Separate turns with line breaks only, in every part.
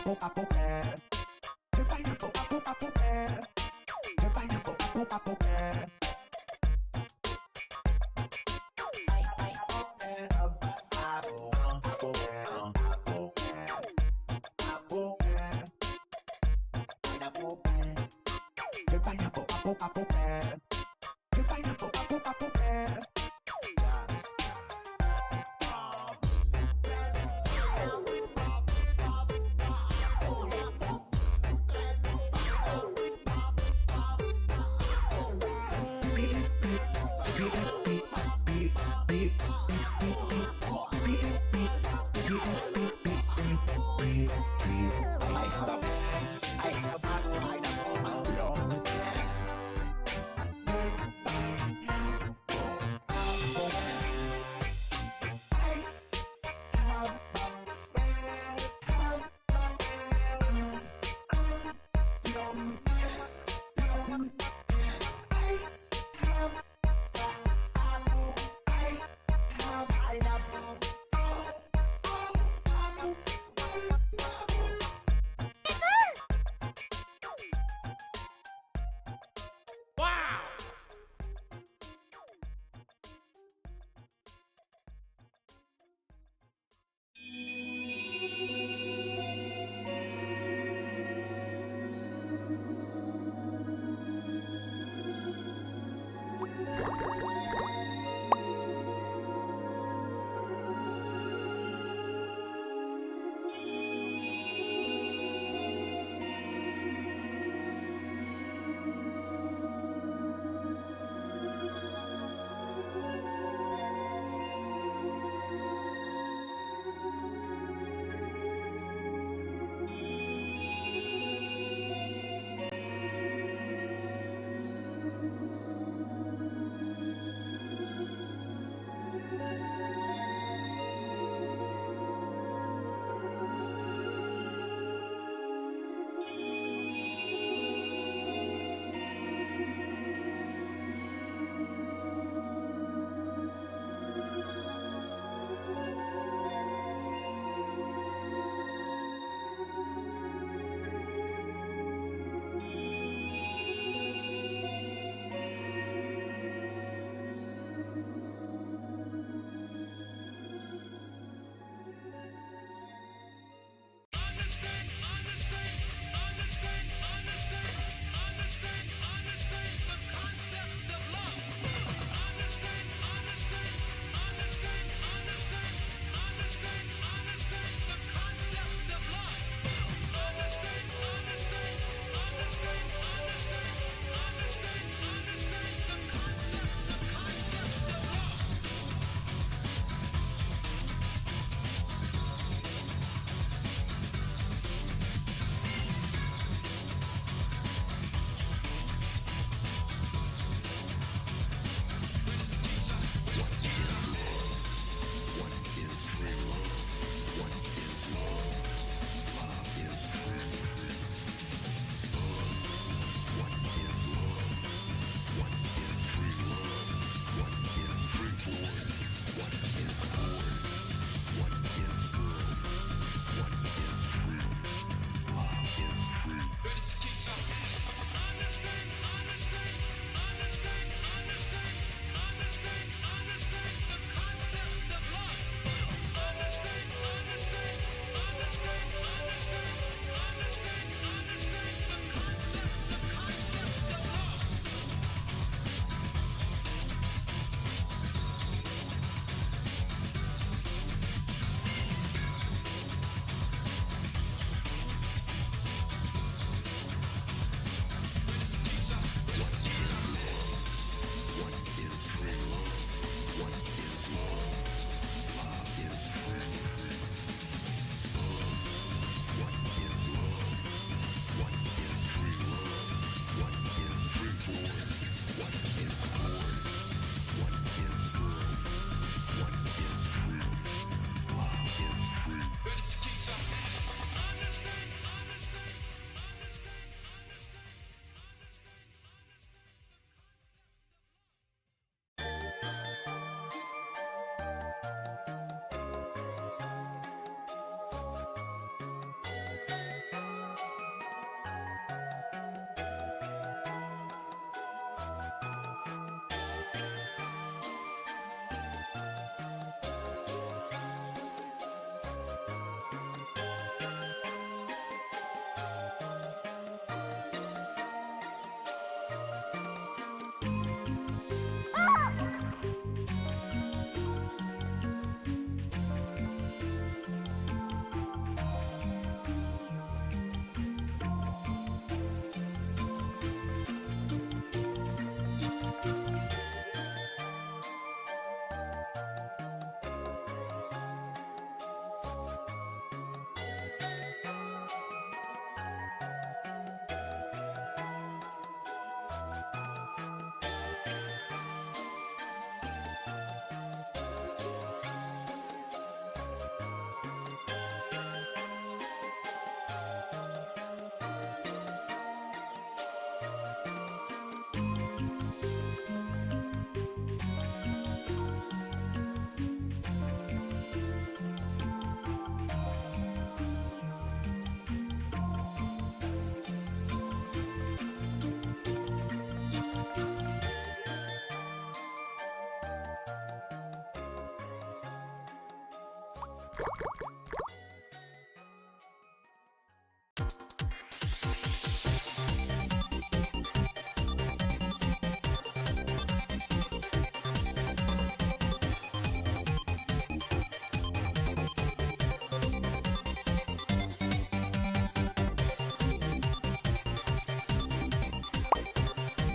apple, apple pear. The pineapple, apple, apple pear. The pineapple, apple, apple pear. The pineapple, apple, apple pear. The pineapple, apple, apple pear.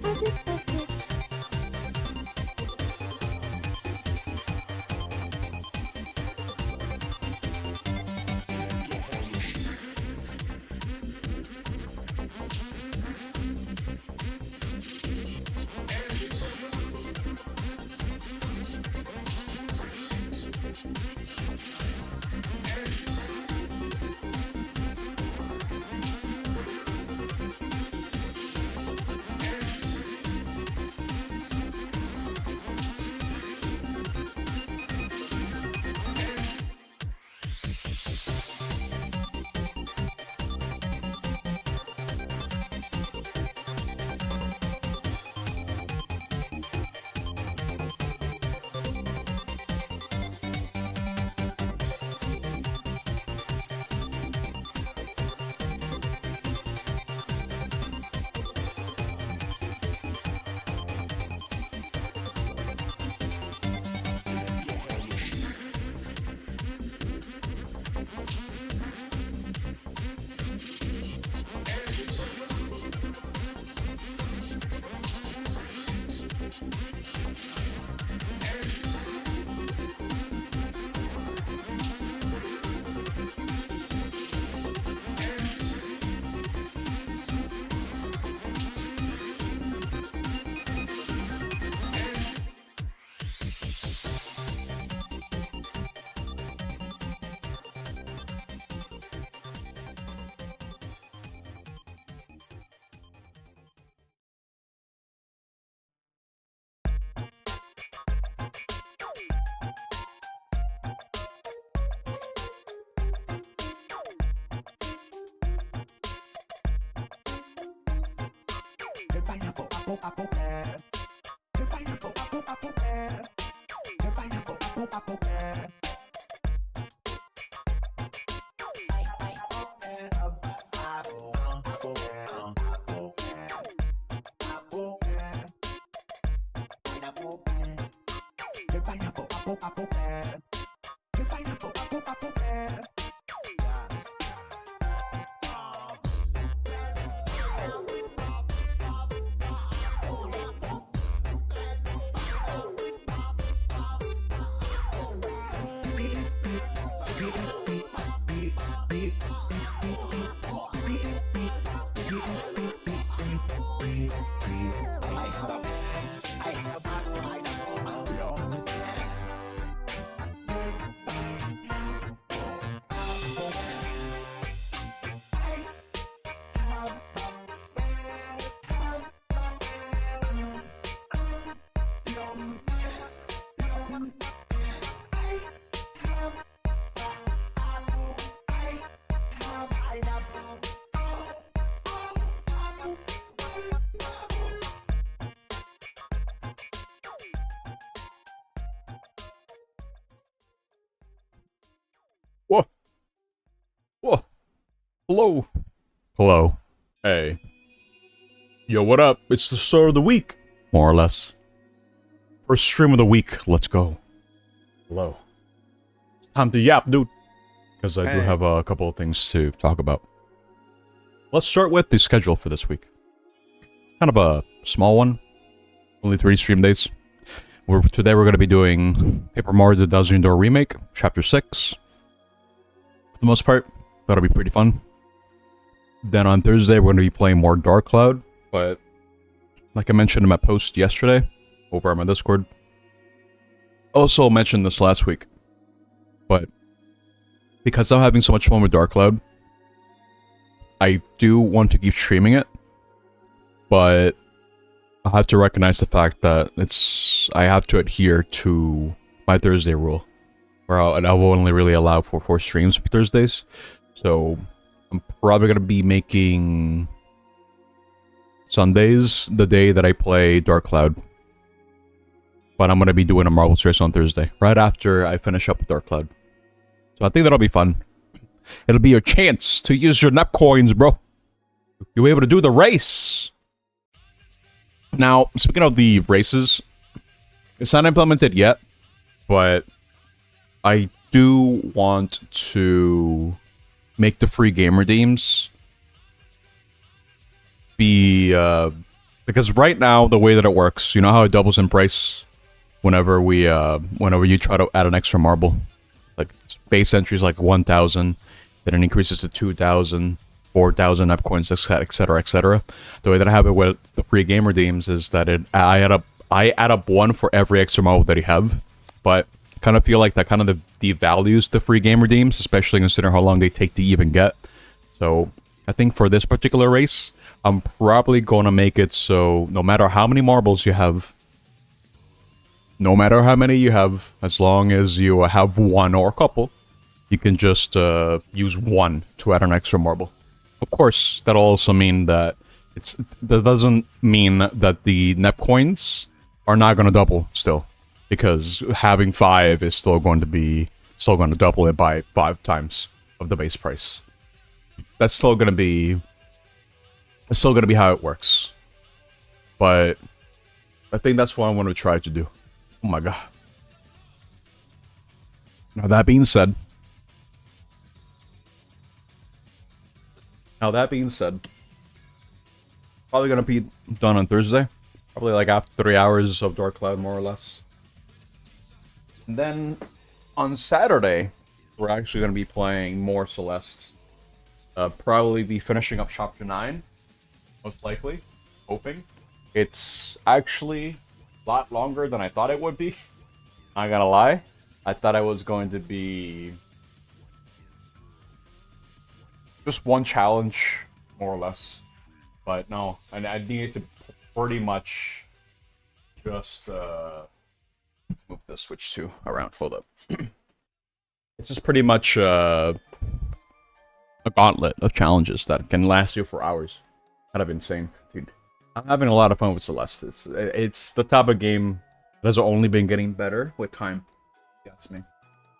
Other stuff here.
Pineapple, apple, apple, pear. Pineapple, apple, apple, pear. Pineapple, apple, apple, pear. Pineapple, apple, apple, pear. Pineapple, apple, apple, pear.
Whoa. Whoa. Hello. Hello. Hey. Yo, what up? It's the start of the week. More or less. First stream of the week. Let's go. Hello. Time to yap, dude. Because I do have a couple of things to talk about. Let's start with the schedule for this week. Kind of a small one. Only 3 stream days. Today we're going to be doing Paper Mario The Thousand Door Remake, Chapter 6. For the most part, that'll be pretty fun. Then on Thursday we're going to be playing more Dark Cloud, but like I mentioned in my post yesterday, over on my Discord, also mentioned this last week, but because I'm having so much fun with Dark Cloud, I do want to keep streaming it, but I have to recognize the fact that I have to adhere to my Thursday rule, where I will only really allow for 4 streams for Thursdays. So I'm probably going to be making Sundays the day that I play Dark Cloud. But I'm going to be doing a Marble Race on Thursday, right after I finish up with Dark Cloud. So I think that'll be fun. It'll be your chance to use your NEP coins, bro. You'll be able to do the race. Now, speaking of the races, it's not implemented yet, but I do want to make the free game redeems be, because right now, the way that it works, you know how it doubles in price whenever you try to add an extra marble? Like, base entry is like 1,000, then it increases to 2,000, 4,000 up coins, etc., etc. The way that I have it with the free game redeems is that I add up one for every extra marble that you have, but I kind of feel like that kind of devalues the free game redeems, especially considering how long they take to even get. So I think for this particular race, I'm probably going to make it so no matter how many marbles you have, no matter how many you have, as long as you have one or a couple, you can just use one to add an extra marble. Of course, that'll also mean that that doesn't mean that the NEP coins are not going to double still, because having 5 is still going to double it by 5 times of the base price. That's still going to be how it works. But I think that's what I want to try to do. Oh my god. Now that being said, probably gonna be done on Thursday. Probably like after 3 hours of Dark Cloud, more or less. And then on Saturday, we're actually gonna be playing more Celeste. Probably be finishing up Chapter 9, most likely. Hoping. It's actually a lot longer than I thought it would be. Not gonna lie. I thought it was going to be just one challenge, more or less. But no, I needed to pretty much just move the Switch 2 around. Hold up. It's just pretty much a gauntlet of challenges that can last you for hours. Kind of insane, dude. I'm having a lot of fun with Celeste. It's the type of game that has only been getting better with time. That's me.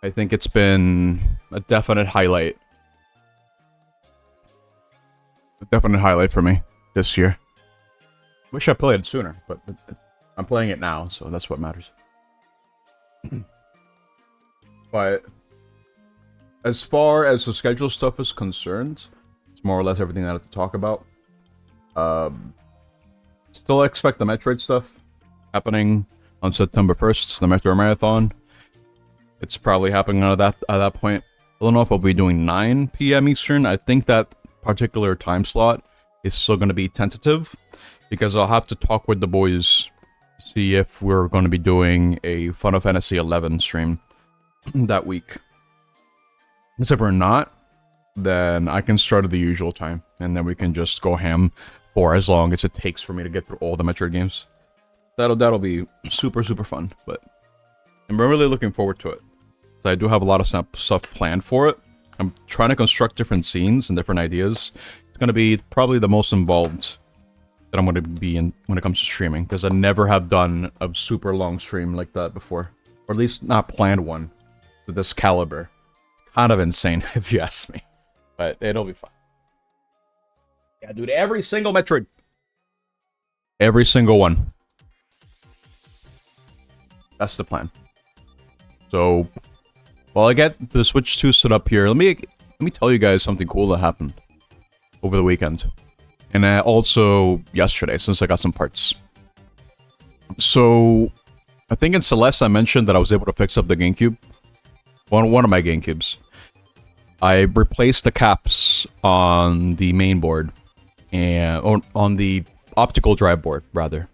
I think it's been a definite highlight. A definite highlight for me this year. Wish I played it sooner, but I'm playing it now, so that's what matters. But as far as the schedule stuff is concerned, it's more or less everything I have to talk about. Still expect the Metroid stuff happening on September 1st, the Metro Marathon. It's probably happening at that point. I don't know if I'll be doing 9 p.m. Eastern. I think that particular time slot is still going to be tentative, because I'll have to talk with the boys to see if we're going to be doing a Final Fantasy XI stream that week. Because if we're not, then I can start at the usual time, and then we can just go ham for as long as it takes for me to get through all the Metroid games. That'll be super, super fun, but I'm really looking forward to it. So I do have a lot of stuff planned for it. I'm trying to construct different scenes and different ideas. It's going to be probably the most involved that I'm going to be in when it comes to streaming, because I never have done a super long stream like that before. Or at least not planned one to this caliber. It's kind of insane, if you ask me. But it'll be fun. Yeah, dude, every single Metroid. Every single one. That's the plan. So, while I get the Switch 2 set up here, let me tell you guys something cool that happened over the weekend. And also yesterday, since I got some parts. So, I think in Celeste I mentioned that I was able to fix up the GameCube. One of my GameCubes. I replaced the caps on the main board. And on the optical drive board, rather.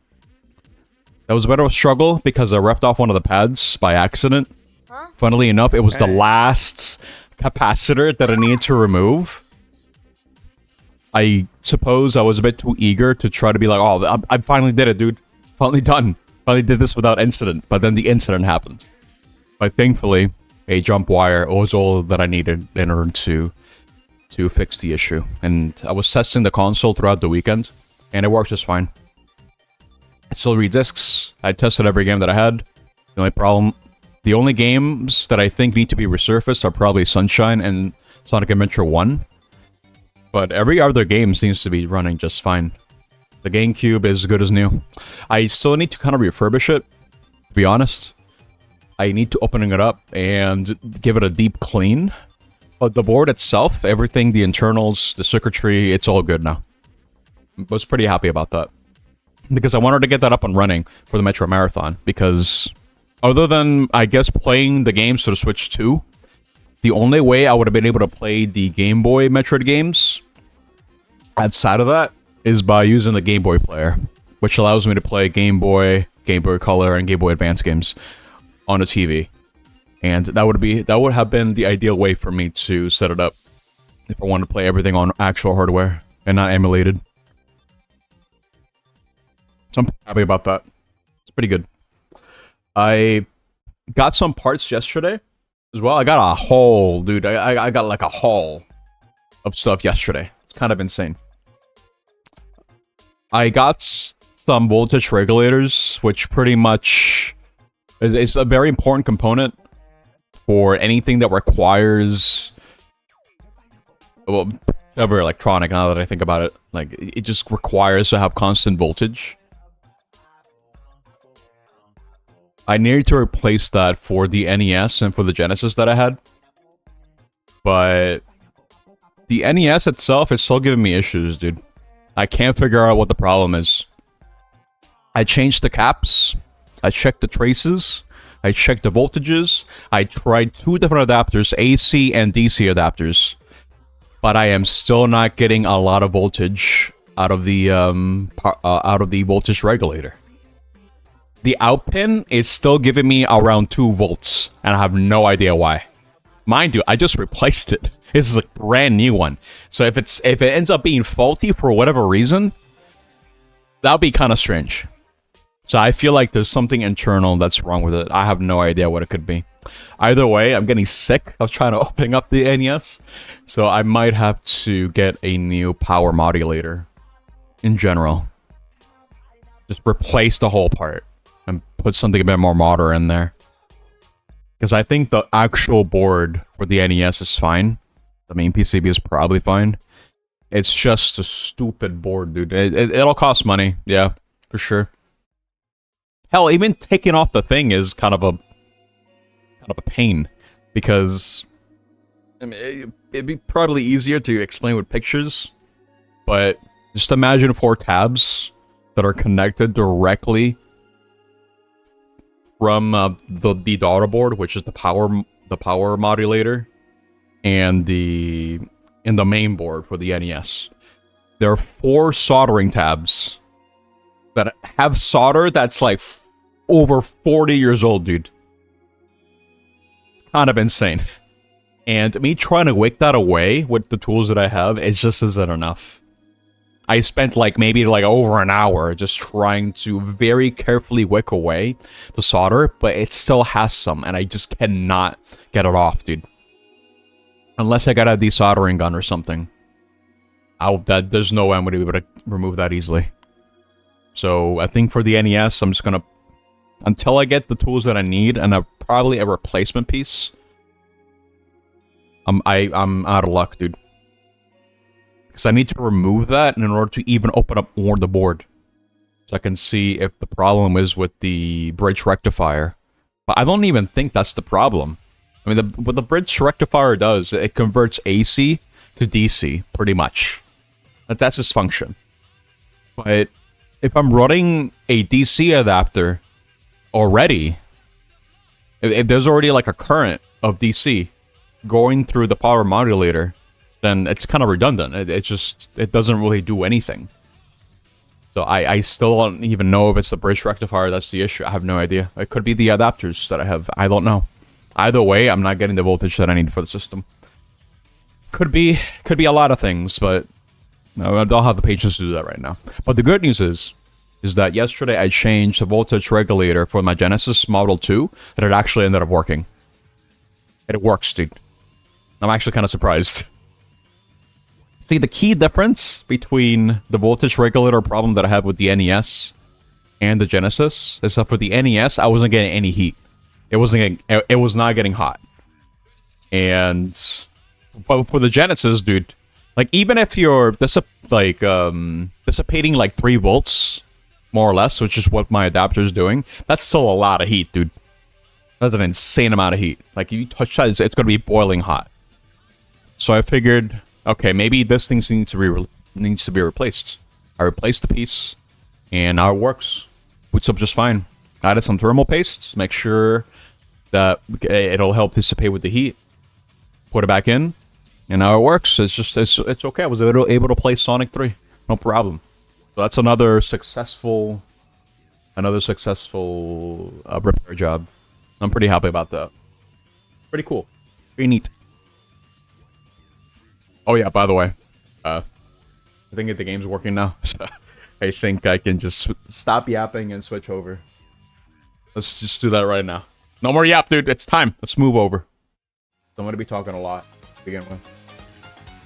That was a bit of a struggle because I ripped off one of the pads by accident.
Huh?
Funnily enough, it was the last capacitor that I needed to remove. I suppose I was a bit too eager to try to be like, oh, I finally did it, dude. Finally done. Finally did this without incident. But then the incident happened. But thankfully, a jump wire was all that I needed in order to fix the issue. And I was testing the console throughout the weekend, and it worked just fine. I still read discs. I tested every game that I had. The The only games that I think need to be resurfaced are probably Sunshine and Sonic Adventure 1. But every other game seems to be running just fine. The GameCube is good as new. I still need to kind of refurbish it, to be honest. I need to open it up and give it a deep clean. But the board itself, everything, the internals, the circuitry, it's all good now. I was pretty happy about that. Because I wanted to get that up and running for the Metro Marathon. Because other than, I guess, playing the games to the Switch 2, the only way I would have been able to play the Game Boy Metroid games outside of that is by using the Game Boy player, which allows me to play Game Boy Color, and Game Boy Advance games on a TV. And that would have been the ideal way for me to set it up if I wanted to play everything on actual hardware and not emulated. So I'm happy about that. It's pretty good. I got some parts yesterday as well. I got a haul, dude. I got like a haul of stuff yesterday. It's kind of insane. I got some voltage regulators, which pretty much is a very important component for anything that requires, well, ever electronic, now that I think about it. Like, it just requires to have constant voltage. I needed to replace that for the NES and for the Genesis that I had. But the NES itself is still giving me issues, dude. I can't figure out what the problem is. I changed the caps. I checked the traces. I checked the voltages. I tried 2 different adapters, AC and DC adapters. But I am still not getting a lot of voltage out of the voltage regulator. The out pin is still giving me around 2 volts, and I have no idea why. Mind you, I just replaced it. This is a brand new one. So if it ends up being faulty for whatever reason, that'll be kind of strange. So I feel like there's something internal that's wrong with it. I have no idea what it could be. Either way, I'm getting sick of trying to open up the NES. So I might have to get a new power modulator in general. Just replace the whole part and put something a bit more modern in there. Because I think the actual board for the NES is fine. The main PCB is probably fine. It's just a stupid board, dude. It'll cost money, yeah, for sure. Hell, even taking off the thing is kind of a pain, because I mean, it'd be probably easier to explain with pictures, but just imagine 4 tabs that are connected directly from the daughter board, which is the power modulator, and the main board for the NES. There are 4 soldering tabs that have solder that's like over 40 years old, dude. Kind of insane. And me trying to wick that away with the tools that I have, it just isn't enough. I spent maybe over an hour just trying to very carefully wick away the solder, but it still has some, and I just cannot get it off, dude. Unless I got a desoldering gun or something. There's no way I'm going to be able to remove that easily. So I think for the NES, I'm just going to, until I get the tools that I need, and probably a replacement piece, I'm out of luck, dude. Because I need to remove that in order to even open up more the board. So I can see if the problem is with the bridge rectifier. But I don't even think that's the problem. I mean, what the bridge rectifier does, it converts AC to DC, pretty much. That's its function. But if I'm running a DC adapter already, if there's already a current of DC going through the power modulator, then it's kind of redundant. It doesn't really do anything. So I still don't even know if it's the bridge rectifier that's the issue. I have no idea. It could be the adapters that I have. I don't know. Either way, I'm not getting the voltage that I need for the system. Could be a lot of things, but I don't have the patience to do that right now. But the good news is that yesterday I changed the voltage regulator for my Genesis Model 2, that it actually ended up working. It works, dude. I'm actually kind of surprised. See, the key difference between the voltage regulator problem that I have with the NES and the Genesis is that for the NES, I wasn't getting any heat. It it was not getting hot. And but for the Genesis, dude, like even if you're dissipating like 3 volts, more or less, which is what my adapter is doing, that's still a lot of heat, dude. That's an insane amount of heat. Like you touch that, it's gonna be boiling hot. So I figured, okay, maybe this thing needs to be replaced. I replaced the piece, and now it works. Boots up just fine. Added some thermal paste, make sure that it'll help dissipate with the heat. Put it back in, and now it works. It's okay. I was able to play Sonic 3, no problem. So that's another successful repair job. I'm pretty happy about that. Pretty cool. Pretty neat. Oh yeah, by the way, I think the game's working now. So I think I can just stop yapping and switch over. Let's just do that right now. No more yap, dude. It's time. Let's move over. I'm gonna be talking a lot to begin with.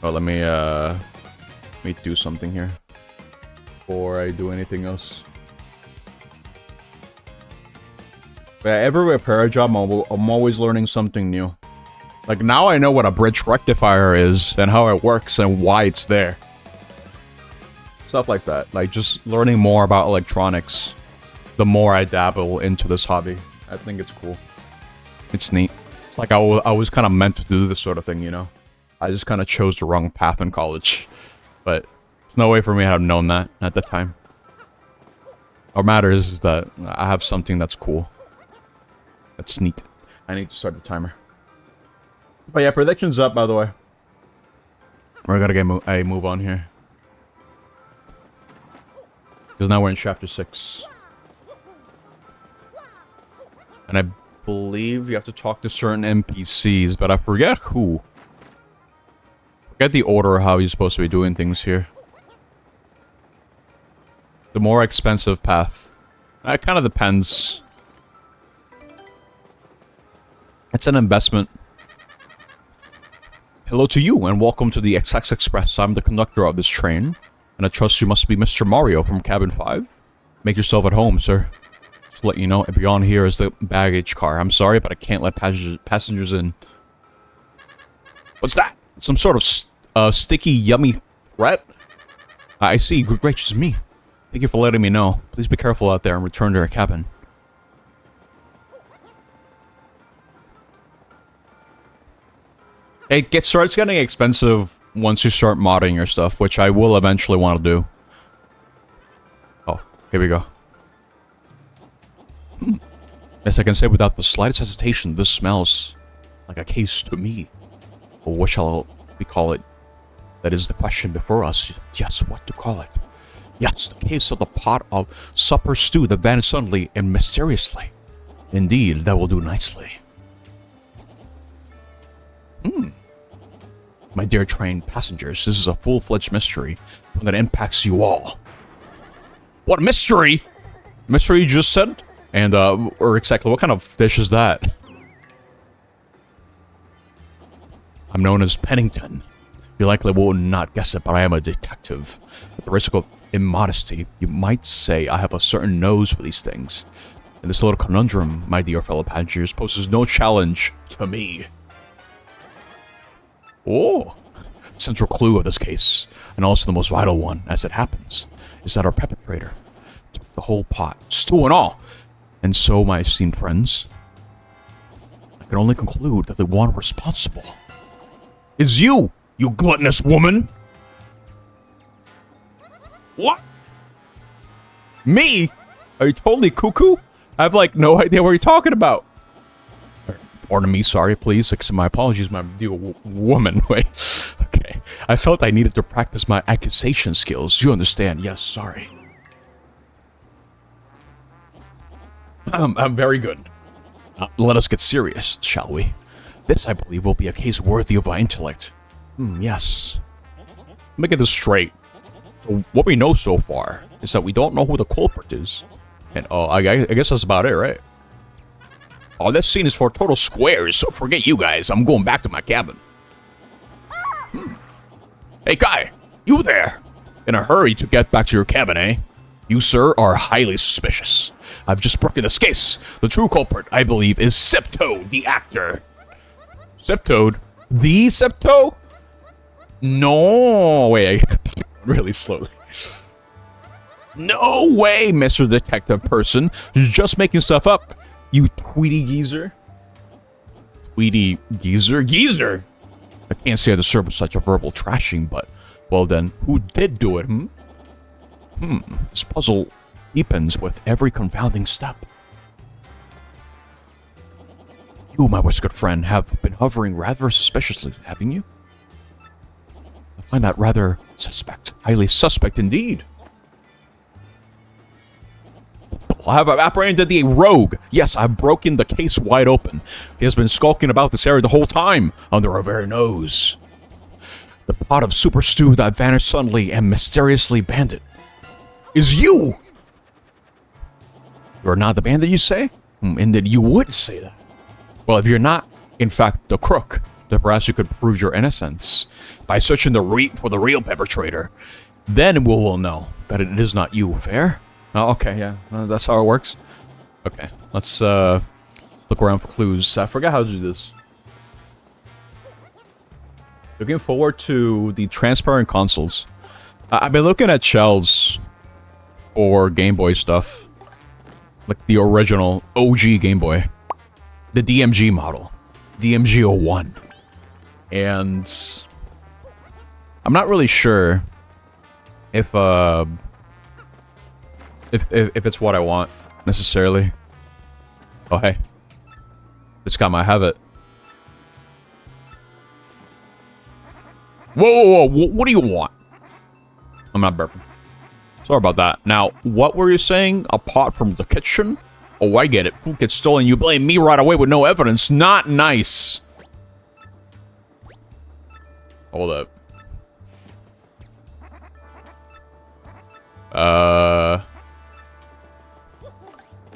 Oh, let me do something here before I do anything else. But every repair job, I'm always learning something new. Like now I know what a bridge rectifier is and how it works and why it's there. Stuff like that. Like just learning more about electronics the more I dabble into this hobby. I think it's cool. It's neat. It's like I was kind of meant to do this sort of thing, you know? I just kind of chose the wrong path in college. But there's no way for me to have known that at the time. What matters is that I have something that's cool. That's neat. I need to start the timer. But yeah, predictions up, by the way. We're gonna get a move on here. Because now we're in chapter 6. And I believe you have to talk to certain NPCs, but I forget who. Forget the order of how you're supposed to be doing things here. The more expensive path. It kind of depends. It's an investment. Hello to you, and welcome to the XX Express. I'm the conductor of this train, and I trust you must be Mr. Mario from Cabin 5. Make yourself at home, sir. Just to let you know, beyond here is the baggage car. I'm sorry, but I can't let passengers in. What's that? Some sort of sticky, yummy threat? I see. Good gracious me. Thank you for letting me know. Please be careful out there and return to your cabin. It starts getting expensive once you start modding your stuff, which I will eventually want to do. Oh, here we go. Yes, I can say without the slightest hesitation, this smells like a case to me. Or what shall we call it? That is the question before us. Yes, what to call it? Yes, the case of the pot of supper stew that vanished suddenly and mysteriously. Indeed, that will do nicely. My dear train passengers, this is a full-fledged mystery, one that impacts you all. What mystery? Mystery you just said? And, or exactly, what kind of dish is that? I'm known as Pennington. You likely will not guess it, but I am a detective. At the risk of immodesty, you might say I have a certain nose for these things. And this little conundrum, my dear fellow passengers, poses no challenge to me. Oh, the central clue of this case, and also the most vital one, as it happens, is that our perpetrator took the whole pot, stew and all. And so, my esteemed friends, I can only conclude that the one responsible is you, you gluttonous woman. What? Me? Are you totally cuckoo? I have, like, no idea what you're talking about. Pardon me, sorry, please. Accept my apologies, my dear woman. Wait. Okay. I felt I needed to practice my accusation skills. You understand? Yes, sorry. I'm very good. Let us get serious, shall we? This, I believe, will be a case worthy of our intellect. Yes. Let me get this straight. So what we know so far is that we don't know who the culprit is. And, I guess that's about it, right? Oh, this scene is for total squares, so forget you guys. I'm going back to my cabin. Hey, guy! You there! In a hurry to get back to your cabin, eh? You, sir, are highly suspicious. I've just broken this case. The true culprit, I believe, is Septo, the actor. Septoad? The Septo? No. Wait, really slowly. No way, Mr. Detective Person. You're just making stuff up. You Tweety geezer. Tweety geezer? Geezer! I can't say I deserve such a verbal trashing, but... Well then, who did do it, This puzzle deepens with every confounding step. You, my whiskered friend, have been hovering rather suspiciously, haven't you? I find that rather suspect. Highly suspect indeed. I have apprehended the rogue. Yes, I've broken the case wide open. He has been skulking about this area the whole time, under our very nose. The pot of super stew that vanished suddenly and mysteriously bandit is you! You're not the bandit, you say? And that you would say that. Well, if you're not, in fact, the crook, then perhaps you could prove your innocence by searching for the real perpetrator. Then we will know that it is not you. Fair? Oh, okay, yeah. That's how it works. Okay, let's look around for clues. I forgot how to do this. Looking forward to the transparent consoles. I've been looking at shelves for Game Boy stuff. Like the original OG Game Boy. The DMG model. DMG-01. And I'm not really sure if it's what I want necessarily. Oh hey, this guy might have it. Whoa, what do you want? I'm not burping. Sorry about that. Now, what were you saying? A pot from the kitchen? Oh, I get it. Food gets stolen. You blame me right away with no evidence. Not nice. Hold up.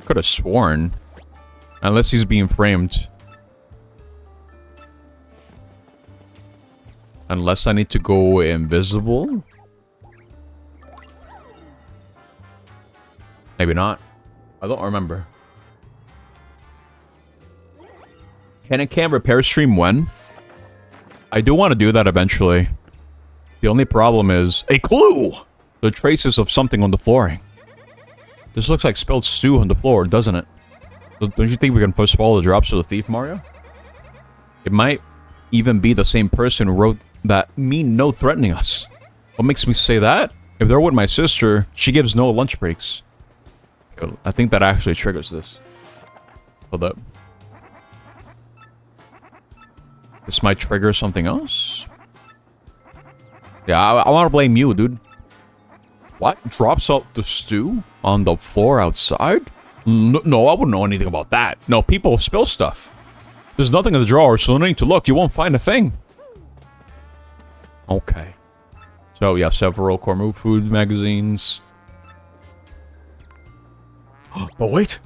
Could have sworn. Unless he's being framed. Unless I need to go invisible? Maybe not. I don't remember. Can a cam repair stream when? I do want to do that eventually. The only problem is... A clue! The traces of something on the flooring. This looks like spilled stew on the floor, doesn't it? Don't you think we can first swallow the drops of the thief, Mario? It might even be the same person who wrote that mean note threatening us. What makes me say that? If they're with my sister, she gives no lunch breaks. I think that actually triggers this. Hold up. This might trigger something else? Yeah, I want to blame you, dude. What? Drops out the stew on the floor outside? No, I wouldn't know anything about that. No, people spill stuff. There's nothing in the drawer, so no need to look. You won't find a thing. Okay. So, yeah, several Cormu food magazines. But wait!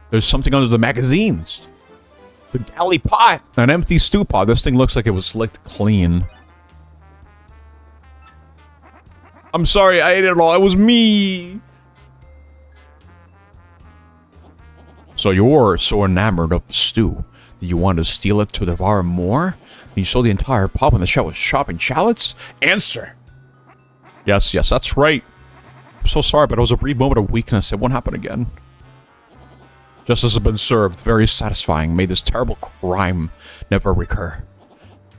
There's something under the magazines! The galley pot! An empty stew pot. This thing looks like it was licked clean. I'm sorry, I ate it all. It was me! So you're so enamored of the stew that you wanted to steal it to devour more? And you sold the entire pot when the shop was shopping shallots? Answer! Yes, that's right. I'm so sorry, but it was a brief moment of weakness. It won't happen again. Justice has been served. Very satisfying. May this terrible crime never recur.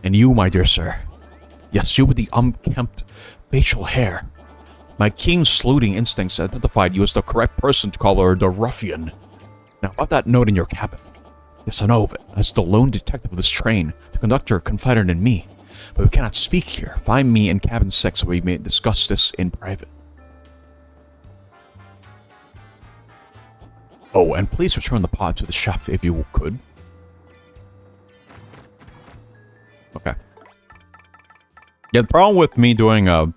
And you, my dear sir. Yes, you with the unkempt facial hair. My keen sleuthing instincts identified you as the correct person to call her the ruffian. Now, about that note in your cabin. Yes, I know of it. As the lone detective of this train, the conductor confided in me. But we cannot speak here. Find me in cabin 6 so we may discuss this in private. Oh, and please return the pot to the chef if you could. Okay. Yeah, the problem with me doing a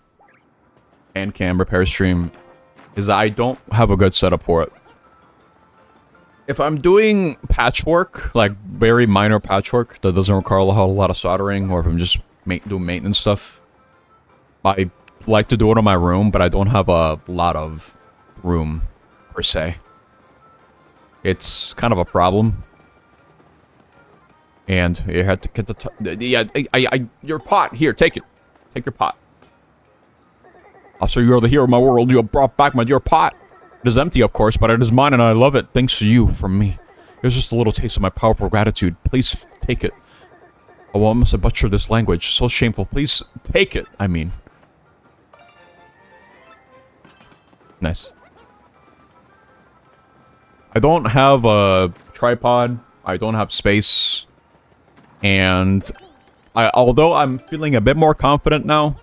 hand cam repair stream is that I don't have a good setup for it. If I'm doing patchwork, like very minor patchwork that doesn't require a lot of soldering, or if I'm just doing maintenance stuff, I like to do it in my room, but I don't have a lot of room, per se. It's kind of a problem. And you had to get the your pot. Here, take it. Take your pot. Oh, so you are the hero of my world. You have brought back my dear pot. It is empty, of course, but it is mine and I love it. Thanks to you from me. Here's just a little taste of my powerful gratitude. Please take it. Oh, well, I must have butchered this language. So shameful. Please take it, I mean. Nice. I don't have a tripod. I don't have space. And although I'm feeling a bit more confident now,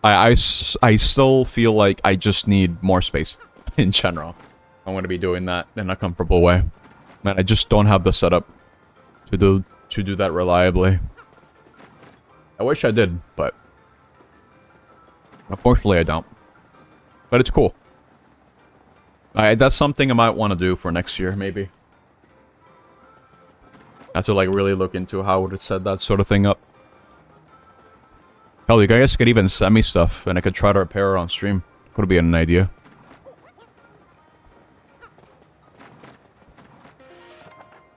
I still feel like I just need more space in general. I'm going to be doing that in a comfortable way. Man, I just don't have the setup to do that reliably. I wish I did, but unfortunately I don't. But it's cool. That's something I might want to do for next year, maybe. I have to like really look into how would it set that sort of thing up. Hell, you guys could even send me stuff and I could try to repair it on stream. Could be an idea.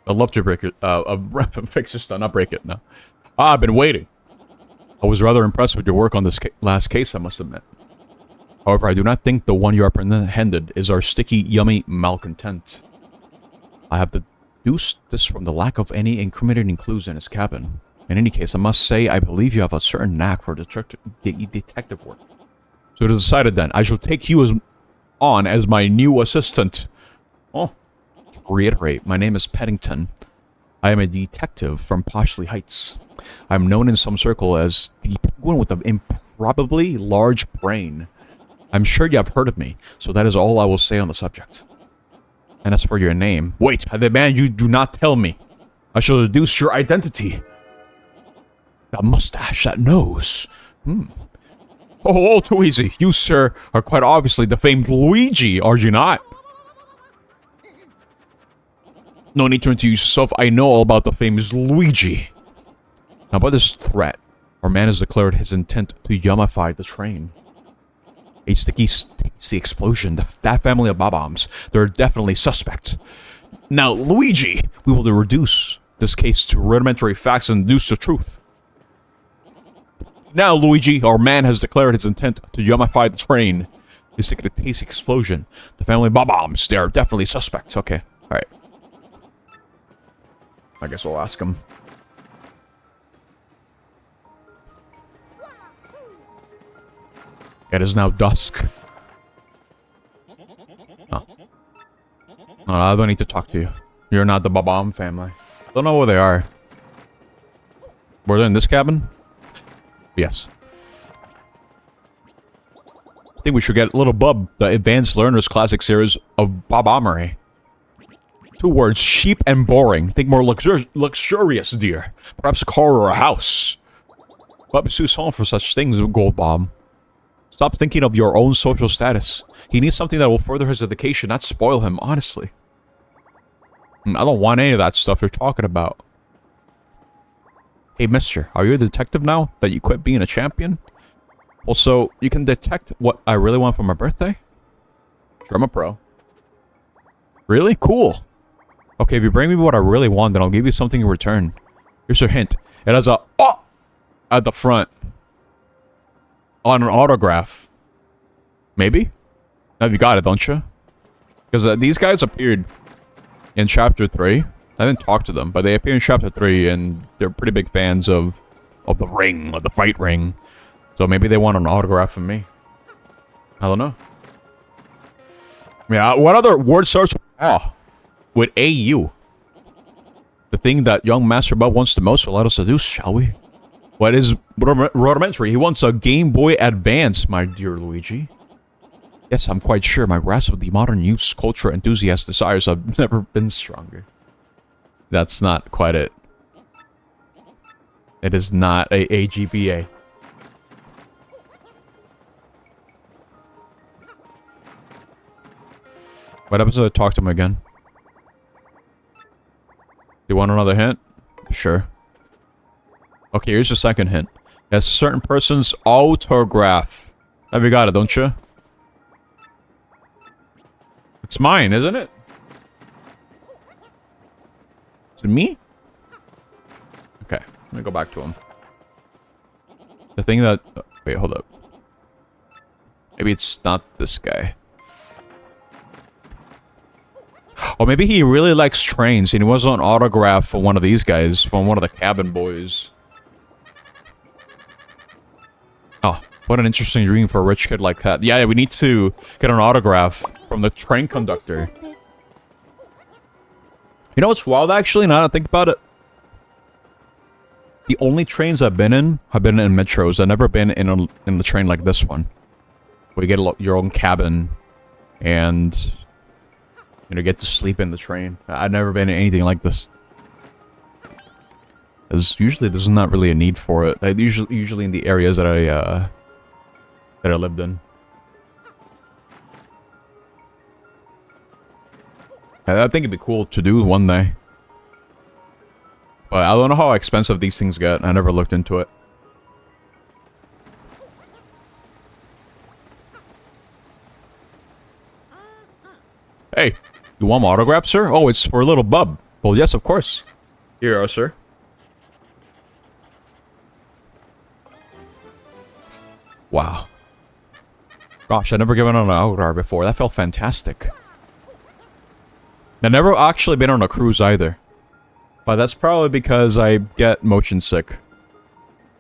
I'd love to break it. Fix your stuff, not break it. No. I've been waiting. I was rather impressed with your work on this last case, I must admit. However, I do not think the one you apprehended is our sticky, yummy malcontent. I have deduced this from the lack of any incriminating clues in his cabin. In any case, I must say I believe you have a certain knack for detective work. So it is decided then, I shall take you on as my new assistant. Oh. To reiterate, my name is Paddington. I am a detective from Poshley Heights. I am known in some circle as the penguin with an improbably large brain. I'm sure you have heard of me, so that is all I will say on the subject. And as for your name... Wait, I demand you do not tell me. I shall deduce your identity. That mustache, that nose. Oh, all too easy. You, sir, are quite obviously the famed Luigi, are you not? No need to introduce yourself. I know all about the famous Luigi. Now, by this threat, our man has declared his intent to yummify the train. A sticky, tasty explosion. That family of bob-ombs. They're definitely suspect. Now, Luigi, we will reduce this case to rudimentary facts and deduce the truth. Now, Luigi, our man has declared his intent to yummify the train. He's taking a tasty explosion. The family of bob-ombs. They're definitely suspect. Okay, alright. I guess we'll ask him. It is now dusk. Oh. No, I don't need to talk to you. You're not the Bob-omb family. I don't know where they are. Were they in this cabin? Yes. I think we should get Little Bub, the Advanced Learners Classic Series of Bob-ombery. 2 words, cheap and boring. Think more luxurious, dear. Perhaps a car or a house. But it's too small for such things, Gold Bob. Stop thinking of your own social status. He needs something that will further his education, not spoil him, honestly. I don't want any of that stuff you're talking about. Hey, mister, are you a detective now that you quit being a champion? Also, you can detect what I really want for my birthday? Sure, I'm a pro. Really? Cool. Okay, if you bring me what I really want, then I'll give you something in return. Here's your hint. It has a "oh" at the front. On an autograph. Maybe? Now you got it, don't you? Because these guys appeared in Chapter 3. I didn't talk to them, but they appear in Chapter 3, and they're pretty big fans of the ring, of the fight ring. So maybe they want an autograph from me. I don't know. Yeah, what other word starts with AU? The thing that young Master Bob wants the most, so let us seduce, shall we? What is rudimentary? He wants a Game Boy Advance, my dear Luigi. Yes, I'm quite sure my grasp of the modern youth's culture enthusiast desires have never been stronger. That's not quite it. It is not a AGBA. What happens if I talk to him again? You want another hint? Sure. Okay, here's the second hint. That's a certain person's autograph. Have you got it, don't you? It's mine, isn't it? it me? Okay, let me go back to him. The thing that... wait, hold up. Maybe it's not this guy. Or maybe he really likes trains and he wants an autograph for one of these guys, from one of the cabin boys. Oh, what an interesting dream for a rich kid like that. Yeah, we need to get an autograph from the train conductor. You know what's wild, actually, now that I think about it? The only trains I've been in have been in metros. I've never been in the train like this one. Where you get your own cabin and... you know, get to sleep in the train. I've never been in anything like this. Because usually there's not really a need for it. Usually in the areas that I lived in. I think it'd be cool to do one day. But I don't know how expensive these things get. I never looked into it. Hey, you want my autograph, sir? Oh, it's for a little bub. Well, yes, of course. Here you are, sir. Wow. Gosh, I've never given out an autograph before. That felt fantastic. I've never actually been on a cruise either. But that's probably because I get motion sick.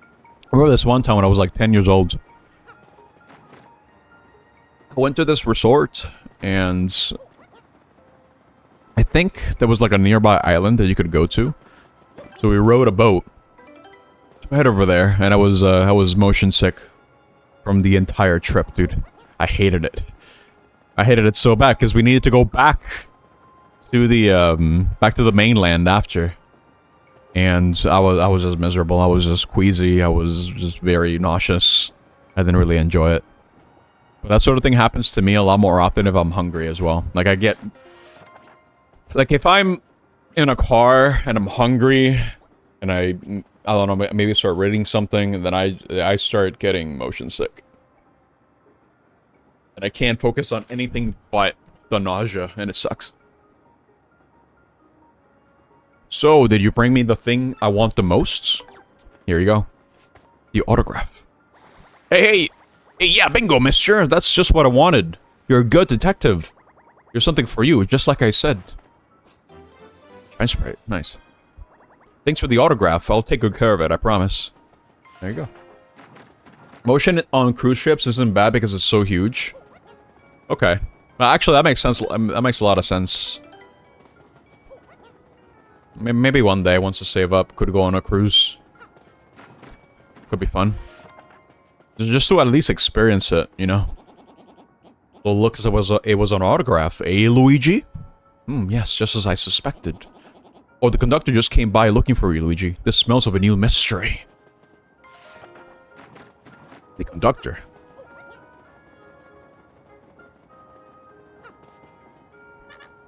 I remember this one time when I was like 10 years old. I went to this resort, and I think there was like a nearby island that you could go to. So we rowed a boat right over there, and I was motion sick from the entire trip, dude. I hated it. I hated it so bad because we needed to go back to the mainland after, and I was just miserable. I was just queasy. I was just very nauseous. I didn't really enjoy it. But that sort of thing happens to me a lot more often if I'm hungry as well. Like I get, like if I'm in a car and I'm hungry, and I don't know, maybe start reading something, and then I start getting motion sick. And I can't focus on anything but the nausea, and it sucks. So, did you bring me the thing I want the most? Here you go. The autograph. Hey, yeah, bingo, mister. That's just what I wanted. You're a good detective. Here's something for you, just like I said. Shine Sprite. Nice. Thanks for the autograph. I'll take good care of it, I promise. There you go. Motion on cruise ships isn't bad because it's so huge. Okay. Well, actually, that makes sense. That makes a lot of sense. Maybe one day, once I save up, could go on a cruise. Could be fun. Just to at least experience it, you know? Well, look, as it was an autograph. Eh, Luigi? Yes, just as I suspected. Oh, the conductor just came by looking for you, Luigi. This smells of a new mystery. The conductor.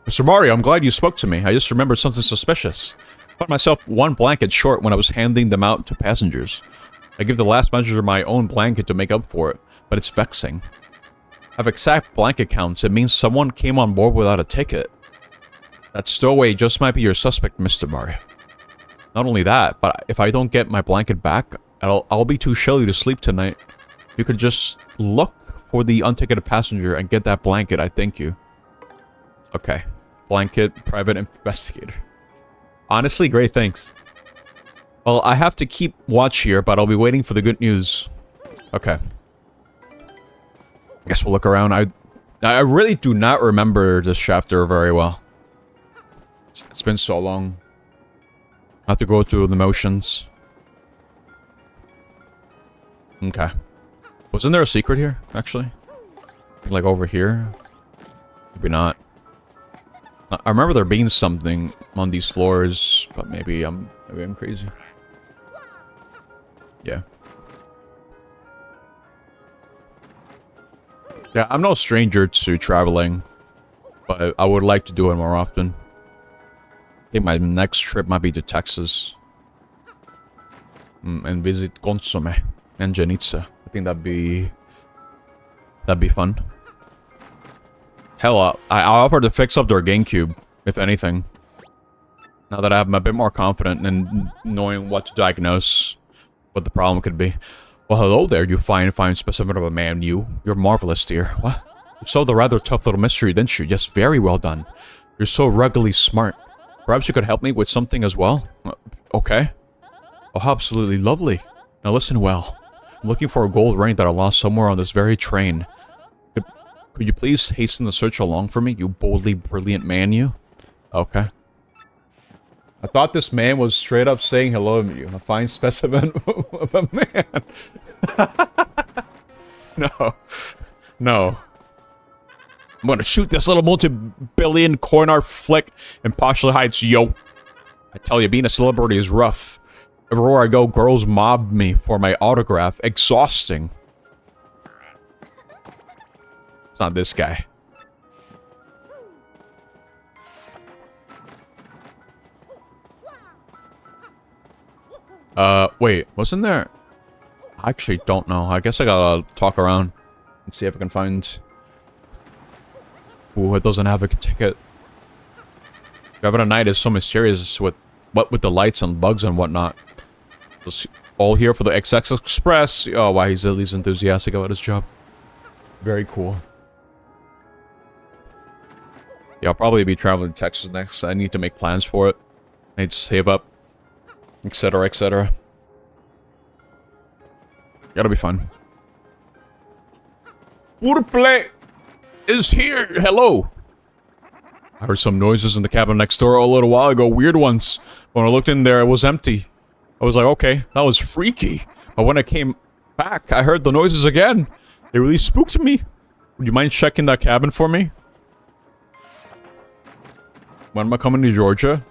Mr. Mario, I'm glad you spoke to me. I just remembered something suspicious. I found myself one blanket short when I was handing them out to passengers. I give the last passenger my own blanket to make up for it, but it's vexing. I have exact blanket counts. It means someone came on board without a ticket. That stowaway just might be your suspect, Mr. Mario. Not only that, but if I don't get my blanket back, I'll be too chilly to sleep tonight. If you could just look for the unticketed passenger and get that blanket, I thank you. Okay. Blanket, private investigator. Honestly, great, thanks. Well, I have to keep watch here, but I'll be waiting for the good news. Okay. I guess we'll look around. I really do not remember this chapter very well. It's been so long. I have to go through the motions. Okay. Wasn't there a secret here, actually? Like over here? Maybe not. I remember there being something on these floors, but maybe I'm crazy. Yeah. Yeah, I'm no stranger to traveling, but I would like to do it more often. I think my next trip might be to Texas. And visit Consomme and Janitza. I think that'd be fun. Hell, I offered to fix up their GameCube, if anything. Now that I'm a bit more confident in knowing what to diagnose, what the problem could be. Well, hello there, you fine specimen of a man, you. You're marvelous, dear. What? You solved a rather tough little mystery, didn't you? Yes, very well done. You're so ruggedly smart. Perhaps you could help me with something as well? Okay. Oh, how absolutely lovely. Now listen well. I'm looking for a gold ring that I lost somewhere on this very train. Could you please hasten the search along for me, you boldly brilliant man, you? Okay. I thought this man was straight up saying hello to you. A fine specimen of a man. No. No. I'm gonna shoot this little multi-billion coin-art flick in Postula Heights, yo. I tell you, being a celebrity is rough. Everywhere I go, girls mob me for my autograph. Exhausting. It's not this guy. Wait, wasn't there? I actually don't know. I guess I gotta talk around and see if I can find... Ooh, it doesn't have a ticket. Driving at night is so mysterious with what with the lights and bugs and whatnot. Just all here for the XX Express. Oh, wow, he's at least enthusiastic about his job. Very cool. Yeah, I'll probably be traveling to Texas next. I need to make plans for it. I need to save up, etc., etc. That'll be fun. Wordplay is here. Hello. I heard some noises in the cabin next door a little while ago. Weird ones. When I looked in there, it was empty. I was like, okay, that was freaky. But when I came back, I heard the noises again. They really spooked me. Would you mind checking that cabin for me? When am I coming to Georgia?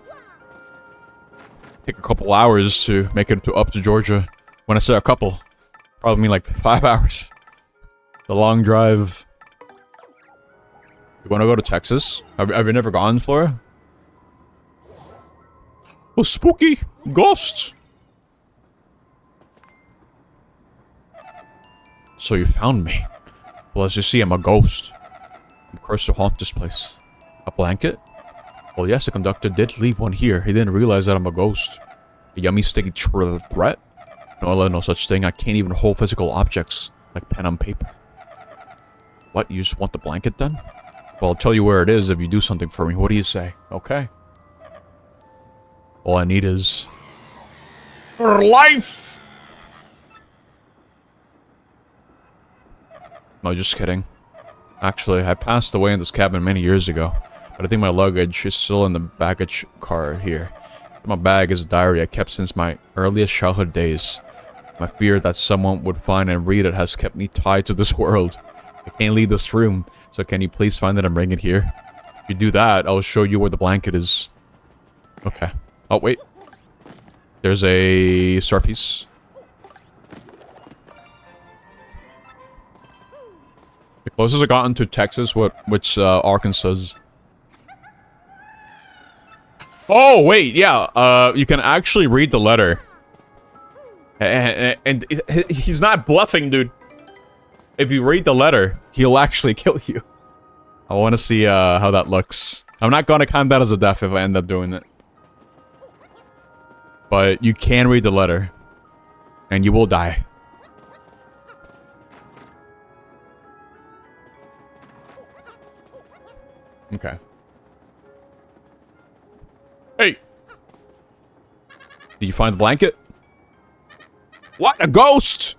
Take a couple hours to make it up to Georgia. When I say a couple, probably mean like 5 hours. It's a long drive. You want to go to Texas? Have you never gone, Flora? Oh, spooky ghosts. So you found me. Well, as you see, I'm a ghost. I'm cursed to haunt this place. A blanket? Well, yes, the conductor did leave one here. He didn't realize that I'm a ghost. A yummy, sticky threat? No, no such thing. I can't even hold physical objects, like pen and paper. What, you just want the blanket then? Well, I'll tell you where it is if you do something for me. What do you say? Okay. All I need is... life! No, just kidding. Actually, I passed away in this cabin many years ago. But I think my luggage is still in the baggage car here. My bag is a diary I kept since my earliest childhood days. My fear that someone would find and read it has kept me tied to this world. I can't leave this room, so can you please find it and bring it here? If you do that, I'll show you where the blanket is. Okay. Oh, wait. There's a star piece. The closest I gotten to Texas, which Arkansas. Oh, wait, yeah, you can actually read the letter. And he's not bluffing, dude. If you read the letter, he'll actually kill you. I want to see how that looks. I'm not going to count that as a death if I end up doing it. But you can read the letter. And you will die. Okay. Hey! Did you find the blanket? What? A ghost?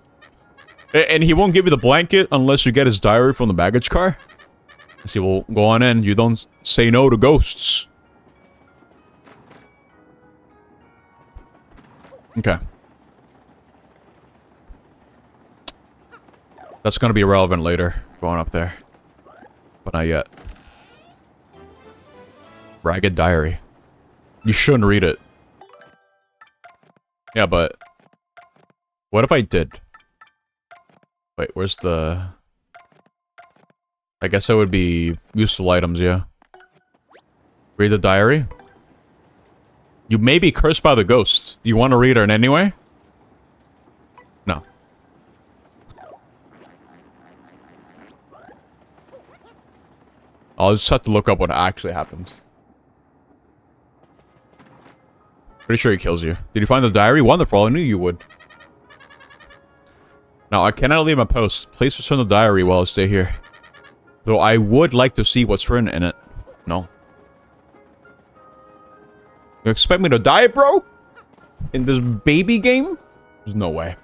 And he won't give you the blanket unless you get his diary from the baggage car? I see, well, go on in. You don't say no to ghosts. Okay. That's gonna be relevant later, going up there. But not yet. Ragged Diary. You shouldn't read it. Yeah, but... what if I did? Wait, where's the... I guess that would be useful items, yeah. Read the diary? You may be cursed by the ghost. Do you want to read it anyway? No. I'll just have to look up what actually happened. Pretty sure he kills you. Did you find the diary? Wonderful. I knew you would. Now, I cannot leave my post. Please return the diary while I stay here. Though I would like to see what's written in it. No. You expect me to die, bro? In this baby game? There's no way.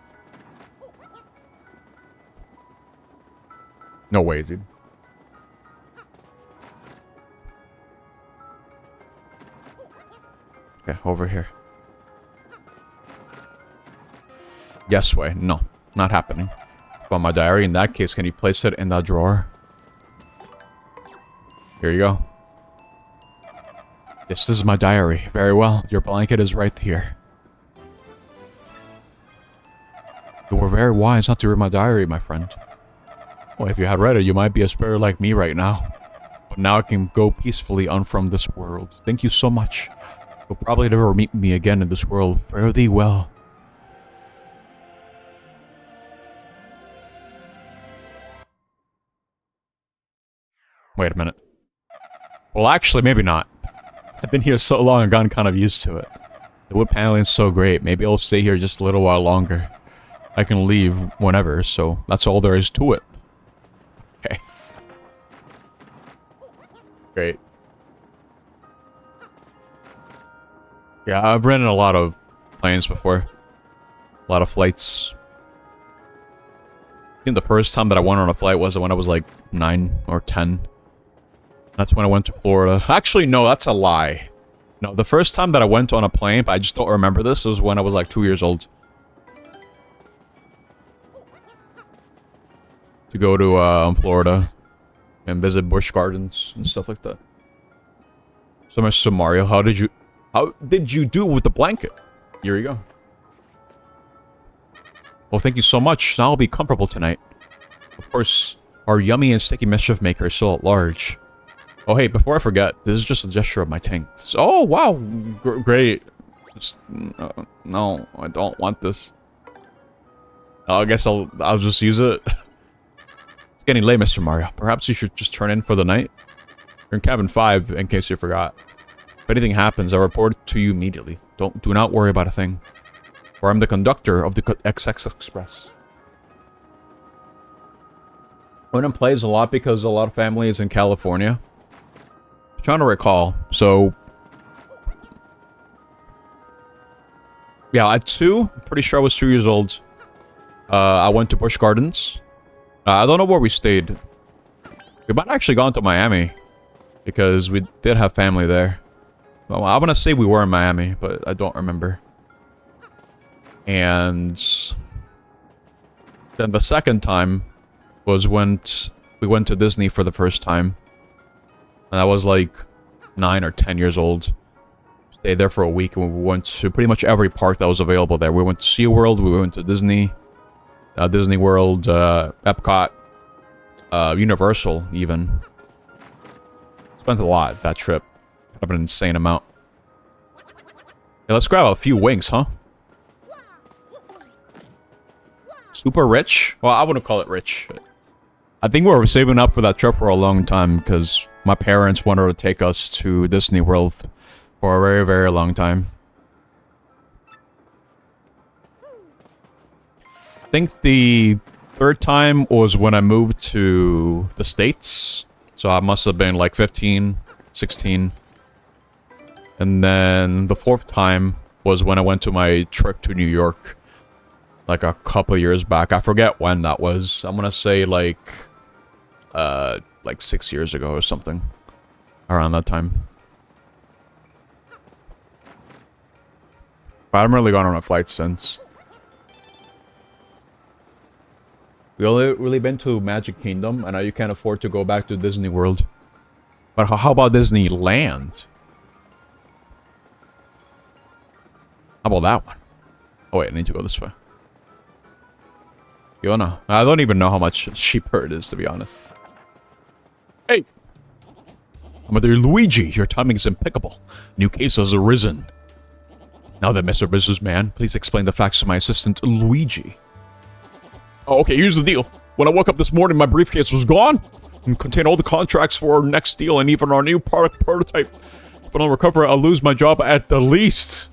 No way, dude. Okay, over here. Yes way. No, not happening. Found my diary. In that case, can you place it in that drawer? Here you go. Yes, this is my diary. Very well. Your blanket is right here. You were very wise not to read my diary, my friend. Well, if you had read it, you might be a spirit like me right now. But now I can go peacefully on from this world. Thank you so much. You'll probably never meet me again in this world. Fare thee well. Wait a minute. Well, actually, maybe not. I've been here so long, I've gotten kind of used to it. The wood paneling is so great. Maybe I'll stay here just a little while longer. I can leave whenever, so that's all there is to it. Okay. Great. Yeah, I've ridden a lot of planes before. A lot of flights. I think the first time that I went on a flight was when I was like 9 or 10. That's when I went to Florida. Actually, no, that's a lie. No, the first time that I went on a plane, but I just don't remember this, was when I was like 2 years old. To go to Florida and visit Busch Gardens and stuff like that. So much Mario, how did you do with the blanket? Here you go. Well, thank you so much. Now I'll be comfortable tonight. Of course, our yummy and sticky mischief maker is still at large. Oh, hey, before I forget, this is just a gesture of my tanks. Oh, wow. Great. No, I don't want this. I guess I'll just use it. It's getting late, Mr. Mario. Perhaps you should just turn in for the night. You're in cabin 5, in case you forgot. If anything happens, I'll report it to you immediately. Do not worry about a thing. For I'm the conductor of the XX Express. Odin plays a lot because a lot of family is in California. I'm trying to recall. So, yeah, at 2, I'm pretty sure I was 2 years old. I went to Busch Gardens. I don't know where we stayed. We might have actually gone to Miami. Because we did have family there. Well, I want to say we were in Miami, but I don't remember. And then the second time was when we went to Disney for the first time. And I was like 9 or 10 years old. Stayed there for a week and we went to pretty much every park that was available there. We went to SeaWorld, we went to Disney, Disney World, Epcot, Universal even. Spent a lot that trip. Kind of an insane amount. Hey, let's grab a few wings, huh? Super rich? Well, I wouldn't call it rich. I think we were saving up for that trip for a long time because my parents wanted to take us to Disney World for a very, very long time. I think the third time was when I moved to the States. So I must have been like 15, 16. And then the fourth time was when I went to my trip to New York. Like a couple years back. I forget when that was. I'm gonna say like 6 years ago or something. Around that time. But I haven't really gone on a flight since. We only really been to Magic Kingdom, and now you can't afford to go back to Disney World. But how about Disneyland? How about that one? Oh wait, I need to go this way. You know, I don't even know how much cheaper it is, to be honest. Hey! Mother Luigi, your timing is impeccable. New case has arisen. Now then, Mr. Businessman, please explain the facts to my assistant, Luigi. Oh, okay, here's the deal. When I woke up this morning, my briefcase was gone and contained all the contracts for our next deal and even our new product prototype. If I don't recover, I'll lose my job at the least.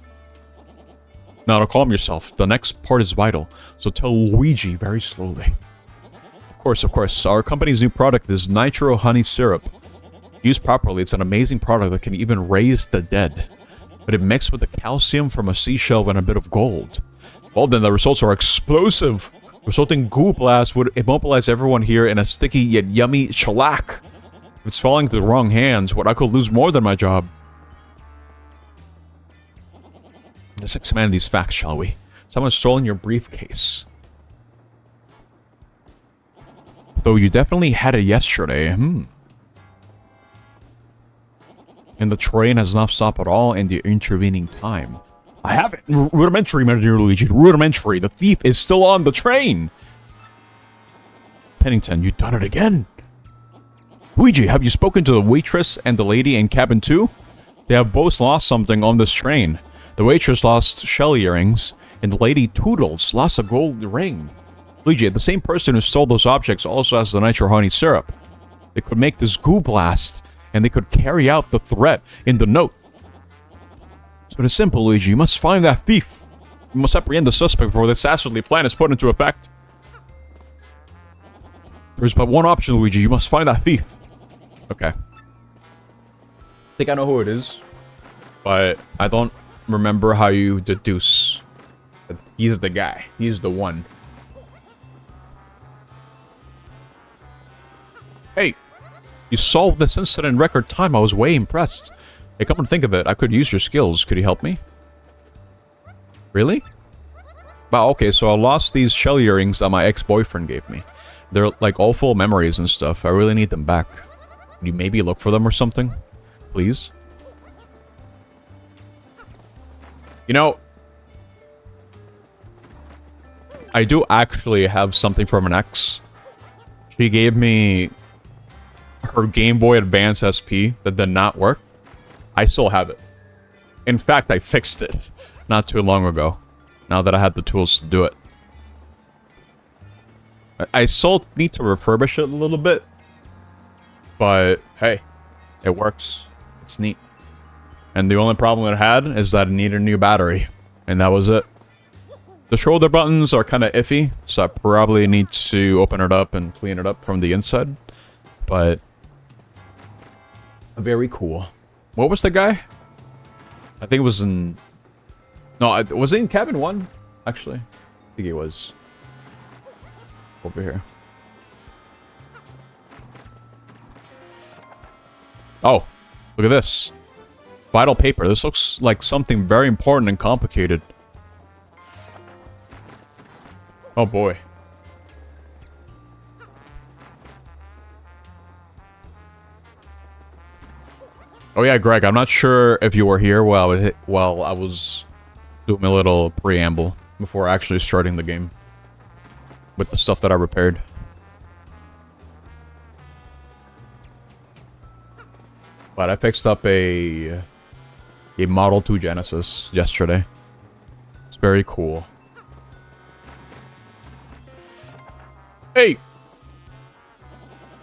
Now to calm yourself, the next part is vital, so tell Luigi very slowly. Of course, our company's new product is Nitro Honey Syrup. Used properly, it's an amazing product that can even raise the dead. But it mixed with the calcium from a seashell and a bit of gold. Well then, the results are explosive. Resulting goo blast would immobilize everyone here in a sticky yet yummy shellac. If it's falling into the wrong hands, I could lose more than my job. Let's examine these facts, shall we? Someone's stolen your briefcase. Though you definitely had it yesterday, And the train has not stopped at all in the intervening time. I haven't. Rudimentary, my dear Luigi. Rudimentary. The thief is still on the train. Pennington, you done it again. Luigi, have you spoken to the waitress and the lady in cabin 2? They have both lost something on this train. The waitress lost shell earrings, and the lady Toodles lost a gold ring. Luigi, the same person who stole those objects also has the Nitro Honey Syrup. They could make this goo blast, and they could carry out the threat in the note. So it's simple, Luigi. You must find that thief. You must apprehend the suspect before this dastardly plan is put into effect. There's but one option, Luigi. You must find that thief. Okay. I think I know who it is, but I don't remember how you deduce that he's the guy. He's the one. Hey, you solved this incident in record time. I was way impressed. Hey, come and think of it, I could use your skills. Could you help me? Really? Wow, okay, so I lost these shell earrings that my ex-boyfriend gave me. They're like all full of memories and stuff. I really need them back. Could you maybe look for them or something? Please? You know, I do actually have something from an ex. She gave me her Game Boy Advance SP that did not work. I still have it. In fact, I fixed it not too long ago, now that I had the tools to do it. I still need to refurbish it a little bit, but hey, it works. It's neat. And the only problem it had is that it needed a new battery, and that was it. The shoulder buttons are kind of iffy, so I probably need to open it up and clean it up from the inside, but very cool. What was the guy? I think it was in... No, was it in cabin 1? Actually, I think it was. Over here. Oh, look at this. Vital paper. This looks like something very important and complicated. Oh boy. Oh yeah, Greg, I'm not sure if you were here while I was doing a little preamble before actually starting the game with the stuff that I repaired. But I fixed up a Model 2 Genesis yesterday. It's very cool. Hey!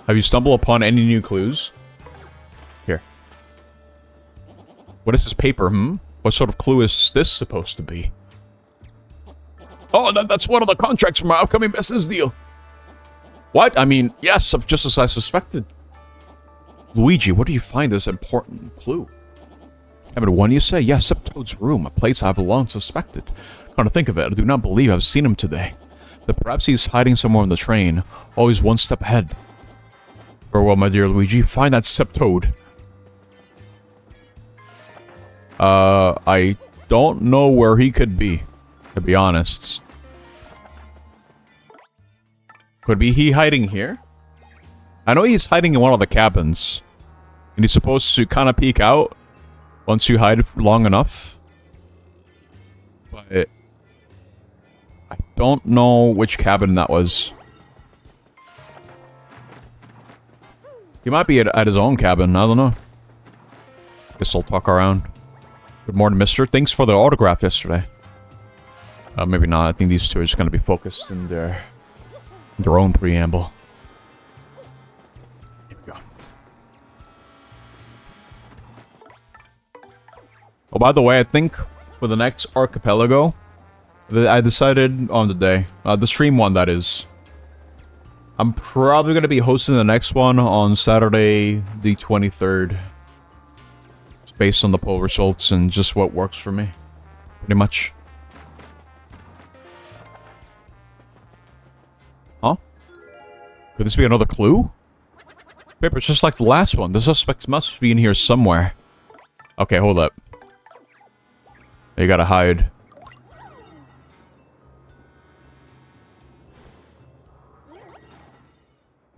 Have you stumbled upon any new clues? Here. What is this paper, What sort of clue is this supposed to be? Oh, that's one of the contracts for my upcoming business deal. What? I mean, yes, just as I suspected. Luigi, where do you find this important clue? Cabin 1, you say? Yes, Septoad's room, a place I've long suspected. Come to think of it, I do not believe I've seen him today. Then perhaps he's hiding somewhere on the train, always one step ahead. Farewell, my dear Luigi. Find that Septoad. I don't know where he could be, to be honest. Could be he hiding here? I know he's hiding in one of the cabins. And he's supposed to kind of peek out once you hide long enough. But I don't know which cabin that was. He might be at his own cabin. I don't know. Guess I'll talk around. Good morning, mister. Thanks for the autograph yesterday. Maybe not. I think these two are just going to be focused in their own preamble. Here we go. Oh, by the way, I think for the next archipelago, I decided on the day. The stream one, that is. I'm probably going to be hosting the next one on Saturday the 23rd. It's based on the poll results and just what works for me. Pretty much. Huh? Could this be another clue? Paper, it's just like the last one. The suspect must be in here somewhere. Okay, hold up. You gotta hide.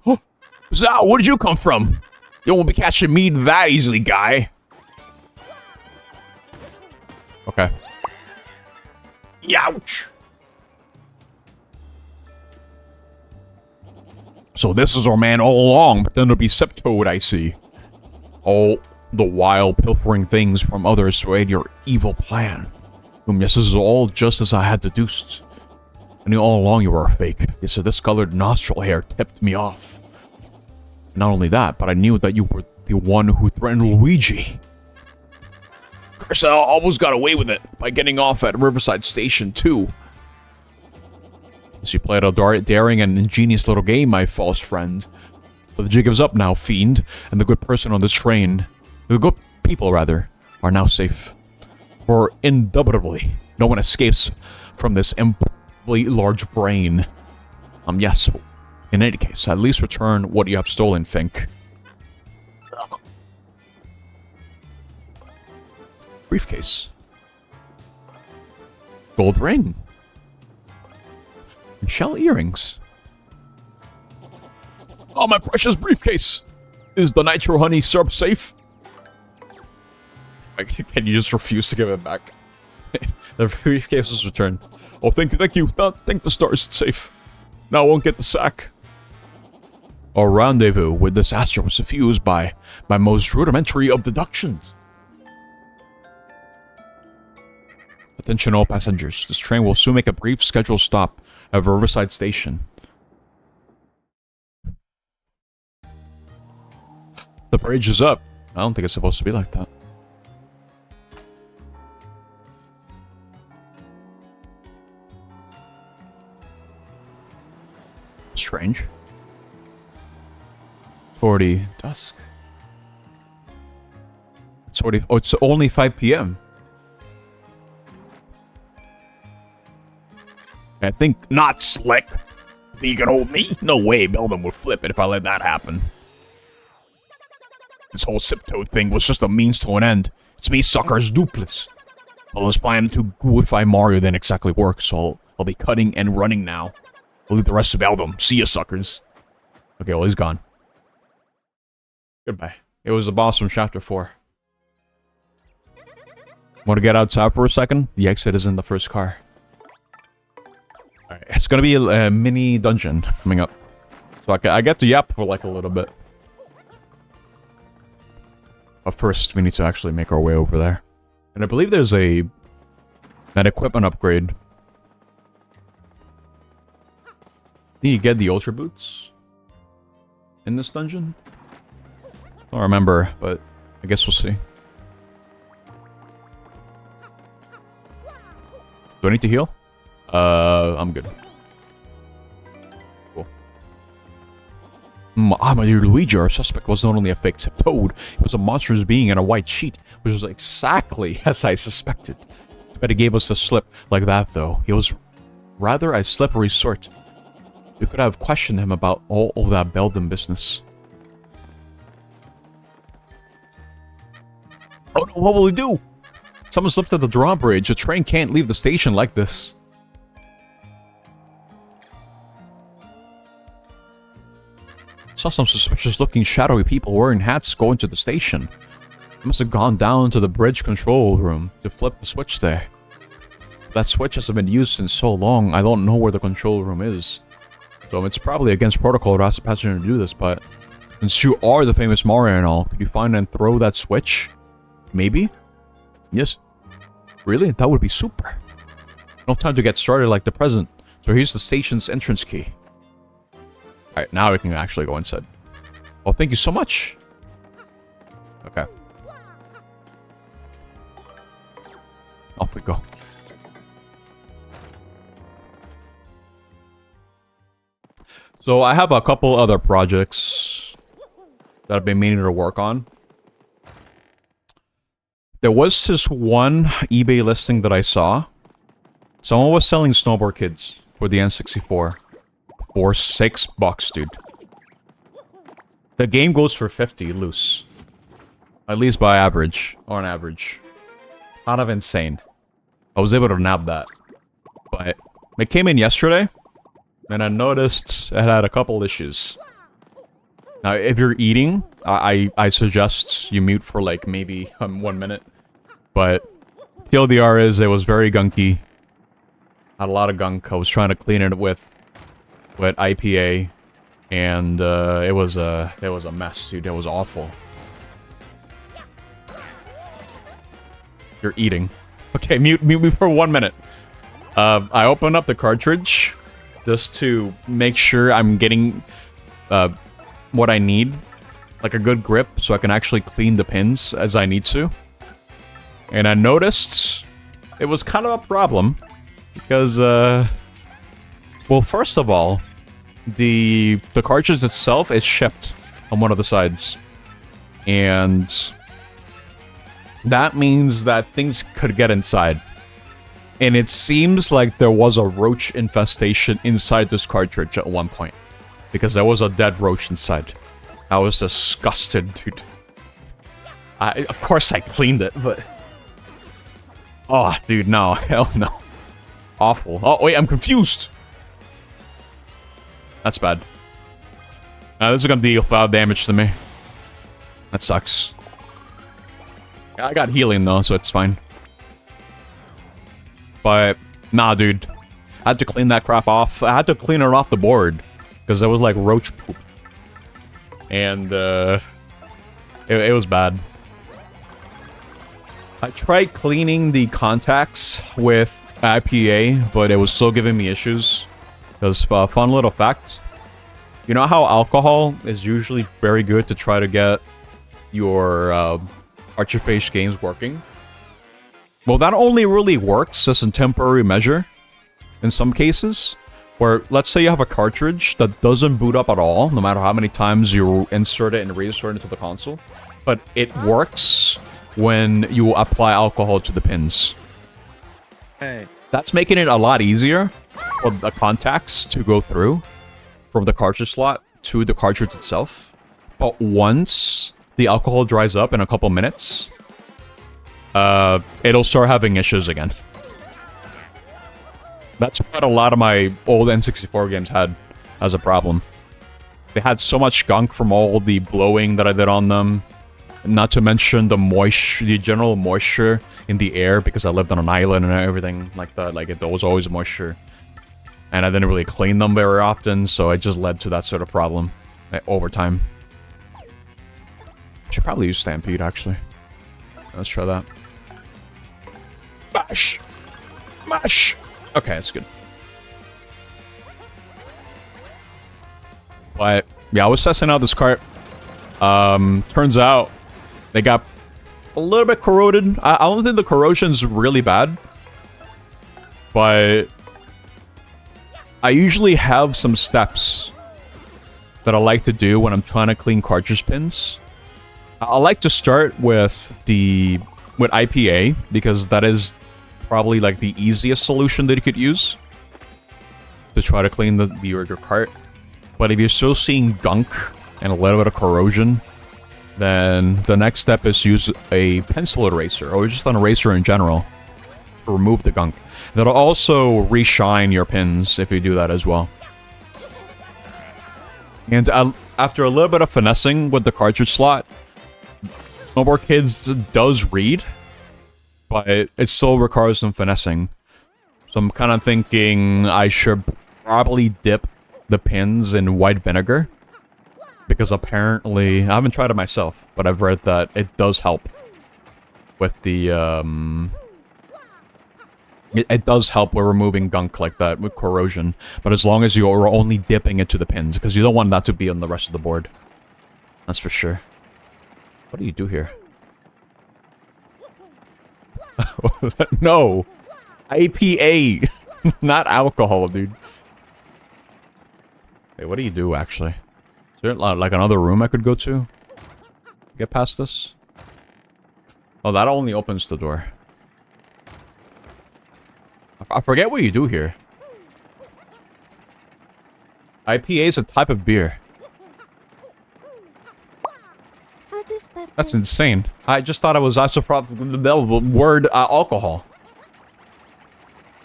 Huh. Zao, where did you come from? You won't be catching me that easily, guy. Okay. Youch! So this is our man all along, pretending to be Septoad, I see. All the while pilfering things from others to aid your evil plan. Yes, this is all just as I had deduced. I knew all along you were a fake. Yes, so discolored nostril hair tipped me off. Not only that, but I knew that you were the one who threatened Luigi. Curse, I almost got away with it by getting off at Riverside Station, too. So you played a daring and ingenious little game, my false friend. But the jig is up now, fiend, and the good person on this train, the good people, rather, are now safe. For indubitably, no one escapes from this impossibly large brain. Yes. In any case, at least return what you have stolen, Fink. Briefcase. Gold ring. And shell earrings. Oh, my precious briefcase! Is the Nitro Honey syrup safe? Can you just refuse to give it back? The briefcase was returned. Oh, thank you, thank you. Thank the stars, it's safe. Now I won't get the sack. Our rendezvous with disaster was suffused by my most rudimentary of deductions. Attention all passengers. This train will soon make a brief scheduled stop at Riverside Station. The bridge is up. I don't think it's supposed to be like that. Strange. It's already dusk. It's only 5 p.m. I think not, Slick. Think you can hold me? No way, Belden would flip it if I let that happen. This whole Septoad thing was just a means to an end. It's me, suckers, Dupless. I was planning to gooify Mario didn't exactly work, so I'll be cutting and running now. I'll leave the rest to Beldum. See ya, suckers. Okay, well, he's gone. Goodbye. It was the boss from Chapter 4. Want to get outside for a second? The exit is in the first car. Alright, it's gonna be a mini dungeon coming up. So I get to yap for like a little bit. But first, we need to actually make our way over there. And I believe there's an equipment upgrade. Did you get the Ultra Boots in this dungeon? I don't remember, but I guess we'll see. Do I need to heal? I'm good. Cool. My dear Luigi, our suspect was not only a fake Septoad, he was a monstrous being in a white sheet, which was exactly as I suspected. But he gave us the slip like that, though. He was rather a slippery sort. We could have questioned him about all of that Beldum business. Oh no, what will we do? Someone's lifted the drawbridge. The train can't leave the station like this. Saw some suspicious-looking shadowy people wearing hats go into the station. They must have gone down to the bridge control room to flip the switch there. That switch hasn't been used in so long, I don't know where the control room is. So it's probably against protocol to ask the passenger to do this, but since you are the famous Mario and all, could you find and throw that switch? Maybe? Yes. Really? That would be super. No time to get started like the present. So here's the station's entrance key. Alright, now we can actually go inside. Oh, thank you so much. Okay. Off we go. So I have a couple other projects that I've been meaning to work on. There was this one eBay listing that I saw. Someone was selling Snowboard Kids for the N64 for $6, dude. The game goes for 50 loose. At least by average, or on average. Kind of insane. I was able to nab that. But it came in yesterday, and I noticed it had a couple issues. Now, if you're eating, I suggest you mute for like maybe 1 minute. But TLDR is, it was very gunky. Had a lot of gunk. I was trying to clean it with IPA, and it was a mess, dude. It was awful. You're eating. Okay, mute me for 1 minute. I opened up the cartridge just to make sure I'm getting what I need, like a good grip, so I can actually clean the pins as I need to. And I noticed it was kind of a problem because, well, first of all, the cartridge itself is shipped on one of the sides, and that means that things could get inside. And it seems like there was a roach infestation inside this cartridge at one point, because there was a dead roach inside. I was disgusted, dude. Of course I cleaned it, but... Oh, dude, no. Hell no. Awful. Oh, wait, I'm confused! That's bad. This is gonna deal foul damage to me. That sucks. I got healing, though, so it's fine. But, nah, dude. I had to clean that crap off. I had to clean it off the board. Because it was like roach poop. And, it was bad. I tried cleaning the contacts with IPA, but it was still giving me issues. Because, fun little fact. You know how alcohol is usually very good to try to get your, cartridge-based games working? Well, that only really works as a temporary measure in some cases, where let's say you have a cartridge that doesn't boot up at all, no matter how many times you insert it and reinsert it into the console, but it works when you apply alcohol to the pins.
Hey.
That's making it a lot easier for the contacts to go through from the cartridge slot to the cartridge itself. But once the alcohol dries up in a couple minutes, it'll start having issues again. That's what a lot of my old N64 games had as a problem. They had so much gunk from all the blowing that I did on them. Not to mention the general moisture in the air, because I lived on an island and everything like that. Like, there was always moisture. And I didn't really clean them very often, so it just led to that sort of problem over time. Should probably use Stampede, actually. Let's try that. Mash! Mash! Okay, that's good. But, yeah, I was testing out this cart. Turns out, they got a little bit corroded. I don't think the corrosion's really bad. But I usually have some steps that I like to do when I'm trying to clean cartridge pins. I like to start with IPA, because that is probably like the easiest solution that you could use to try to clean your cart. But if you're still seeing gunk and a little bit of corrosion, then the next step is use a pencil eraser, or just an eraser in general, to remove the gunk. That'll also reshine your pins if you do that as well. And after a little bit of finessing with the cartridge slot, Snowboard Kids does read, but it still requires some finessing. So I'm kind of thinking I should probably dip the pins in white vinegar, because apparently, I haven't tried it myself, but I've read that it does help with the, it does help with removing gunk like that, with corrosion. But as long as you're only dipping it to the pins, because you don't want that to be on the rest of the board. That's for sure. What do you do here? No! IPA! Not alcohol, dude. Wait, what do you do, actually? Is there, like, another room I could go to? Get past this? Oh, that only opens the door. I forget what you do here. IPA is a type of beer. That's insane. I just thought it was the word alcohol.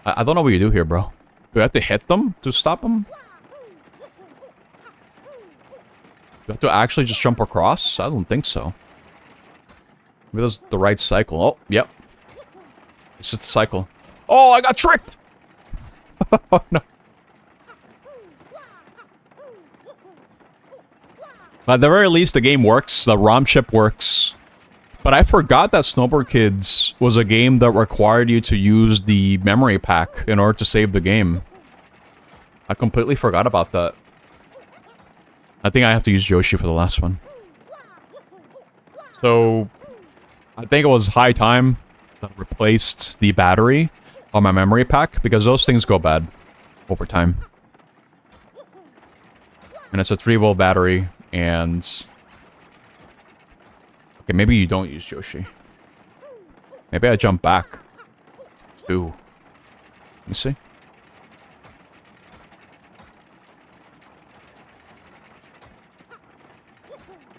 I don't know what you do here, bro. Do I have to hit them to stop them? Do I have to actually just jump across? I don't think so. Maybe that's the right cycle. Oh, yep. It's just a cycle. Oh, I got tricked! Oh, no. At the very least, the game works. The ROM chip works. But I forgot that Snowboard Kids was a game that required you to use the memory pack in order to save the game. I completely forgot about that. I think I have to use Yoshi for the last one. So, I think it was high time that I replaced the battery on my memory pack, because those things go bad over time. And it's a 3-volt battery, and... Okay, maybe you don't use Yoshi. Maybe I jump back. Ooh. Let me see.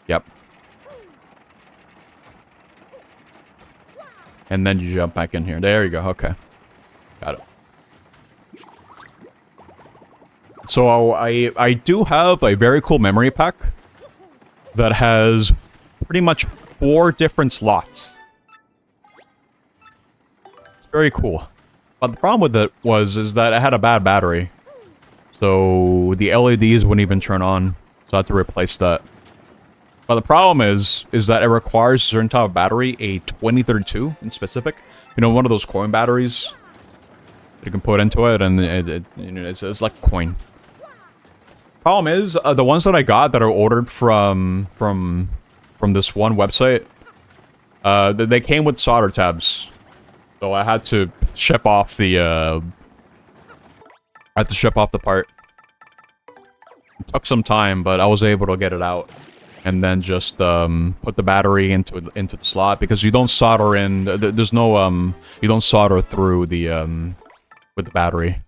Yep. And then you jump back in here. There you go. Okay. Got it. So I do have a very cool memory pack that has pretty much 4 different slots. It's very cool. But the problem with it is that it had a bad battery. So the LEDs wouldn't even turn on. So I had to replace that. But the problem is that it requires a certain type of battery, a 2032 in specific. You know, one of those coin batteries you can put into it, and you know, it's like a coin. Problem is, the ones that I got that are ordered from this one website, they came with solder tabs, so I had to ship off the part. It took some time, but I was able to get it out. And then just put the battery into the slot, because you don't solder in. There's no you don't solder through the with the battery.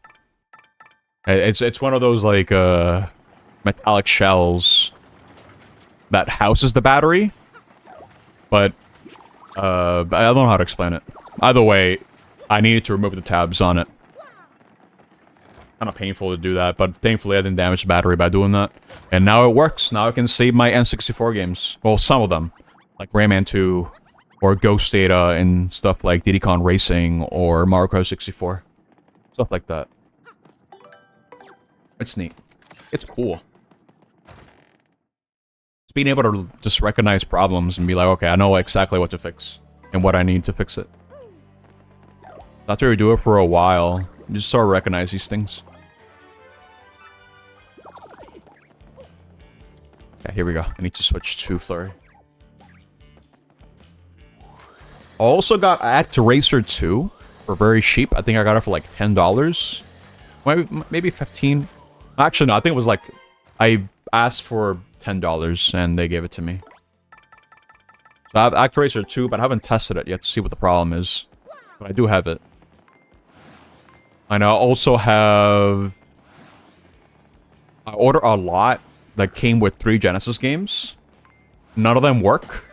It's one of those like metallic shells that houses the battery, but I don't know how to explain it. Either way, I needed to remove the tabs on it. Kind of painful to do that, but thankfully I didn't damage the battery by doing that. And now it works. Now I can save my N64 games. Well, some of them. Like Rayman 2, or Ghost Data, and stuff like Diddy Kong Racing, or Mario Kart 64. Stuff like that. It's neat. It's cool. It's being able to just recognize problems and be like, okay, I know exactly what to fix, and what I need to fix it. After you do it for a while, you just sort of recognize these things. Okay, here we go. I need to switch to Flurry. I also got ActRaiser 2 for very cheap. I think I got it for like $10. Maybe 15. Actually, no, I think it was like... I asked for $10 and they gave it to me. So I have ActRaiser 2, but I haven't tested it yet to see what the problem is. But I do have it. And I also have... I ordered a lot that came with 3 Genesis games. None of them work.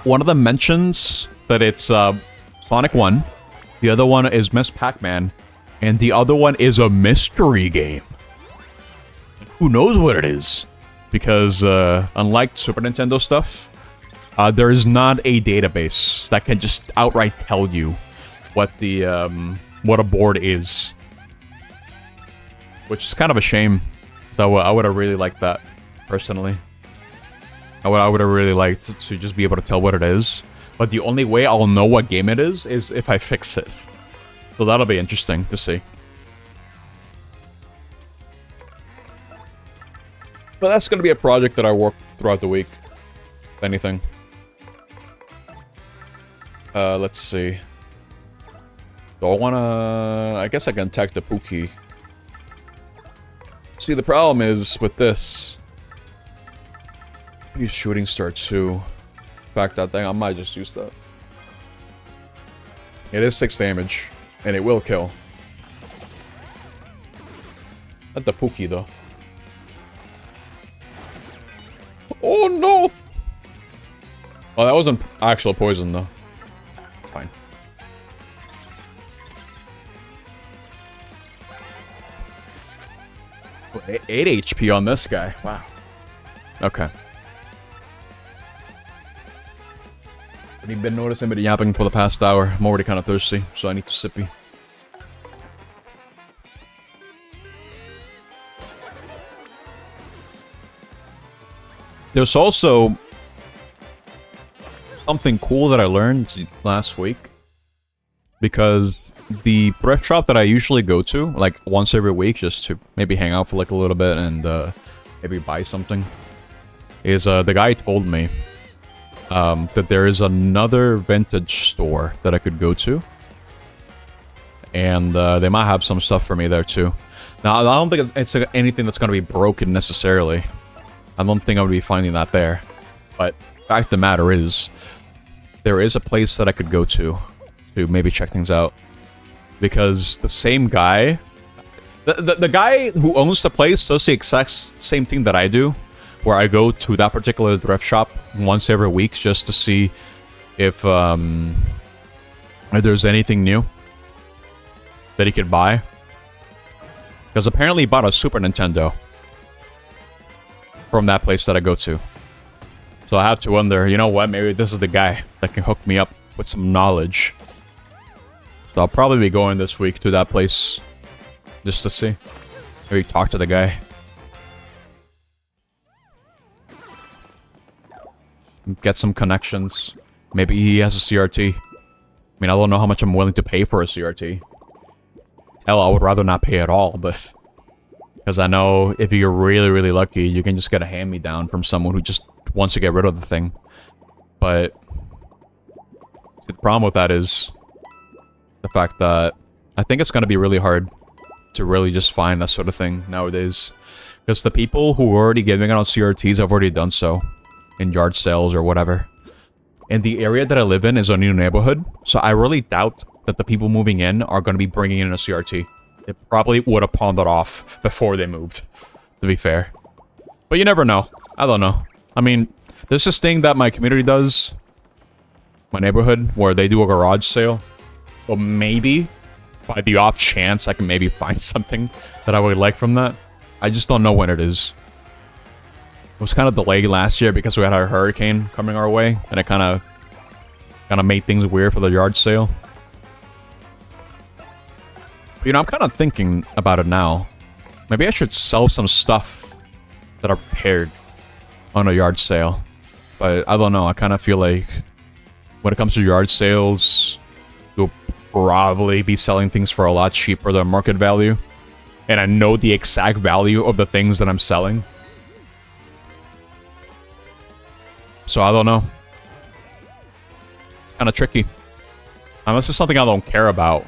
One of them mentions that it's Sonic 1. The other one is Miss Pac-Man. And the other one is a mystery game. Who knows what it is? Because unlike Super Nintendo stuff, there is not a database that can just outright tell you what the what a board is. Which is kind of a shame. So I would have really liked that, personally. I would have really liked to just be able to tell what it is. But the only way I'll know what game it is if I fix it. So that'll be interesting to see. But that's going to be a project that I work throughout the week. If anything. Let's see. Do I want to... I guess I can tag the Pookie. See, the problem is with this. Use Shooting Star 2. In fact, that thing, I might just use that. It is 6 damage, and it will kill. Not the Pookie, though. Oh, no! Oh, that wasn't actual poison, though. It's fine. Oh, 8 HP on this guy. Wow. Okay. What have you been noticing? Been yapping for the past hour. I'm already kind of thirsty, so I need to sippy. There's also something cool that I learned last week. Because the thrift shop that I usually go to, like once every week, just to maybe hang out for like a little bit and maybe buy something, is the guy told me that there is another vintage store that I could go to. And they might have some stuff for me there too. Now, I don't think it's anything that's going to be broken necessarily. I don't think I would be finding that there. But the fact of the matter is, there is a place that I could go to maybe check things out. Because the same guy... The guy who owns the place does the exact same thing that I do. Where I go to that particular thrift shop once every week just to see if there's anything new that he could buy. Because apparently he bought a Super Nintendo from that place that I go to. So I have to wonder, you know what, maybe this is the guy that can hook me up with some knowledge. So I'll probably be going this week to that place just to see. Maybe talk to the guy. Get some connections. Maybe he has a CRT. I mean, I don't know how much I'm willing to pay for a CRT. Hell, I would rather not pay at all, but... Because I know if you're really, really lucky, you can just get a hand-me-down from someone who just wants to get rid of the thing. But... See, the problem with that is... the fact that... I think it's going to be really hard to really just find that sort of thing nowadays. Because the people who are already giving it on CRTs have already done so. In yard sales or whatever. And the area that I live in is a new neighborhood, so I really doubt that the people moving in are going to be bringing in a CRT. They probably would have pawned it off before they moved, to be fair. But you never know. I don't know. I mean, there's this thing that my community does, my neighborhood, where they do a garage sale. So maybe, by the off chance, I can maybe find something that I would like from that. I just don't know when it is. It was kind of delayed last year because we had a hurricane coming our way, and it kind of made things weird for the yard sale. But, you know, I'm kind of thinking about it now. Maybe I should sell some stuff that are paired on a yard sale. But I don't know. I kind of feel like when it comes to yard sales, you'll probably be selling things for a lot cheaper than market value. And I know the exact value of the things that I'm selling. So I don't know. Kind of tricky. Unless it's something I don't care about.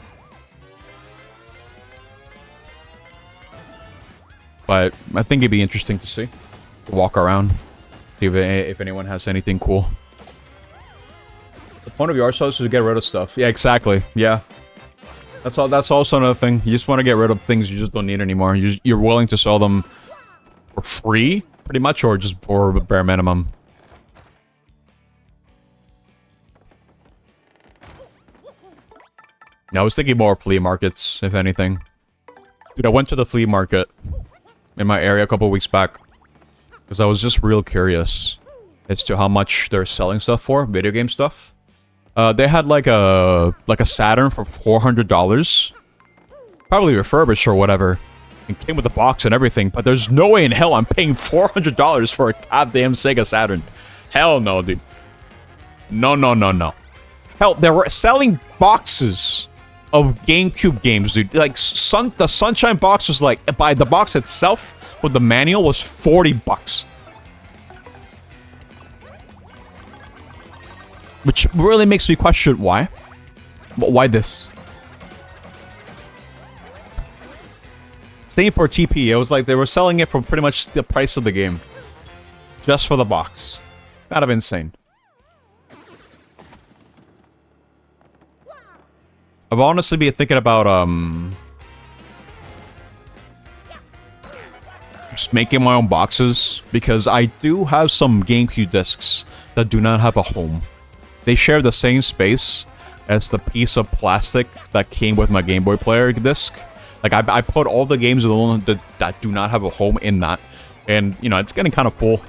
But I think it'd be interesting to see. To walk around. See if anyone has anything cool. The point of yard sales is to get rid of stuff. Yeah, exactly. Yeah. That's all. That's also another thing. You just want to get rid of things you just don't need anymore. You're willing to sell them for free, pretty much, or just for bare minimum. I was thinking more flea markets, if anything. Dude, I went to the flea market in my area a couple weeks back. Because I was just real curious as to how much they're selling stuff for, video game stuff. They had like a Saturn for $400. Probably refurbished or whatever. It came with a box and everything, but there's no way in hell I'm paying $400 for a goddamn Sega Saturn. Hell no, dude. No, no, no, no. Hell, they were selling boxes of GameCube games, dude. Like, the Sunshine box was like, by the box itself, with the manual, was $40. Which really makes me question why. Why this? Same for TP. It was like they were selling it for pretty much the price of the game. Just for the box. Kind of insane. I've honestly been thinking about, just making my own boxes, because I do have some GameCube discs that do not have a home. They share the same space as the piece of plastic that came with my Game Boy Player disc. Like, I put all the games that do not have a home in that, and, you know, it's getting kind of full.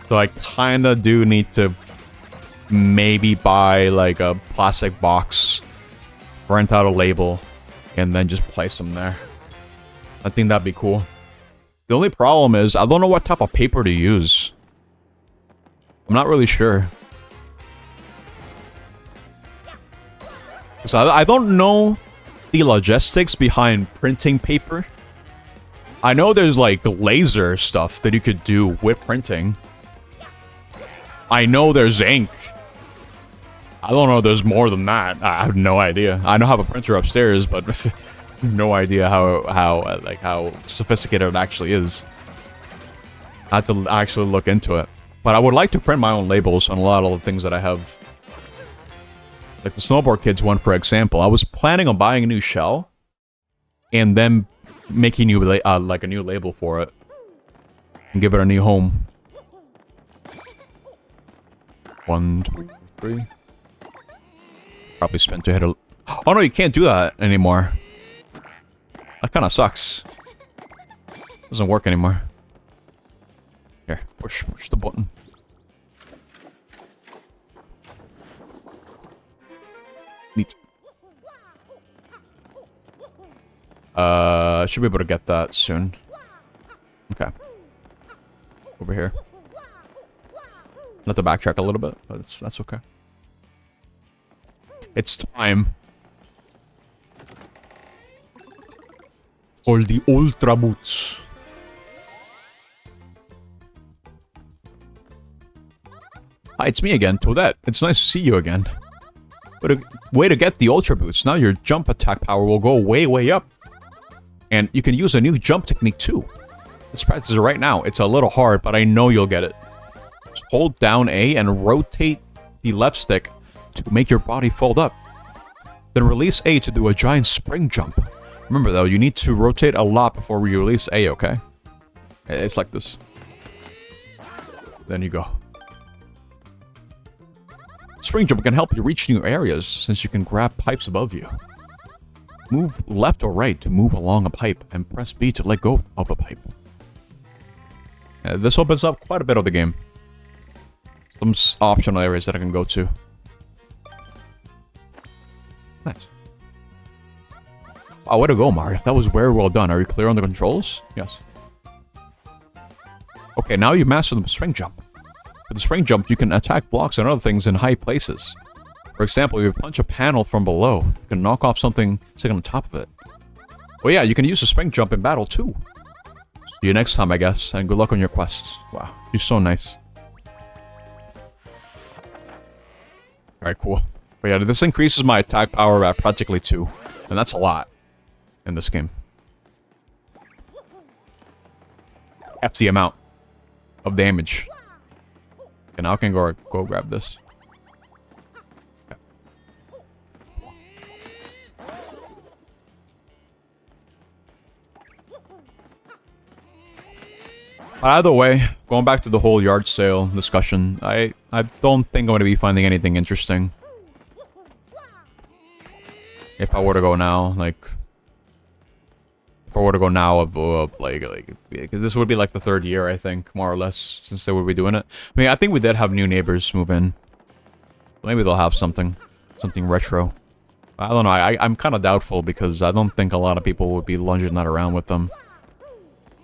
So I kind of do need to maybe buy, like, a plastic box, rent out a label, and then just place them there. I think that'd be cool. The only problem is, I don't know what type of paper to use. I'm not really sure. So I don't know the logistics behind printing paper. I know there's, like, laser stuff that you could do with printing. I know there's ink. I don't know if there's more than that. I have no idea. I know I have a printer upstairs, but no idea how sophisticated it actually is. I had to actually look into it. But I would like to print my own labels on a lot of the things that I have. Like the Snowboard Kids one, for example. I was planning on buying a new shell and then making like a new label for it and give it a new home. 1, 2, 3. Probably spent to hit a... Oh no, you can't do that anymore. That kind of sucks. Doesn't work anymore. Here, push the button. Neat. Should be able to get that soon. Okay. Over here. Let the backtrack a little bit, but that's okay. It's time for the Ultra Boots. Hi, it's me again, Toadette. It's nice to see you again. But a way to get the Ultra Boots. Now your jump attack power will go way up. And you can use a new jump technique too. Let's practice it right now. It's a little hard, but I know you'll get it. Just hold down A and rotate the left stick to make your body fold up. Then release A to do a giant spring jump. Remember though, you need to rotate a lot before we release A, okay? It's like this. Then you go. Spring jump can help you reach new areas since you can grab pipes above you. Move left or right to move along a pipe and press B to let go of a pipe. This opens up quite a bit of the game. Some optional areas that I can go to. Nice. Oh, way to go, Mario. That was very well done. Are you clear on the controls? Yes. Okay, now you've mastered the spring jump. With the spring jump, you can attack blocks and other things in high places. For example, if you punch a panel from below, you can knock off something sitting on top of it. Oh yeah, you can use the spring jump in battle too. See you next time, I guess, and good luck on your quests. Wow, you're so nice. Alright, cool. But yeah, this increases my attack power by practically 2. And that's a lot in this game. That's the amount of damage. And now I can go grab this. Either way, going back to the whole yard sale discussion, I don't think I'm going to be finding anything interesting. If I were to go now, like... If I were to go now, because this would be like the 3rd year, I think, more or less, since they would be doing it. I mean, I think we did have new neighbors move in. Maybe they'll have something retro. I don't know, I'm kind of doubtful, because I don't think a lot of people would be lunging that around with them.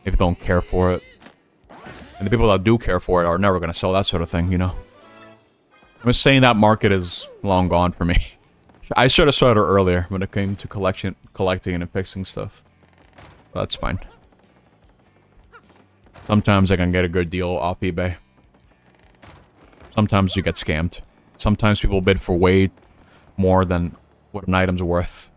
If they don't care for it. And the people that do care for it are never going to sell that sort of thing, you know? I'm just saying that market is long gone for me. I should have started earlier when it came to collecting and fixing stuff. But that's fine. Sometimes I can get a good deal off eBay. Sometimes you get scammed. Sometimes people bid for way more than what an item's worth.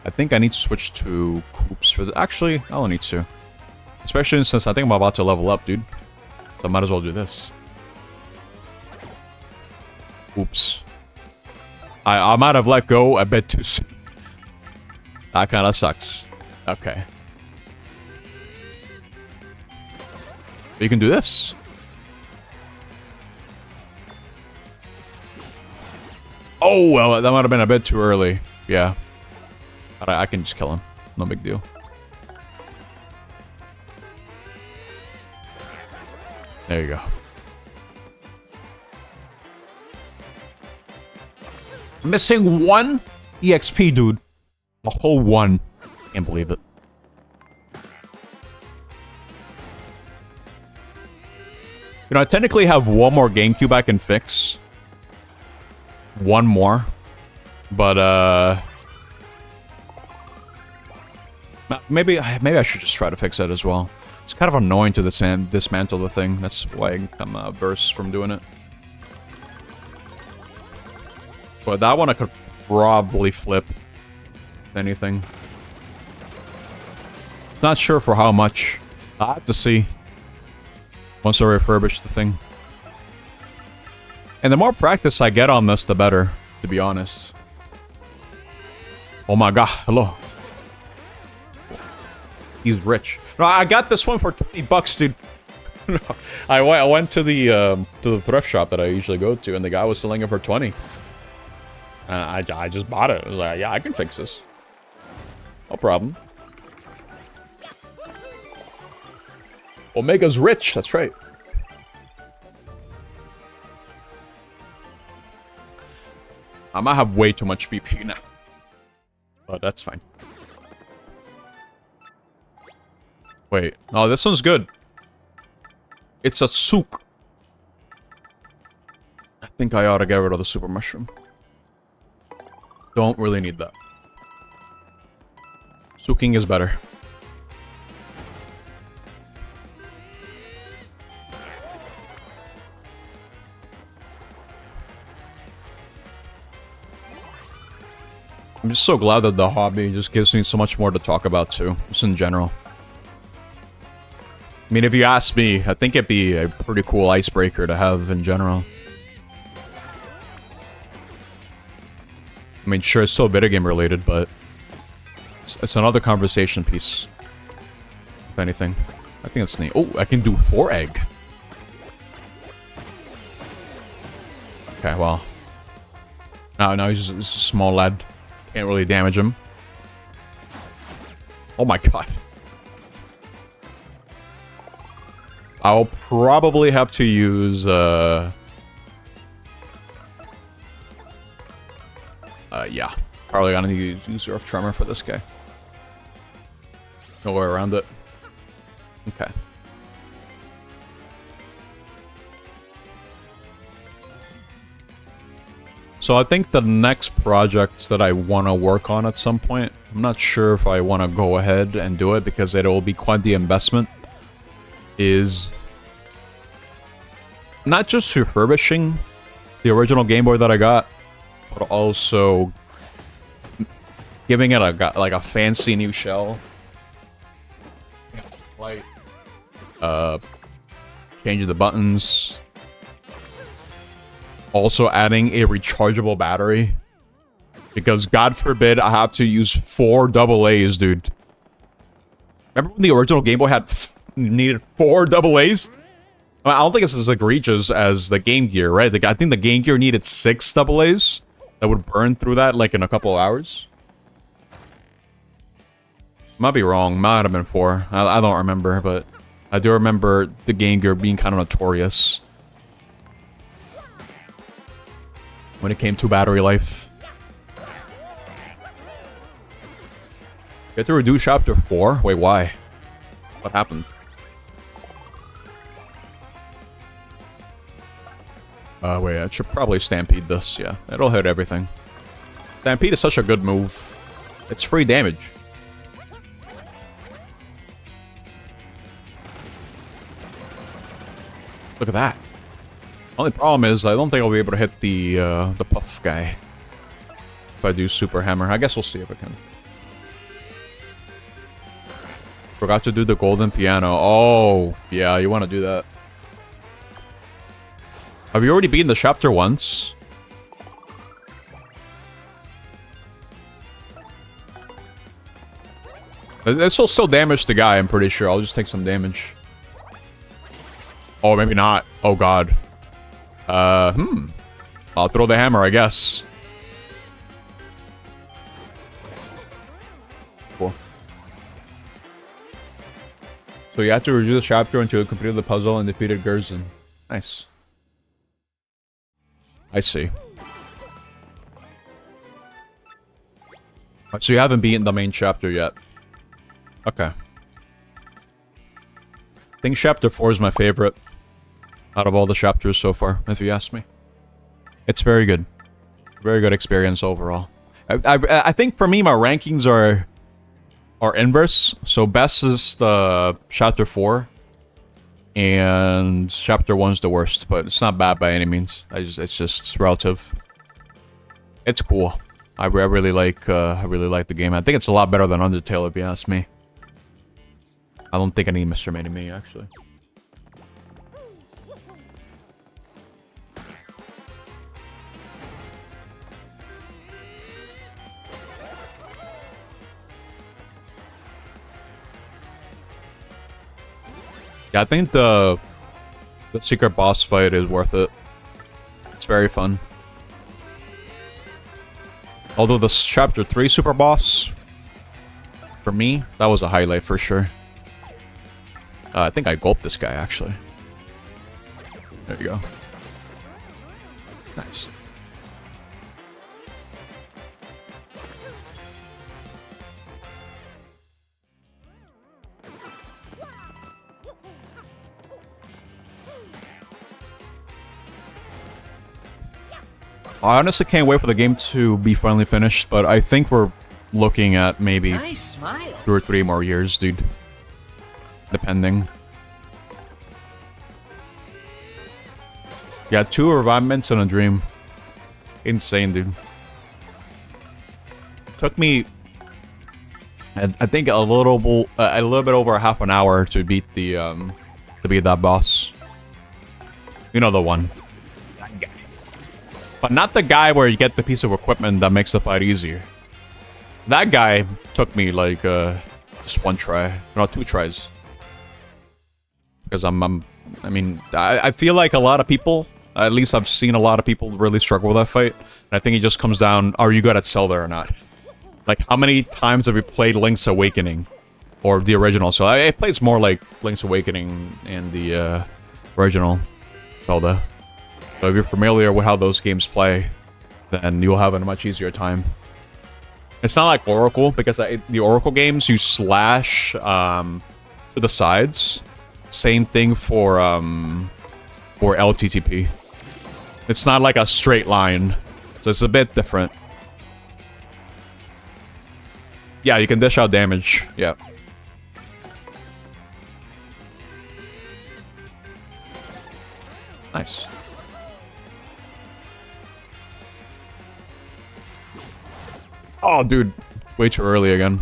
I think I need to switch to Koops for the... Actually, I don't need to. Especially since I think I'm about to level up, dude. So I might as well do this. Oops. I might have let go a bit too soon. That kind of sucks. Okay. You can do this. Oh, well, that might have been a bit too early. Yeah. But I can just kill him. No big deal. There you go. Missing 1 EXP, dude. A whole 1. Can't believe it. You know, I technically have 1 more GameCube I can fix. 1 more. But, maybe I should just try to fix that as well. It's kind of annoying to dismantle the thing. That's why I'm averse from doing it. But that one I could probably flip. Anything. It's not sure for how much. I have to see. Once I refurbish the thing. And the more practice I get on this, the better, to be honest. Oh my god, hello. He's rich. No, I got this one for 20 bucks, dude. I went to the thrift shop that I usually go to, and the guy was selling it for 20. And I just bought it. I was like, yeah, I can fix this. No problem. Omega's rich, that's right. I might have way too much BP now. But that's fine. Wait. Oh, this one's good. It's a souk. I think I ought to get rid of the super mushroom. Don't really need that. Souking is better. I'm just so glad that the hobby just gives me so much more to talk about too, just in general. I mean, if you ask me, I think it'd be a pretty cool icebreaker to have in general. I mean, sure, it's still video game related, but it's another conversation piece. If anything. I think it's neat. Oh, I can do 4 egg. Okay, well. No, he's just a small lad. Can't really damage him. Oh my god. I'll probably have to use, yeah. Probably gonna need to use Earth Tremor for this guy. No way around it. Okay. So I think the next project that I want to work on at some point, I'm not sure if I want to go ahead and do it because it will be quite the investment, is not just refurbishing the original Game Boy that I got, but also giving it like a fancy new shell. Like, changing the buttons. Also adding a rechargeable battery. Because God forbid I have to use 4 AA's, dude. Remember when the original Game Boy needed 4 AA's? I don't think it's as egregious as the Game Gear, right? I think the Game Gear needed 6 AA's that would burn through that like in a couple of hours. Might be wrong. Might have been 4. I don't remember, but I do remember the Game Gear being kind of notorious when it came to battery life. You have to reduce chapter 4? Wait, why? What happened? Wait, I should probably Stampede this, yeah. It'll hit everything. Stampede is such a good move. It's free damage. Look at that. Only problem is, I don't think I'll be able to hit the Puff guy if I do Super Hammer. I guess we'll see if I can. Forgot to do the golden piano. Oh, yeah, you want to do that. Have you already beaten the chapter once? This will still damage the guy, I'm pretty sure. I'll just take some damage. Oh, maybe not. Oh, God. I'll throw the hammer, I guess. Cool. So you have to redo the chapter until you completed the puzzle and defeated Gerzen. Nice. I see. So you haven't beaten the main chapter yet. Okay. I think chapter 4 is my favorite out of all the chapters so far, if you ask me. It's very good. Very good experience overall. I think for me, my rankings are inverse. So best is the chapter 4. And chapter 1's the worst, but it's not bad by any means. It's just relative. It's cool. I really like the game. I think it's a lot better than Undertale, if you ask me. I don't think I need Mr. Many-Me, actually. Yeah, I think the secret boss fight is worth it. It's very fun. Although the chapter 3 super boss, for me, that was a highlight for sure. I think I gulped this guy, actually. There you go. Nice. I honestly can't wait for the game to be finally finished, but I think we're looking at maybe
Nice smile.
2 or 3 more years, dude. Depending. Yeah, 2 revivements and a dream. Insane, dude. Took me, I think a little bit over half an hour to beat that boss. You know the one. That guy. But not the guy where you get the piece of equipment that makes the fight easier. That guy took me like just 1 try, no, 2 tries. Because I feel like a lot of people, at least I've seen a lot of people really struggle with that fight. And I think it just comes down, are you good at Zelda or not? Like, how many times have you played Link's Awakening? Or the original? So it plays more like Link's Awakening and the original Zelda. So if you're familiar with how those games play, then you'll have a much easier time. It's not like Oracle, because the Oracle games, you slash to the sides. Same thing for LTTP. It's not like a straight line, so it's a bit different. Yeah, you can dish out damage. Yeah. Nice. Oh, dude. Way too early again.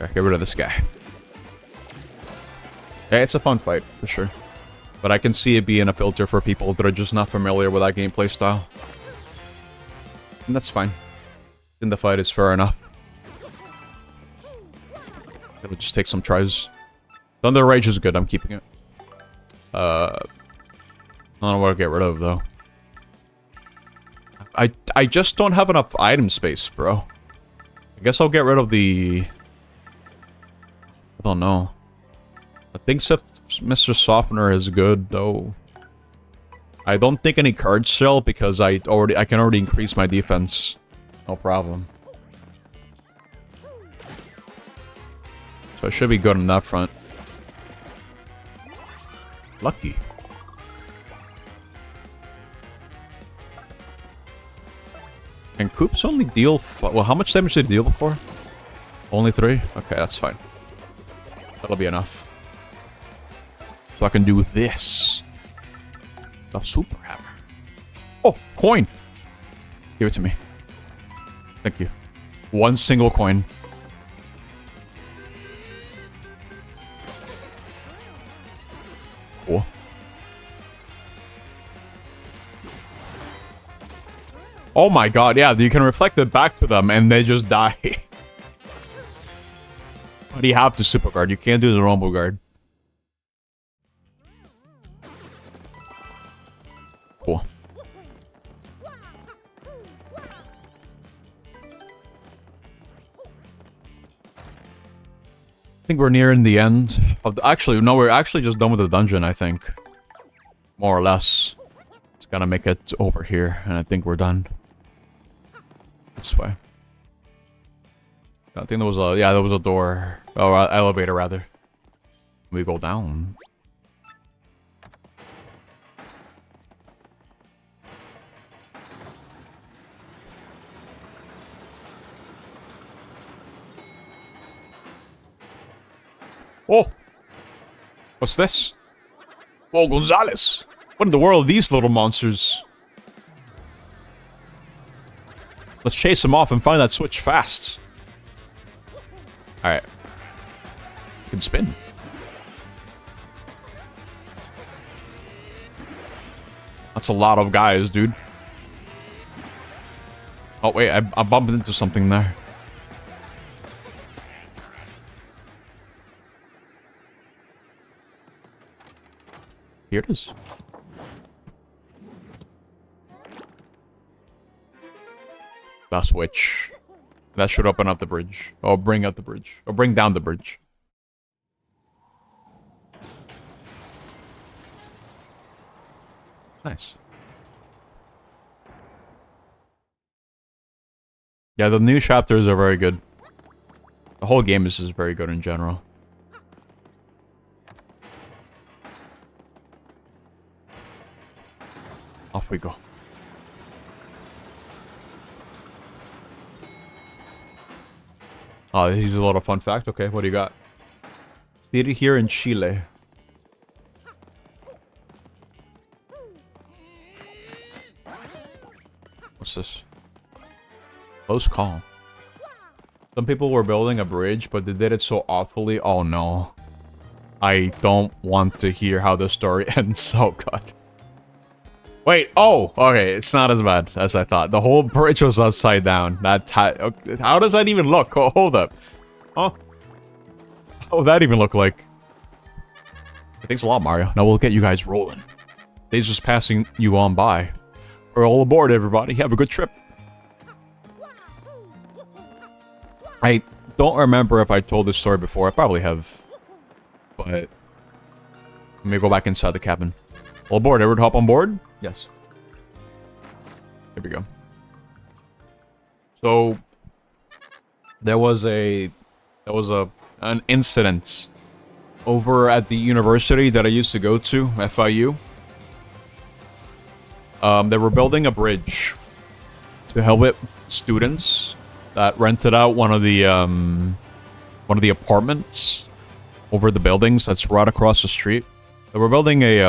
Okay, get rid of this guy. Yeah, it's a fun fight, for sure. But I can see it being a filter for people that are just not familiar with that gameplay style. And that's fine. Then the fight is fair enough. It'll just take some tries. Thunder Rage is good, I'm keeping it. I don't know what to get rid of, though. I just don't have enough item space, bro. I guess I'll get rid of the... I don't know. I think Mr. Softener is good, though. I don't think any cards shell, because I can already increase my defense. No problem. So I should be good on that front. Lucky. Can Koops only deal... well, how much damage did he deal before? Only 3? Okay, that's fine. That'll be enough. So I can do this. The super hammer. Oh, coin! Give it to me. Thank you. 1 single coin. Cool. Oh my god, yeah, you can reflect it back to them and they just die. But you have to super guard. You can't do the normal guard. Cool. I think we're nearing the end of the, actually, no, we're actually just done with the dungeon, I think. More or less. It's gotta make it over here, and I think we're done. This way. I think there was a, yeah, there was a door. Or elevator, rather. We go down. Oh! What's this? Whoa, Gonzalez! What in the world are these little monsters? Let's chase them off and find that switch fast. Alright. You can spin. That's a lot of guys, dude. Oh, wait, I bumped into something there. Here it is. That switch. That should open up the bridge. Or bring up the bridge. Or bring down the bridge. Nice. Yeah, the new chapters are very good. The whole game is just very good in general. Off we go. Oh, here's a little fun fact. Okay, what do you got? City here in Chile. What's this? Close call. Some people were building a bridge, but they did it so awfully. Oh no. I don't want to hear how the story ends. Oh god. Wait, oh, okay, it's not as bad as I thought. The whole bridge was upside down. How does that even look? Oh, hold up. Oh. How would that even look like? Thanks a lot, Mario. Now we'll get you guys rolling. They're just passing you on by. We're all aboard, everybody. Have a good trip. I don't remember if I told this story before. I probably have. But let me go back inside the cabin. All aboard. Everyone hop on board? Yes. Here we go. So there was an incident over at the university that I used to go to, FIU. They were building a bridge to help with students that rented out one of the apartments over the buildings that's right across the street. They were building a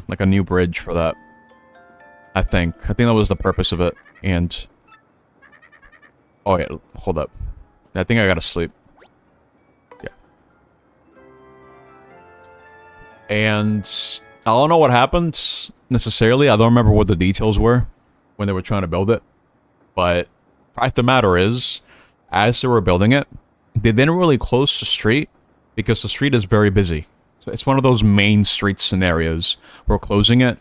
like a new bridge for that. I think that was the purpose of it. And oh yeah, hold up. I think I gotta sleep. Yeah. And I don't know what happened necessarily. I don't remember what the details were when they were trying to build it. But fact of the matter is, as they were building it, they didn't really close the street because the street is very busy. So it's one of those main street scenarios where closing it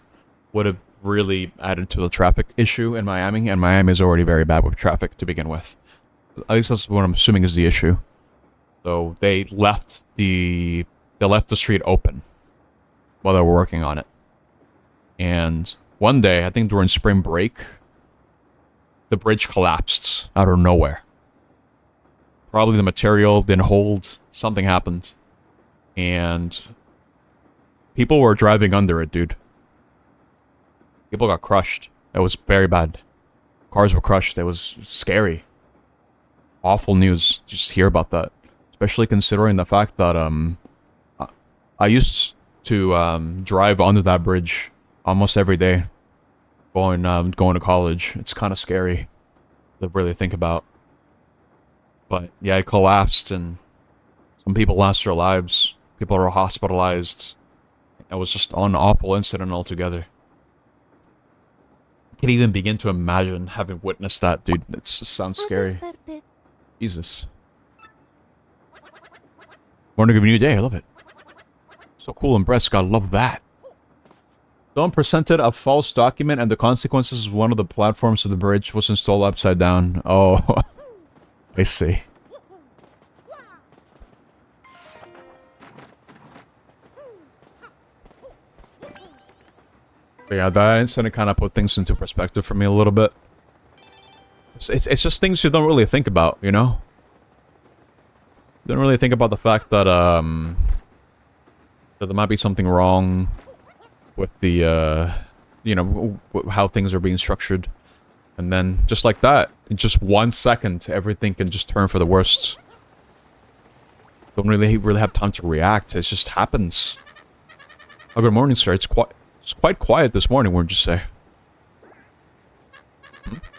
would have really added to the traffic issue in Miami, and Miami is already very bad with traffic to begin with. At least that's what I'm assuming is the issue. So they left the street open while they were working on it. And one day, I think during spring break, the bridge collapsed out of nowhere. Probably the material didn't hold, something happened. And people were driving under it, dude. People got crushed. It was very bad. Cars were crushed. It was scary. Awful news. Just hear about that. Especially considering the fact that I used to drive under that bridge almost every day going to college. It's kind of scary to really think about. But yeah, it collapsed and some people lost their lives. People are hospitalized. That was just an awful incident altogether. I can't even begin to imagine having witnessed that, dude. It just sounds scary.
Started.
Jesus. Morning of a new day, I love it. So cool and breast, gotta love that. Someone presented a false document and the consequences of one of the platforms of the bridge was installed upside down. Oh, I see. But yeah, that incident kind of put things into perspective for me a little bit. It's just things you don't really think about, you know? Don't really think about the fact that, that there might be something wrong with the, you know, how things are being structured. And then, just like that, in just 1 second, everything can just turn for the worst. Don't really have time to react, it just happens. Oh, good morning, sir. It's quite quiet this morning, wouldn't you say?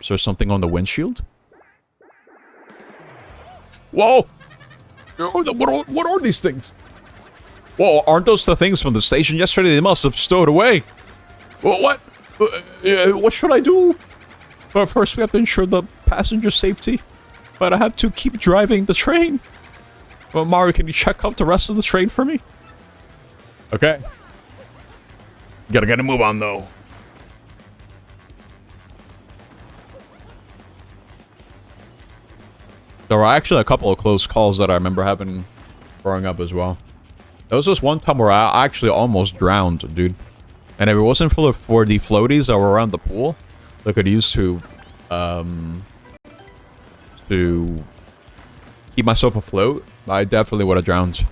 Is there something on the windshield? Whoa! What are these things? Whoa, aren't those the things from the station yesterday? They must have stowed away. What? What should I do? But first we have to ensure the passenger safety. But I have to keep driving the train. Well, Mario, can you check out the rest of the train for me? Okay. Gotta get a move on, though. There were actually a couple of close calls that I remember having growing up as well. There was this one time where I actually almost drowned, dude. And if it wasn't for the floaties that were around the pool, that I could use to keep myself afloat, I definitely would have drowned.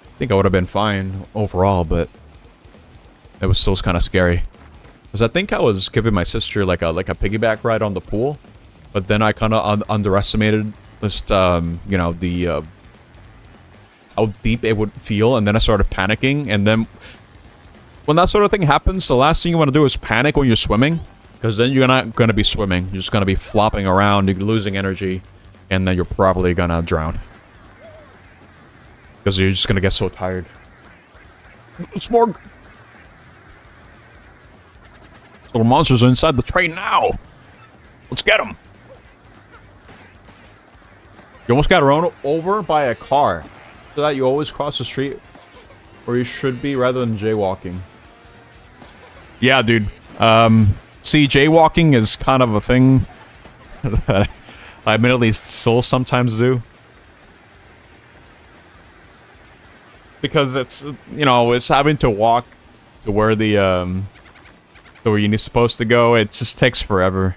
I think I would have been fine overall, but it was still kind of scary. Because I think I was giving my sister like a piggyback ride on the pool, but then I kind of underestimated just you know, the how deep it would feel, and then I started panicking. And then when that sort of thing happens, the last thing you want to do is panic when you're swimming, because then you're not going to be swimming. You're just going to be flopping around, you're losing energy, and then you're probably going to drown. Because you're just going to get so tired. It's more... So the monsters are inside the train now! Let's get them! You almost got run over by a car. So that you always cross the street where you should be rather than jaywalking. Yeah, dude. See, jaywalking is kind of a thing that I admittedly still sometimes do. Because it's, you know, it's having to walk to where the, to where you're supposed to go. It just takes forever.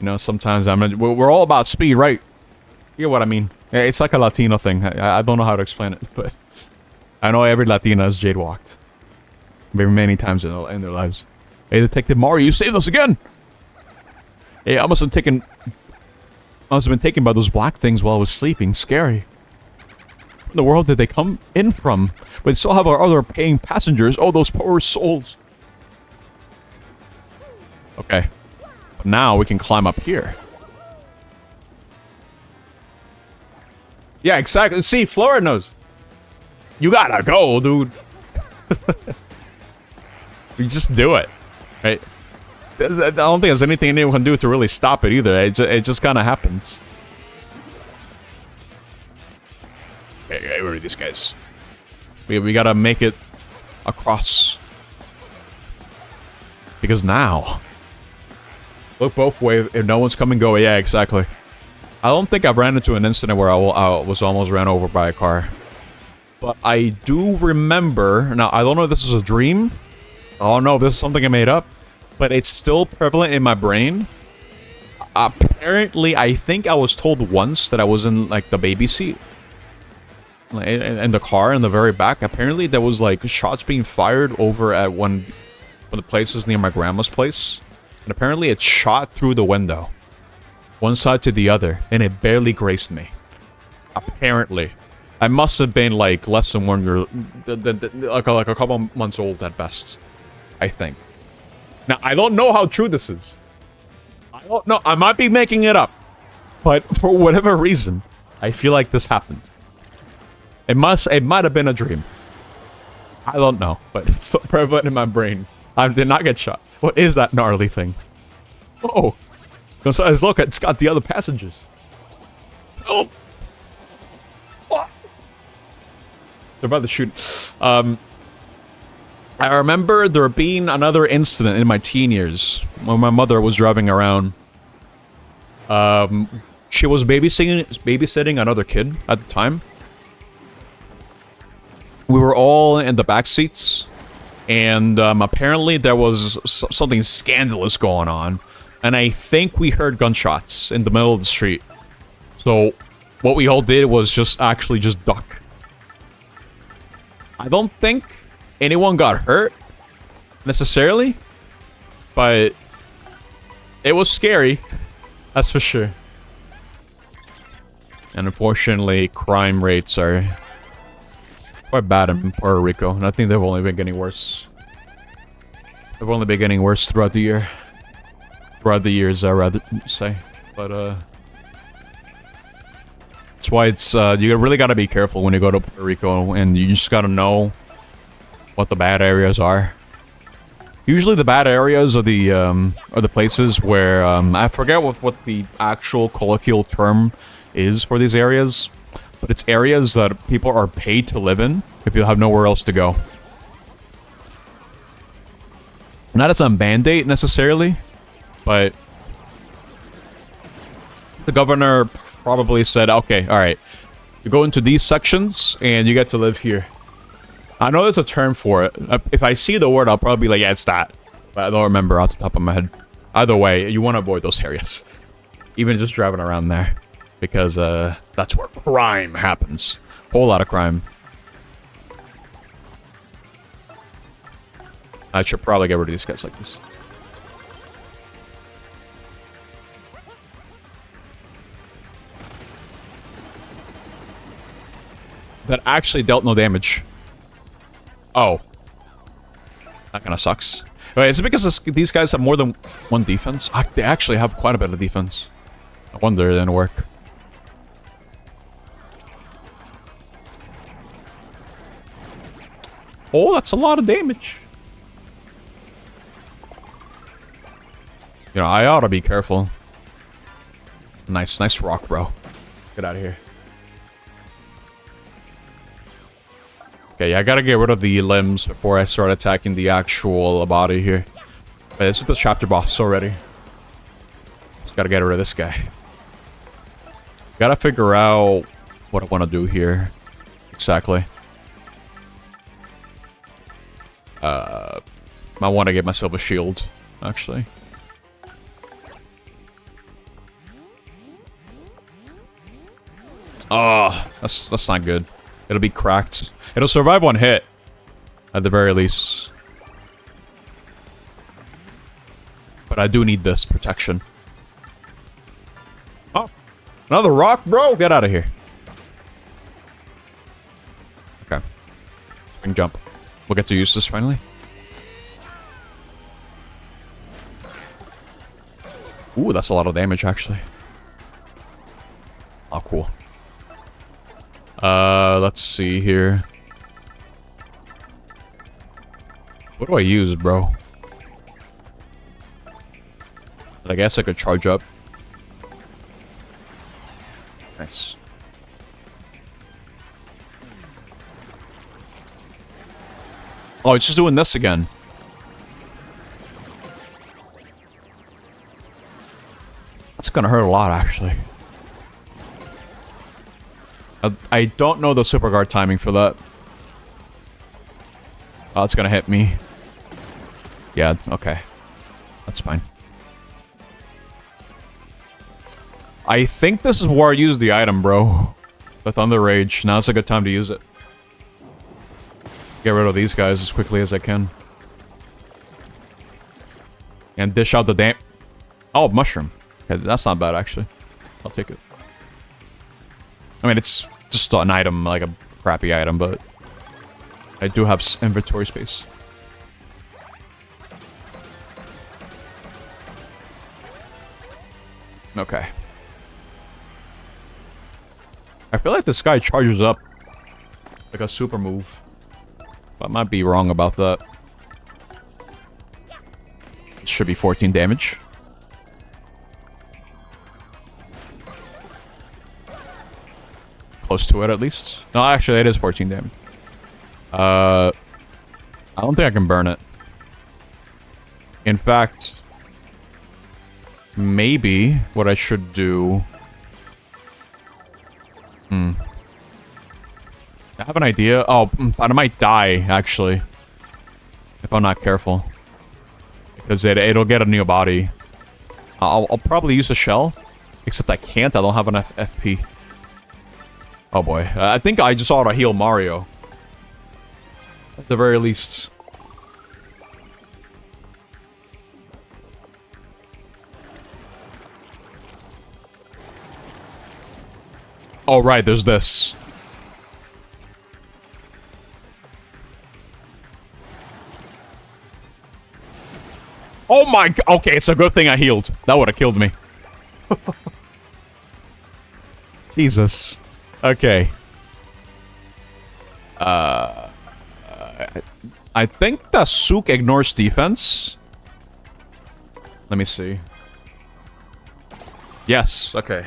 You know, sometimes we're all about speed, right? You get what I mean? It's like a Latino thing. I don't know how to explain it, but I know every Latina has jade walked very many times in their lives. Hey, Detective Mario, you saved us again! Hey, I must have been taken by those black things while I was sleeping. Scary. Where in the world did they come in from? But they still have our other paying passengers. Oh, those poor souls. Okay. But now we can climb up here. Yeah, exactly. See, Flora knows. You gotta go, dude. You just do it. Right? I don't think there's anything anyone can do to really stop it either. It just kind of happens. Hey, where are these guys? We gotta make it across. Because now... Look both ways. If no one's coming, go. Yeah, exactly. I don't think I've ran into an incident where I was almost ran over by a car. But I do remember... Now, I don't know if this is a dream. I don't know if this is something I made up. But it's still prevalent in my brain. Apparently, I think I was told once that I was in, like, the baby seat. In the car in the very back. Apparently, there was, like, shots being fired over at one of the places near my grandma's place. And apparently, it shot through the window. One side to the other, and it barely grazed me. Apparently. I must have been, like, less than 1 year... like a couple months old at best. I think. Now, I don't know how true this is. I don't know. I might be making it up. But for whatever reason, I feel like this happened. It might have been a dream. I don't know, but it's still prevalent in my brain. I did not get shot. What is that gnarly thing? Oh, Gonzalez, look, it's got the other passengers. Oh, they're about to shoot. I remember there being another incident in my teen years when my mother was driving around. She was babysitting another kid at the time. We were all in the back seats, and apparently there was something scandalous going on, and I think we heard gunshots in the middle of the street. So what we all did was just duck. I don't think anyone got hurt necessarily, but it was scary, that's for sure. And unfortunately, crime rates are quite bad in Puerto Rico, and I think they've only been getting worse. They've only been getting worse throughout the year. Throughout the years, I rather say. But that's why it's you really gotta be careful when you go to Puerto Rico, and you just gotta know what the bad areas are. Usually the bad areas are the places where I forget what the actual colloquial term is for these areas, but it's areas that people are paid to live in if you have nowhere else to go. Not as a mandate necessarily, but the governor probably said, okay, alright, you go into these sections and you get to live here. I know there's a term for it. If I see the word, I'll probably be like, yeah, it's that. But I don't remember off the top of my head. Either way, you want to avoid those areas. Even just driving around there. Because that's where crime happens. Whole lot of crime. I should probably get rid of these guys like this. That actually dealt no damage. Oh. That kind of sucks. Wait, is it because these guys have more than one defense? They actually have quite a bit of defense. I wonder it didn't work. Oh, that's a lot of damage. You know, I ought to be careful. Nice rock, bro. Get out of here. Okay, I gotta get rid of the limbs before I start attacking the actual body here. But this is the chapter boss already. Just gotta get rid of this guy. Gotta figure out what I want to do here. Exactly. I want to get myself a shield, actually. Oh, that's not good. It'll be cracked. It'll survive one hit, at the very least. But I do need this protection. Oh, another rock, bro? Get out of here. Okay. Spring jump. We'll get to use this finally. Ooh, that's a lot of damage, actually. Oh, cool. Let's see here. What do I use, bro? I guess I could charge up. Nice. Oh, it's just doing this again. That's gonna hurt a lot, actually. I don't know the super guard timing for that. Oh, it's gonna hit me. Yeah, okay. That's fine. I think this is where I use the item, bro. The Thunder Rage. Now's a good time to use it. Get rid of these guys as quickly as I can. And dish out the damn... Oh, mushroom. Okay, that's not bad, actually. I'll take it. I mean, it's just an item, like a crappy item, but... I do have inventory space. Okay. I feel like this guy charges up like a super move. I might be wrong about that. It should be 14 damage. Close to it, at least. No, actually, it is 14 damage. I don't think I can burn it. In fact, maybe what I should do... I have an idea. Oh, but I might die, actually. If I'm not careful. Because it'll get a new body. I'll probably use a shell. Except I can't. I don't have enough FP. Oh boy. I think I just ought to heal Mario. At the very least. Oh, right. There's this. Oh my god. Okay, it's a good thing I healed. That would have killed me. Jesus. Okay. I think the Sook ignores defense. Let me see. Yes, okay.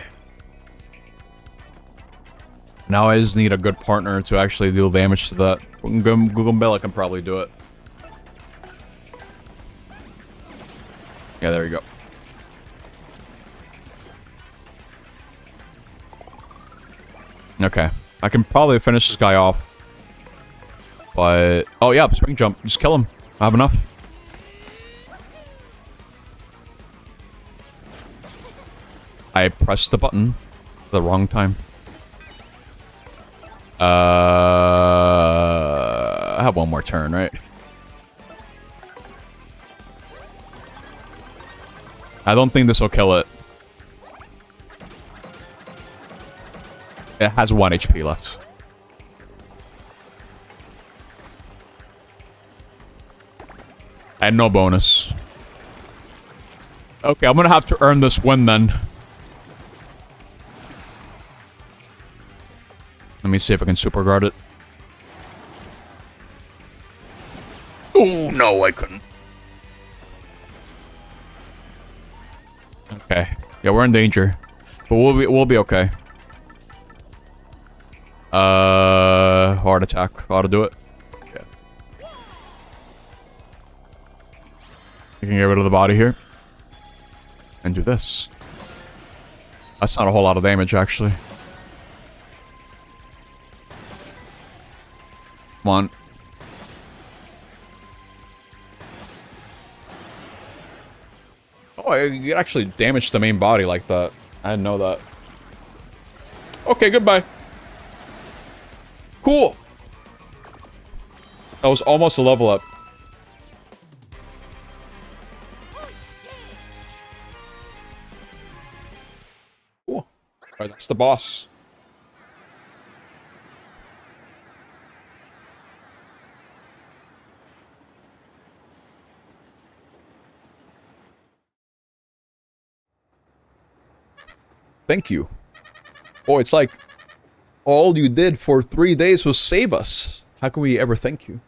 Now I just need a good partner to actually deal damage to that. Goombella can probably do it. Yeah, there you go. Okay. I can probably finish this guy off. But... Oh yeah, spring jump. Just kill him. I have enough. I pressed the button at the wrong time. I have one more turn, right? I don't think this will kill it. It has 1 HP left. And no bonus. Okay, I'm gonna have to earn this win then. Let me see if I can super guard it. Oh, no, I couldn't. Okay. Yeah, we're in danger. But we'll be okay. Hard attack. Ought to do it. Yeah. I can get rid of the body here. And do this. That's not a whole lot of damage, actually. Come on. Oh, you actually damaged the main body like that. I didn't know that. Okay, goodbye. Cool. That was almost a level up. Cool. Alright, that's the boss. Thank you. Oh, it's like all you did for 3 days was save us. How can we ever thank you?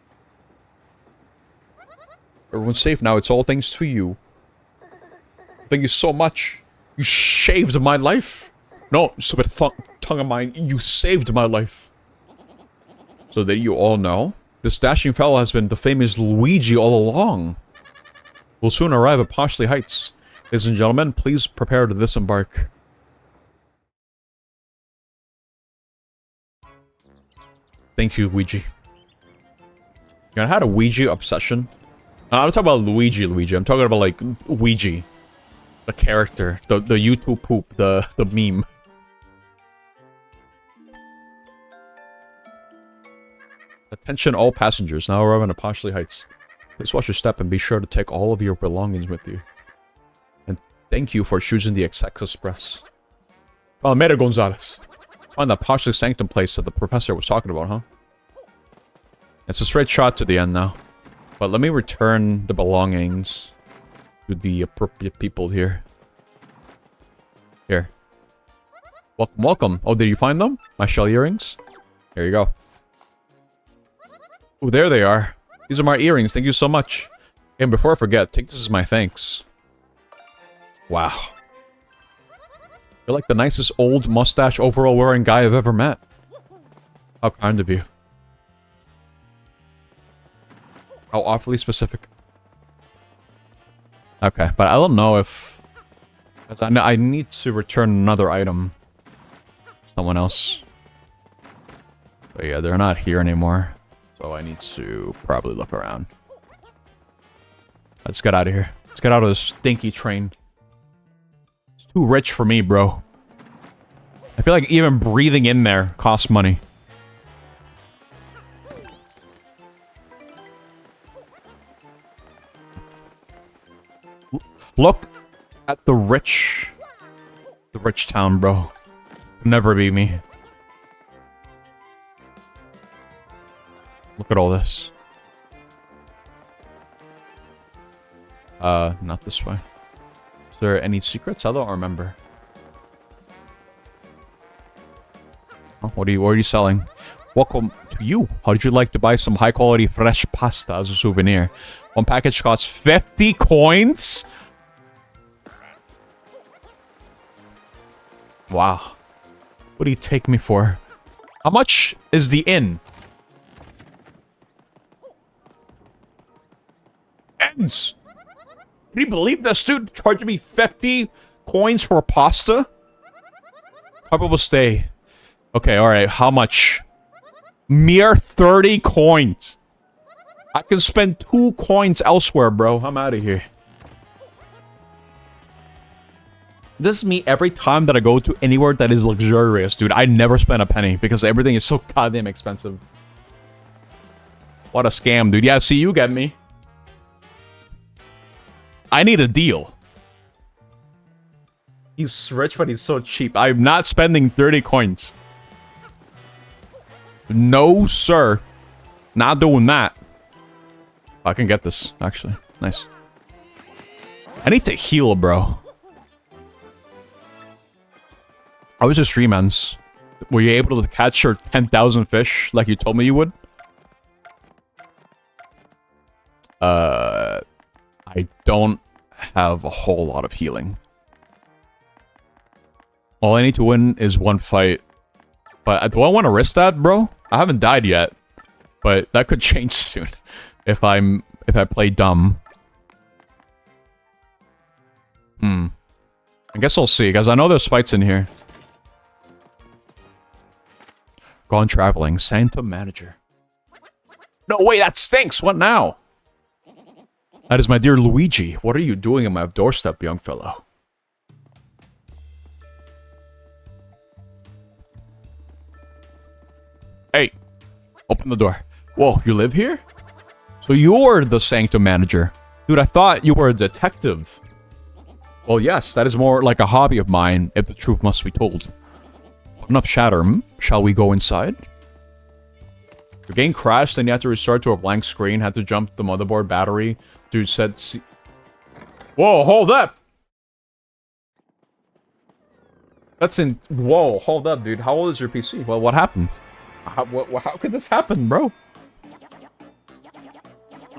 Everyone's safe now. It's all thanks to you. Thank you so much. You shaved my life. No, stupid tongue of mine. You saved my life. So that you all know, this dashing fellow has been the famous Luigi all along. We'll soon arrive at Poshley Heights. Ladies and gentlemen, please prepare to disembark. Thank you, Luigi. I had a Ouija obsession. I'm talking about Luigi. I'm talking about, like, Ouija. The character. The YouTube poop. The meme. Attention all passengers. Now arriving at Poshley Heights. Please watch your step and be sure to take all of your belongings with you. And thank you for choosing the Exex Express. Palomero Gonzalez. Find that Poshley Sanctum place that the professor was talking about, huh? It's a straight shot to the end now. But let me return the belongings to the appropriate people here. Here. Welcome, welcome. Oh, did you find them? My shell earrings? Here you go. Oh, there they are. These are my earrings. Thank you so much. And before I forget, take this as my thanks. Wow. You're like the nicest old mustache overall wearing guy I've ever met. How kind of you. How awfully specific. Okay, but I don't know if... Because I need to return another item. Someone else. But yeah, they're not here anymore. So I need to probably look around. Let's get out of here. Let's get out of this stinky train. It's too rich for me, bro. I feel like even breathing in there costs money. Look at the rich town, bro. Never be me. Look at all this. Not this way. Is there any secrets? I don't remember. Oh, what are you selling? Welcome to you. How did you like to buy some high quality fresh pasta as a souvenir? One package costs 50 coins? Wow. What do you take me for? How much is the inn? Ends! Can you believe this dude charging me 50 coins for pasta? Comfortable stay. Okay, alright. How much? Mere 30 coins. I can spend 2 coins elsewhere, bro. I'm out of here. This is me every time that I go to anywhere that is luxurious, dude. I never spend a penny because everything is so goddamn expensive. What a scam, dude. Yeah, see, you get me. I need a deal. He's rich, but he's so cheap. I'm not spending 30 coins. No, sir. Not doing that. I can get this, actually. Nice. I need to heal, bro. How was your stream, ends? Were you able to catch your 10,000 fish like you told me you would? I don't have a whole lot of healing. All I need to win is one fight. But do I want to risk that, bro? I haven't died yet. But that could change soon. If I play dumb. I guess I'll see, guys. I know there's fights in here. Gone traveling. Sanctum manager. No, wait, that stinks. What now? That is my dear Luigi. What are you doing on my doorstep, young fellow? Hey, open the door. Whoa, you live here? So you're the Sanctum manager. Dude, I thought you were a detective. Well, yes, that is more like a hobby of mine, if the truth must be told. Enough chatter. Shall we go inside? The game crashed, and you had to restart to a blank screen. Had to jump the motherboard battery. Dude said... Whoa, hold up! That's in... Whoa, hold up, dude. How old is your PC? Well, what happened? How could this happen, bro?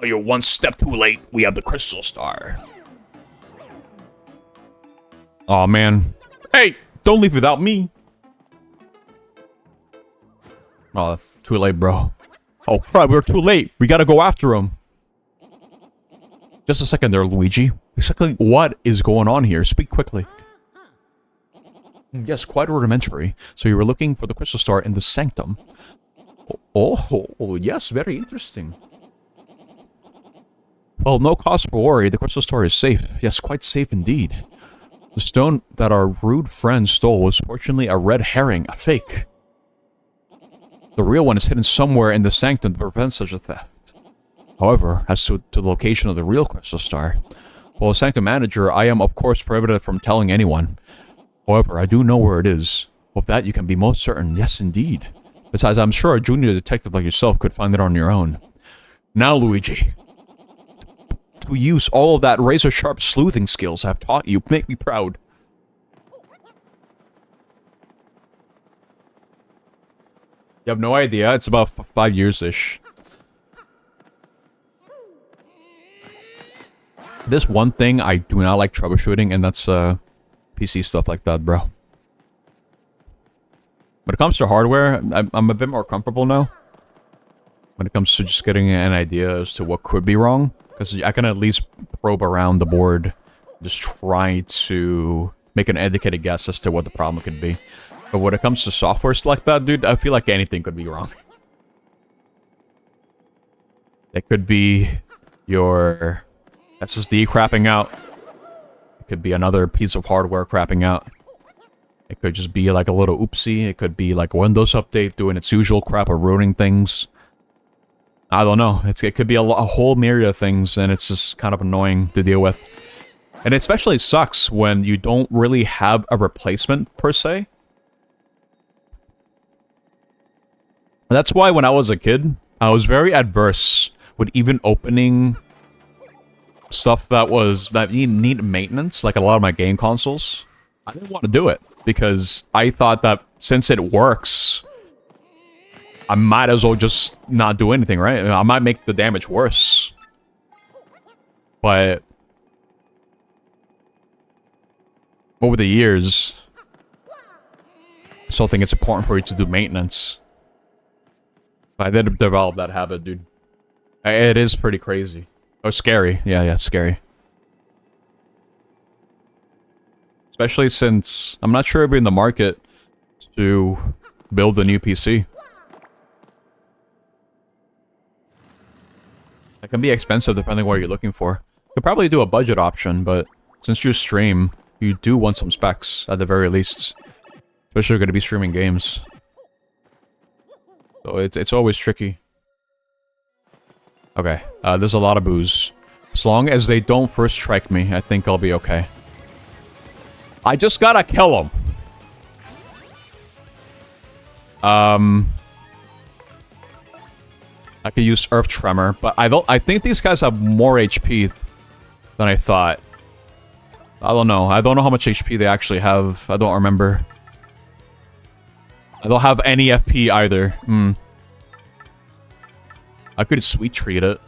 Oh, you're one step too late. We have the Crystal Star. Aw, man. Hey! Don't leave without me! Oh, too late, bro. Oh, crap, we're too late. We gotta go after him. Just a second there, Luigi. Exactly what is going on here? Speak quickly. Yes, quite rudimentary. So you were looking for the Crystal Star in the Sanctum. Oh, yes, very interesting. Well, no cause for worry. The Crystal Star is safe. Yes, quite safe indeed. The stone that our rude friend stole was fortunately a red herring, a fake. The real one is hidden somewhere in the Sanctum to prevent such a theft. However, as to the location of the real Crystal Star, well, as Sanctum Manager, I am of course prohibited from telling anyone. However, I do know where it is. Of that you can be most certain, yes indeed. Besides, I'm sure a junior detective like yourself could find it on your own. Now, Luigi, to use all of that razor-sharp sleuthing skills I've taught you, make me proud. You have no idea? It's about 5 years-ish. This one thing I do not like troubleshooting, and that's PC stuff like that, bro. When it comes to hardware, I'm a bit more comfortable now. When it comes to just getting an idea as to what could be wrong. Because I can at least probe around the board. Just try to make an educated guess as to what the problem could be. But when it comes to software stuff like that, dude, I feel like anything could be wrong. It could be your SSD crapping out. It could be another piece of hardware crapping out. It could just be like a little oopsie. It could be like a Windows update doing its usual crap of ruining things. I don't know. It could be a whole myriad of things, and it's just kind of annoying to deal with. And it especially sucks when you don't really have a replacement, per se. That's why when I was a kid, I was very adverse with even opening stuff that need maintenance, like a lot of my game consoles. I didn't want to do it, because I thought that since it works, I might as well just not do anything, right? I might make the damage worse. But over the years, I still think it's important for you to do maintenance. I did develop that habit, dude. It is pretty crazy. Oh, scary. Yeah, scary. Especially since I'm not sure if you're in the market to build a new PC. It can be expensive depending on what you're looking for. You could probably do a budget option, but since you stream, you do want some specs at the very least. Especially if you're going to be streaming games. So it's always tricky. Okay, there's a lot of boos. As long as they don't first strike me, I think I'll be okay. I just gotta kill them. I could use Earth Tremor, but I think these guys have more HP than I thought. I don't know. I don't know how much HP they actually have. I don't remember. I don't have any FP either. I could sweet treat it.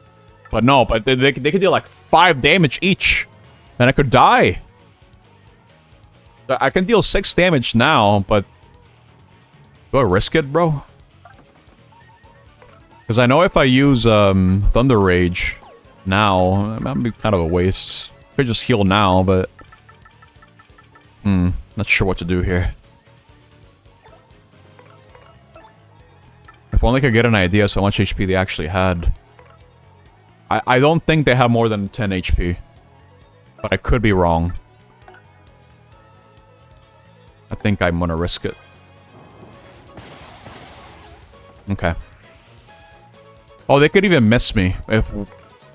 But no, but they could deal like 5 damage each. And I could die. I can deal 6 damage now, but do I risk it, bro? Because I know if I use Thunder Rage now, that'd be kind of a waste. I could just heal now, but not sure what to do here. If only I could get an idea of how much HP they actually had. I don't think they have more than 10 HP. But I could be wrong. I think I'm gonna risk it. Okay. Oh, they could even miss me if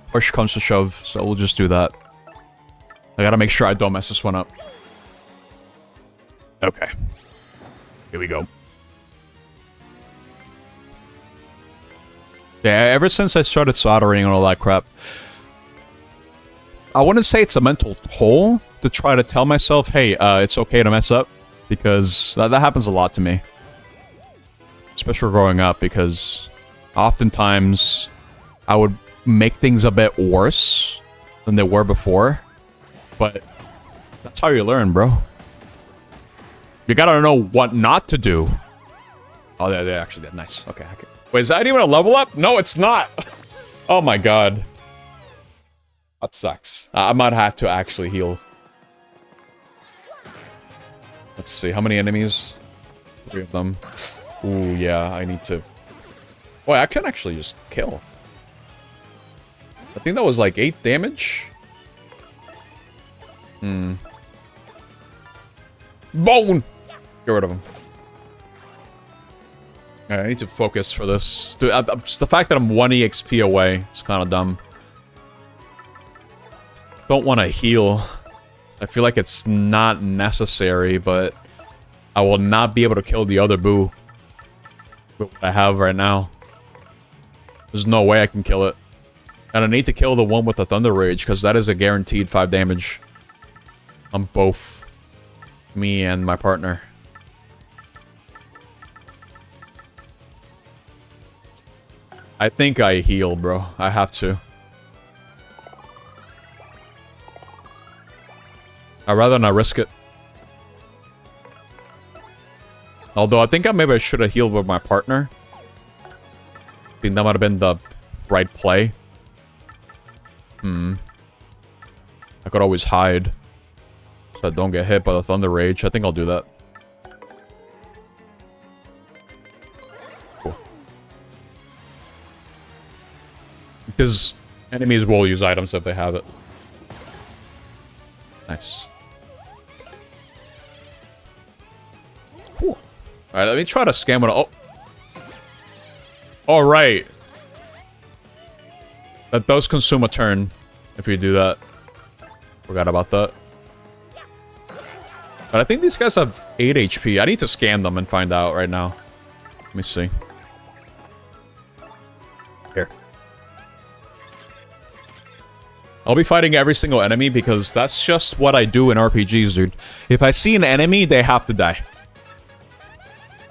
push comes to shove, so we'll just do that. I gotta make sure I don't mess this one up. Okay. Here we go. Yeah, ever since I started soldering and all that crap, I wouldn't say it's a mental toll to try to tell myself, hey, it's okay to mess up, because that happens a lot to me. Especially growing up, because oftentimes I would make things a bit worse than they were before, but that's how you learn, bro. You gotta know what not to do. Oh, they actually did. Nice. Okay. Wait, is that even a level up? No, it's not. Oh my god. That sucks. I might have to actually heal. Let's see. How many enemies? 3 of them. Ooh, yeah. I need to... Boy, I can actually just kill. I think that was like 8 damage. Bone! Get rid of him. I need to focus for this. Just the fact that I'm 1 EXP away is kind of dumb. Don't want to heal. I feel like it's not necessary, but I will not be able to kill the other boo with what I have right now. There's no way I can kill it. And I need to kill the one with the Thunder Rage, because that is a guaranteed 5 damage on both me and my partner. I think I heal, bro. I have to. I'd rather not risk it. Although I think maybe I should have healed with my partner. I think that might have been the right play. I could always hide. So I don't get hit by the Thunder Rage. I think I'll do that. Cool. Because enemies will use items if they have it. Nice. Cool. Alright, let me try to scam it. Oh. Alright. That does consume a turn if you do that. Forgot about that. But I think these guys have 8 HP. I need to scan them and find out right now. Let me see. Here. I'll be fighting every single enemy because that's just what I do in RPGs, dude. If I see an enemy, they have to die.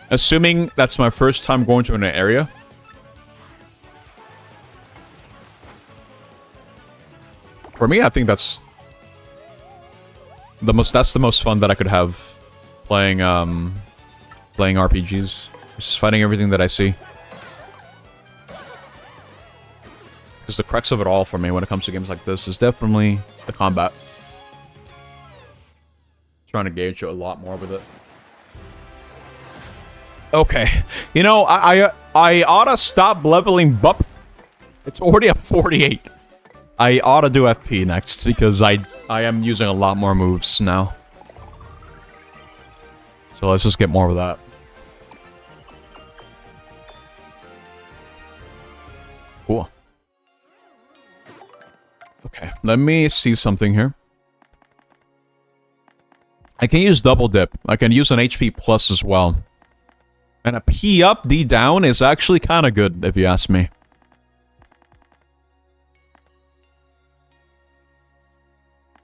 Assuming that's my first time going to an area. For me, I think that's the most fun that I could have playing playing RPGs. Just fighting everything that I see. Because the crux of it all for me when it comes to games like this is definitely the combat. Trying to gauge a lot more with it. Okay. You know, I oughta stop leveling Bup. It's already at 48. I oughta do FP next because I am using a lot more moves now. So let's just get more of that. Cool. Okay, let me see something here. I can use double dip. I can use an HP plus as well. And a P up, D down is actually kind of good, if you ask me.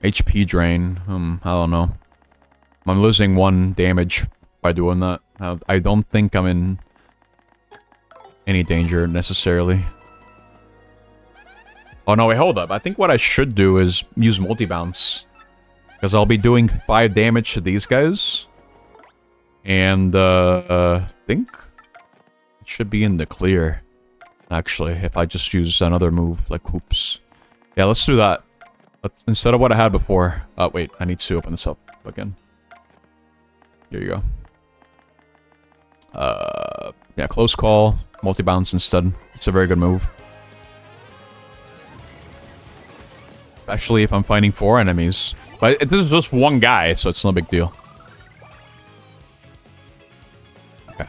HP drain. I don't know. I'm losing 1 damage by doing that. I don't think I'm in any danger, necessarily. Oh, no, wait, hold up. I think what I should do is use multi-bounce. Because I'll be doing 5 damage to these guys. And, I think it should be in the clear, actually, if I just use another move, like hoops. Yeah, let's do that. Instead of what I had before. Oh, wait, I need to open this up again. Here you go. Yeah, close call, multi-bounce instead. It's a very good move. Especially if I'm fighting 4 enemies. But this is just 1 guy, so it's no big deal. Okay.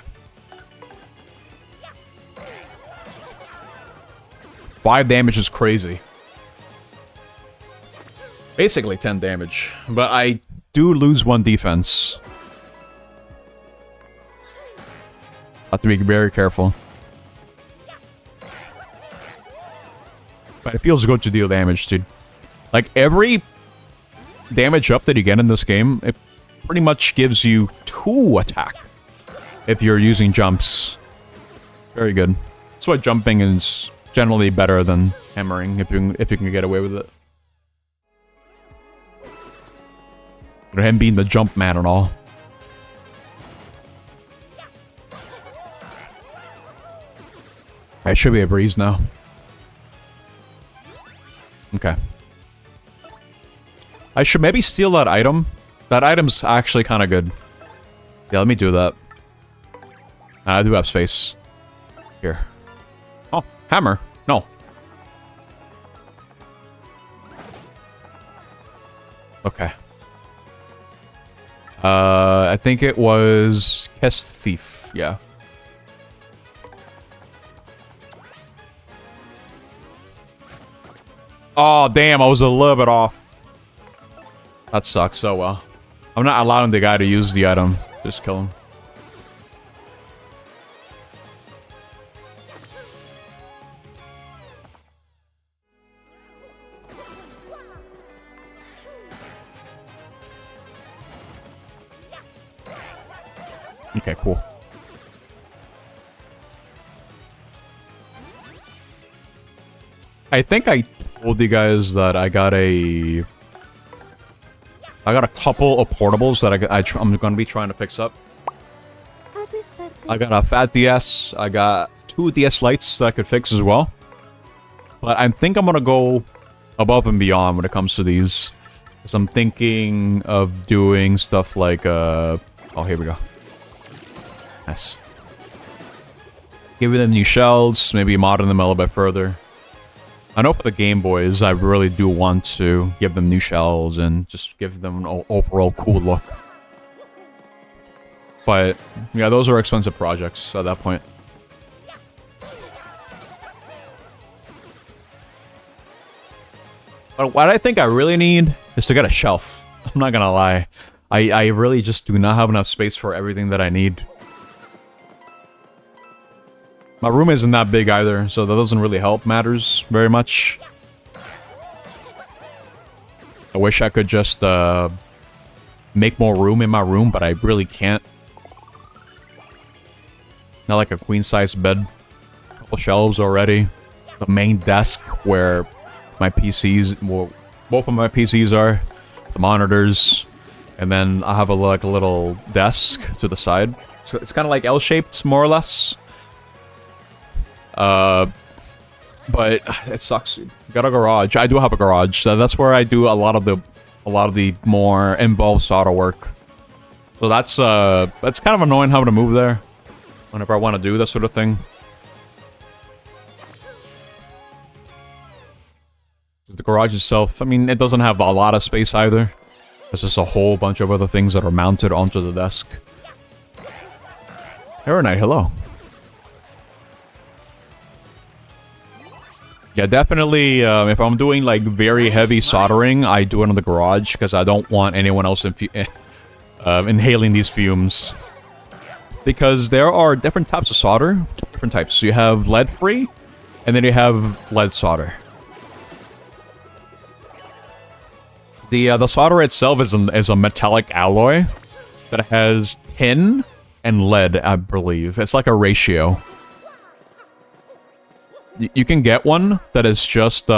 5 damage is crazy. Basically 10 damage. But I do lose 1 defense. Have to be very careful. But it feels good to deal damage, dude. Like, every damage up that you get in this game, it pretty much gives you 2 attack. If you're using jumps. Very good. That's why jumping is generally better than hammering, if you can get away with it. Or him being the jump man and all. It should be a breeze now. Okay. I should maybe steal that item. That item's actually kind of good. Yeah, let me do that. I do have space. Here. Oh, hammer. No. Okay. I think it was Kest Thief. Yeah. Oh, damn, I was a little bit off. That sucks. Oh, well. I'm not allowing the guy to use the item. Just kill him. Okay, cool. I think I told you guys that I got a I got a couple of portables that I'm going to be trying to fix up.
Other stuff.
I got a fat DS. I got 2 DS lights that I could fix as well. But I think I'm going to go above and beyond when it comes to these. Because I'm thinking of doing stuff like, oh, here we go. Nice. Giving them new shells, maybe modding them a little bit further. I know for the Game Boys, I really do want to give them new shells and just give them an overall cool look. But, yeah, those are expensive projects at that point. But what I think I really need is to get a shelf. I'm not gonna lie. I really just do not have enough space for everything that I need. My room isn't that big either, so that doesn't really help matters very much. I wish I could just make more room in my room, but I really can't. Not like a queen-size bed. A couple shelves already. The main desk where my PCs, well, both of my PCs are. The monitors. And then I have a little desk to the side. So it's kind of like L-shaped, more or less. But it sucks. Got a garage. I do have a garage. So that's where I do a lot of the more involved solder work. So that's kind of annoying having to move there whenever I want to do this sort of thing. The garage itself, I mean, it doesn't have a lot of space either. There's just a whole bunch of other things that are mounted onto the desk. Aeronite, hello. Yeah, definitely, if I'm doing, like, very heavy soldering, I do it in the garage, because I don't want anyone else inhaling these fumes. Because there are different types of solder. Different types. So you have lead-free, and then you have lead solder. The solder itself is a metallic alloy that has tin and lead, I believe. It's like a ratio. You can get one that is just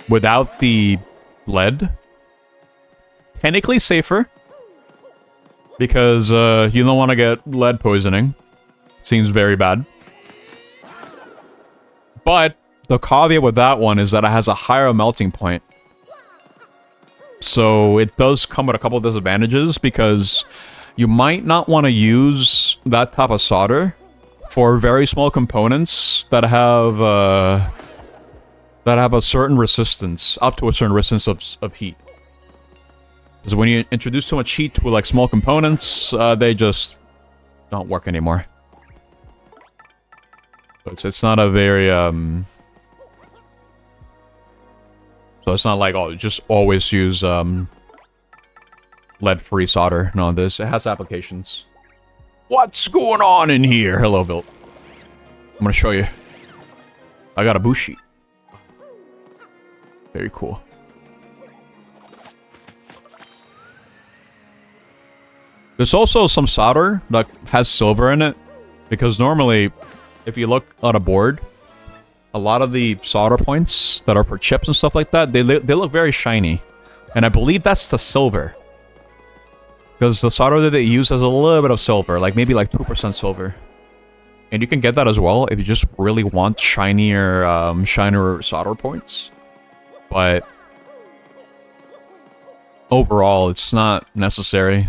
without the lead. Technically safer because you don't want to get lead poisoning. Seems very bad. But the caveat with that one is that it has a higher melting point. So it does come with a couple of disadvantages because you might not want to use that type of solder for very small components that have a certain resistance, up to a certain resistance of heat. Because when you introduce too much heat to like small components, they just don't work anymore. It's not a very so it's not like, oh, just always use lead-free solder. No, it has applications. What's going on in here? Hello, Vilt. I'm gonna show you. I got a bushi. Very cool. There's also some solder that has silver in it. Because normally, if you look at a board, a lot of the solder points that are for chips and stuff like that, they look very shiny. And I believe that's the silver. Because the solder that they use has a little bit of silver, like maybe like 2% silver. And you can get that as well if you just really want shinier solder points. But overall, it's not necessary.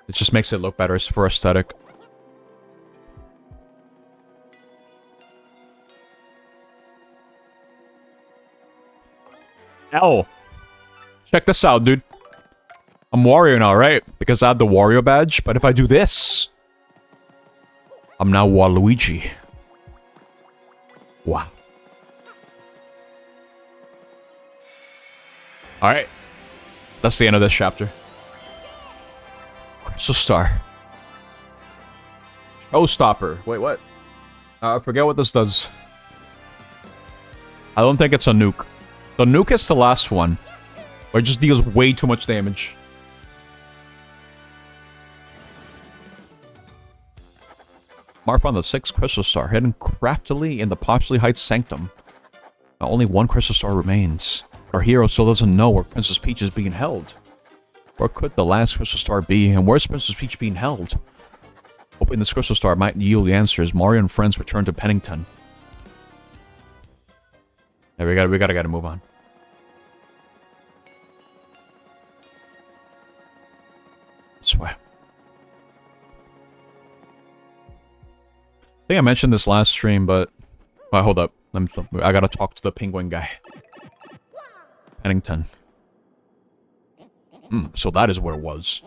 It just makes it look better for aesthetic. L. Check this out, dude. I'm Wario now, right? Because I have the Wario badge. But if I do this, I'm now Waluigi. Wow. Alright. That's the end of this chapter. Crystal Star. Showstopper. Wait, what? I forget what this does. I don't think it's a nuke. The nuke is the last one. Or it just deals way too much damage. Mark on the 6th Crystal Star, hidden craftily in the Popsley Heights Sanctum. Now only one Crystal Star remains. Our hero still doesn't know where Princess Peach is being held. Where could the last crystal star be, and where's Princess Peach being held? Hoping this crystal star might yield the answers, Mario and friends return to Pennington. Yeah, we gotta move on. This way. I think I mentioned this last stream, but... Well, hold up. I gotta talk to the penguin guy. Pennington. So that is where it was.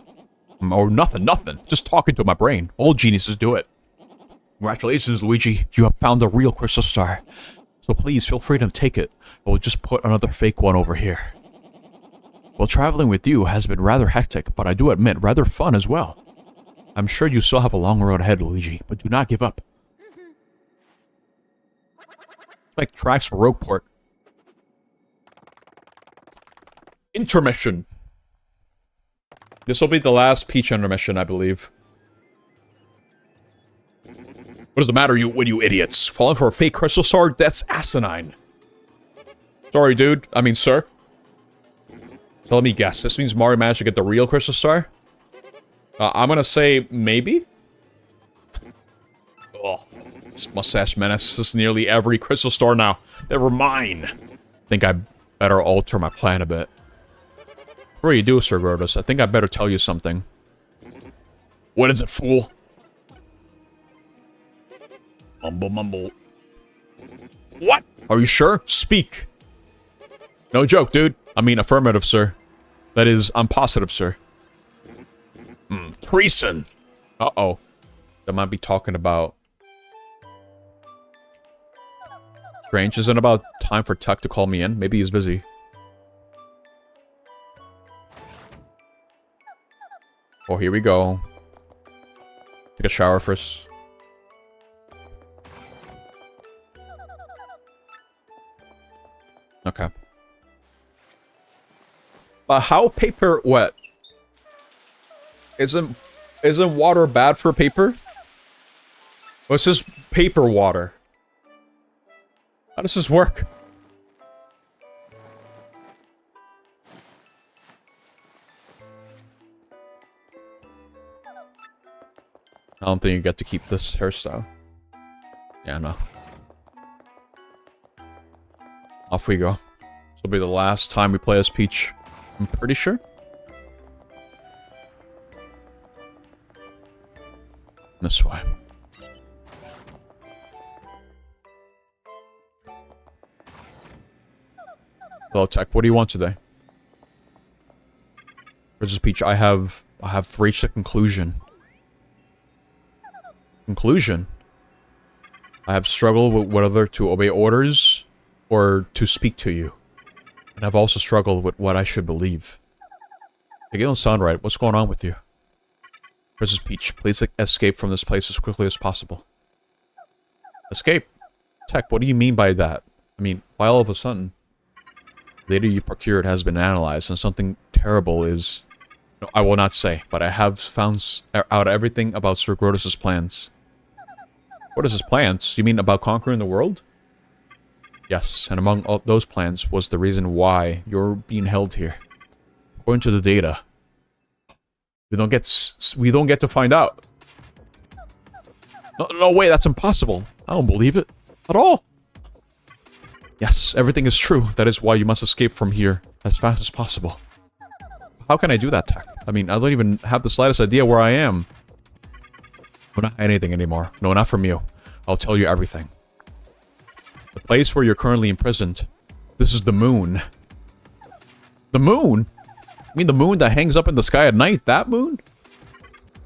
Or nothing. Just talking to my brain. All geniuses do it. Congratulations, Luigi. You have found a real crystal star. So please, feel free to take it. I will just put another fake one over here. Well, traveling with you has been rather hectic, but I do admit, rather fun as well. I'm sure you still have a long road ahead, Luigi, but do not give up. It's like tracks for Rogueport. Intermission. This will be the last Peach intermission, I believe. What is the matter with you idiots? Falling for a fake crystal star? That's asinine. Sorry, dude. I mean, sir. So let me guess. This means Mario managed to get the real crystal star? I'm gonna say maybe? Oh, this mustache menace is nearly every crystal star now. They were mine. I think I better alter my plan a bit. Before you do, Sir Grotus, I think I better tell you something. What is it, fool? Mumble. What? Are you sure? Speak. No joke, dude. I mean, affirmative, sir. That is, I'm positive, sir. Treason. Uh-oh. They might be talking about... Strange. Isn't it about time for Tuck to call me in? Maybe he's busy. Oh, here we go. Take a shower first. Okay. But how paper wet? Isn't water bad for paper? What's this paper water? How does this work? I don't think you get to keep this hairstyle. Yeah, no. Off we go. This will be the last time we play as Peach. I'm pretty sure. This way. Hello, Tech. What do you want today? Princess Peach, I have reached a conclusion. Conclusion? I have struggled with whether to obey orders or to speak to you. And I've also struggled with what I should believe. Hey, you don't sound right. What's going on with you? Princess Peach, please escape from this place as quickly as possible. Escape? Tech, what do you mean by that? I mean, why all of a sudden? The data you procured has been analyzed, and something terrible is... No, I will not say, but I have found out everything about Sir Grotus' plans. What is his plans? You mean about conquering the world? Yes, and among all those plans was the reason why you're being held here. According to the data, we don't get to find out. No way, that's impossible. I don't believe it at all. Yes, everything is true. That is why you must escape from here as fast as possible. How can I do that, Tech? I mean, I don't even have the slightest idea where I am. We're not anything anymore. No, not from you. I'll tell you everything. The place where you're currently imprisoned. This is the moon. The moon? You mean the moon that hangs up in the sky at night? That moon?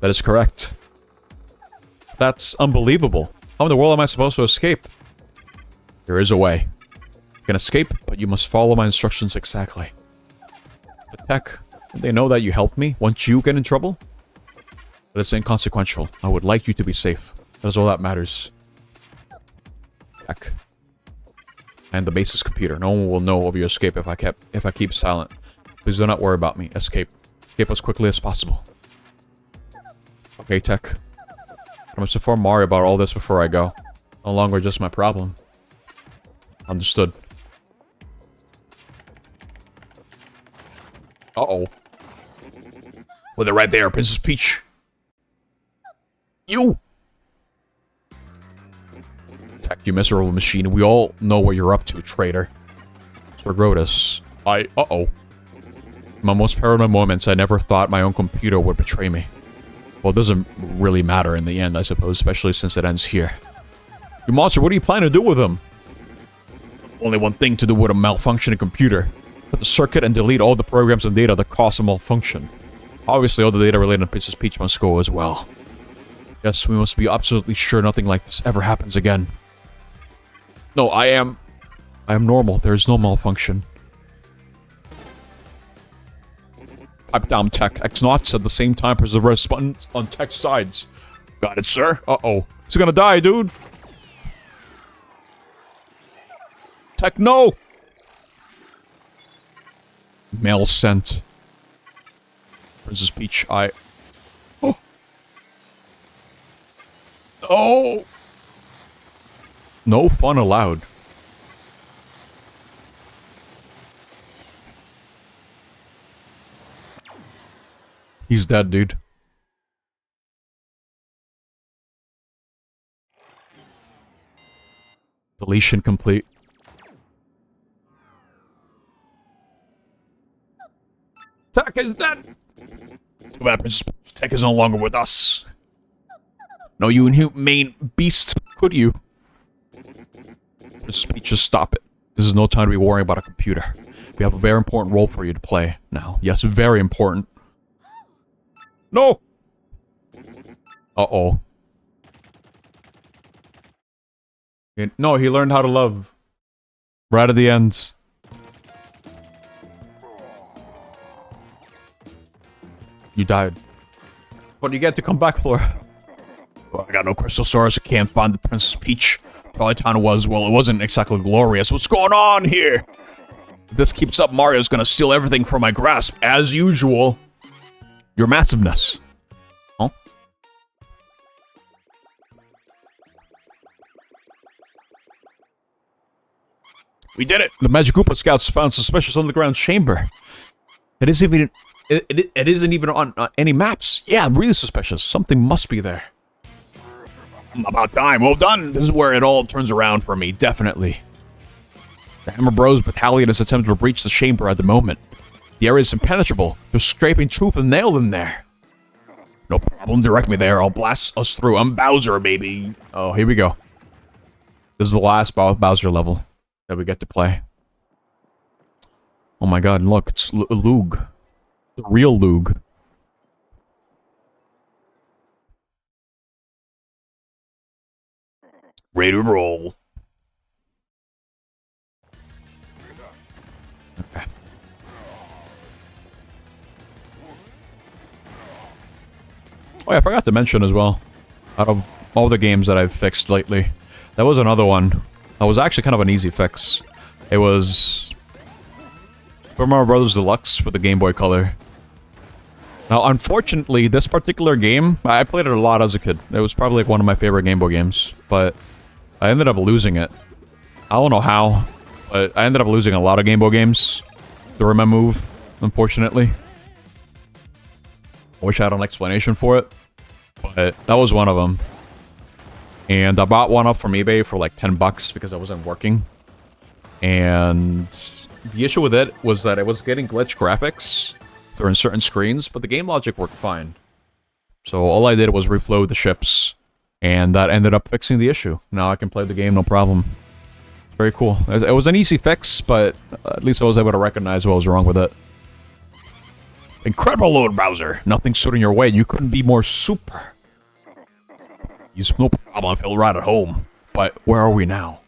That is correct. That's unbelievable. How in the world am I supposed to escape? There is a way. You can escape, but you must follow my instructions exactly. But Tech, they know that you helped me once you get in trouble? But it's inconsequential. I would like you to be safe. That is all that matters. Tech. And the basis computer. No one will know of your escape if I keep silent. Please do not worry about me. Escape. Escape as quickly as possible. Okay, Tech. I must inform Mario about all this before I go. No longer just my problem. Understood. Well, they're right there, Princess Peach. You! Tech, you miserable machine. We all know what you're up to, traitor. Sir Grotus. Uh-oh. In my most paranoid moments, I never thought my own computer would betray me. Well, it doesn't really matter in the end, I suppose, especially since it ends here. You monster, what are you planning to do with him? Only one thing to do with a malfunctioning computer. Put the circuit and delete all the programs and data that cause a malfunction. Obviously, all the data related to Princess Peach must go as well. Yes, we must be absolutely sure nothing like this ever happens again. No, I am normal. There is no malfunction. Pipe down, Tech. X-Nauts at the same time preserve response on Tech's sides. Got it, sir. Uh-oh. He's gonna die, dude. Tech, no! Mail sent. Princess Peach, Oh. Oh! No fun allowed. He's dead, dude. Deletion complete. Tech is dead! Too bad, Princess Peach. Tech is no longer with us. No, you inhumane beast, could you? Princess Peach, just stop it. This is no time to be worrying about a computer. We have a very important role for you to play now. Yes, very important. No! Uh-oh. No, he learned how to love. Right at the end. You died. But you get to come back, Flora. Well, I got no crystal stars. I can't find the Princess Peach. Probably town was, well, it wasn't exactly glorious. What's going on here? If this keeps up, Mario's gonna steal everything from my grasp, as usual. Your massiveness. Huh? We did it! The Magic Koopa scouts found suspicious underground chamber. It isn't even on any maps. Yeah, really suspicious. Something must be there. About time. Well done. This is where it all turns around for me, definitely. The Hammer Bros battalion is attempting to breach the chamber at the moment. The area is impenetrable. They're scraping tooth and nail in there. No problem. Direct me there. I'll blast us through. I'm Bowser, baby. Oh, here we go. This is the last Bowser level that we get to play. Oh my god, look. It's Lug. The real Lug. Ready to roll. Okay. Oh yeah, I forgot to mention as well, out of all the games that I've fixed lately, there was another one that was actually kind of an easy fix. It was Super Mario Bros. Deluxe for the Game Boy Color. Now, unfortunately, this particular game, I played it a lot as a kid. It was probably like one of my favorite Game Boy games, but I ended up losing it. I don't know how, but I ended up losing a lot of Game Boy games during my move, unfortunately. I wish I had an explanation for it, but that was one of them. And I bought one up from eBay for like 10 bucks because I wasn't working. And the issue with it was that it was getting glitch graphics during certain screens, but the game logic worked fine. So all I did was reflow the ships, and that ended up fixing the issue. Now I can play the game no problem. Very cool. It was an easy fix, but at least I was able to recognize what was wrong with it. Incredible load, Bowser. Nothing stood in your way. You couldn't be more super. He's no problem. I feel right at home. But where are we now?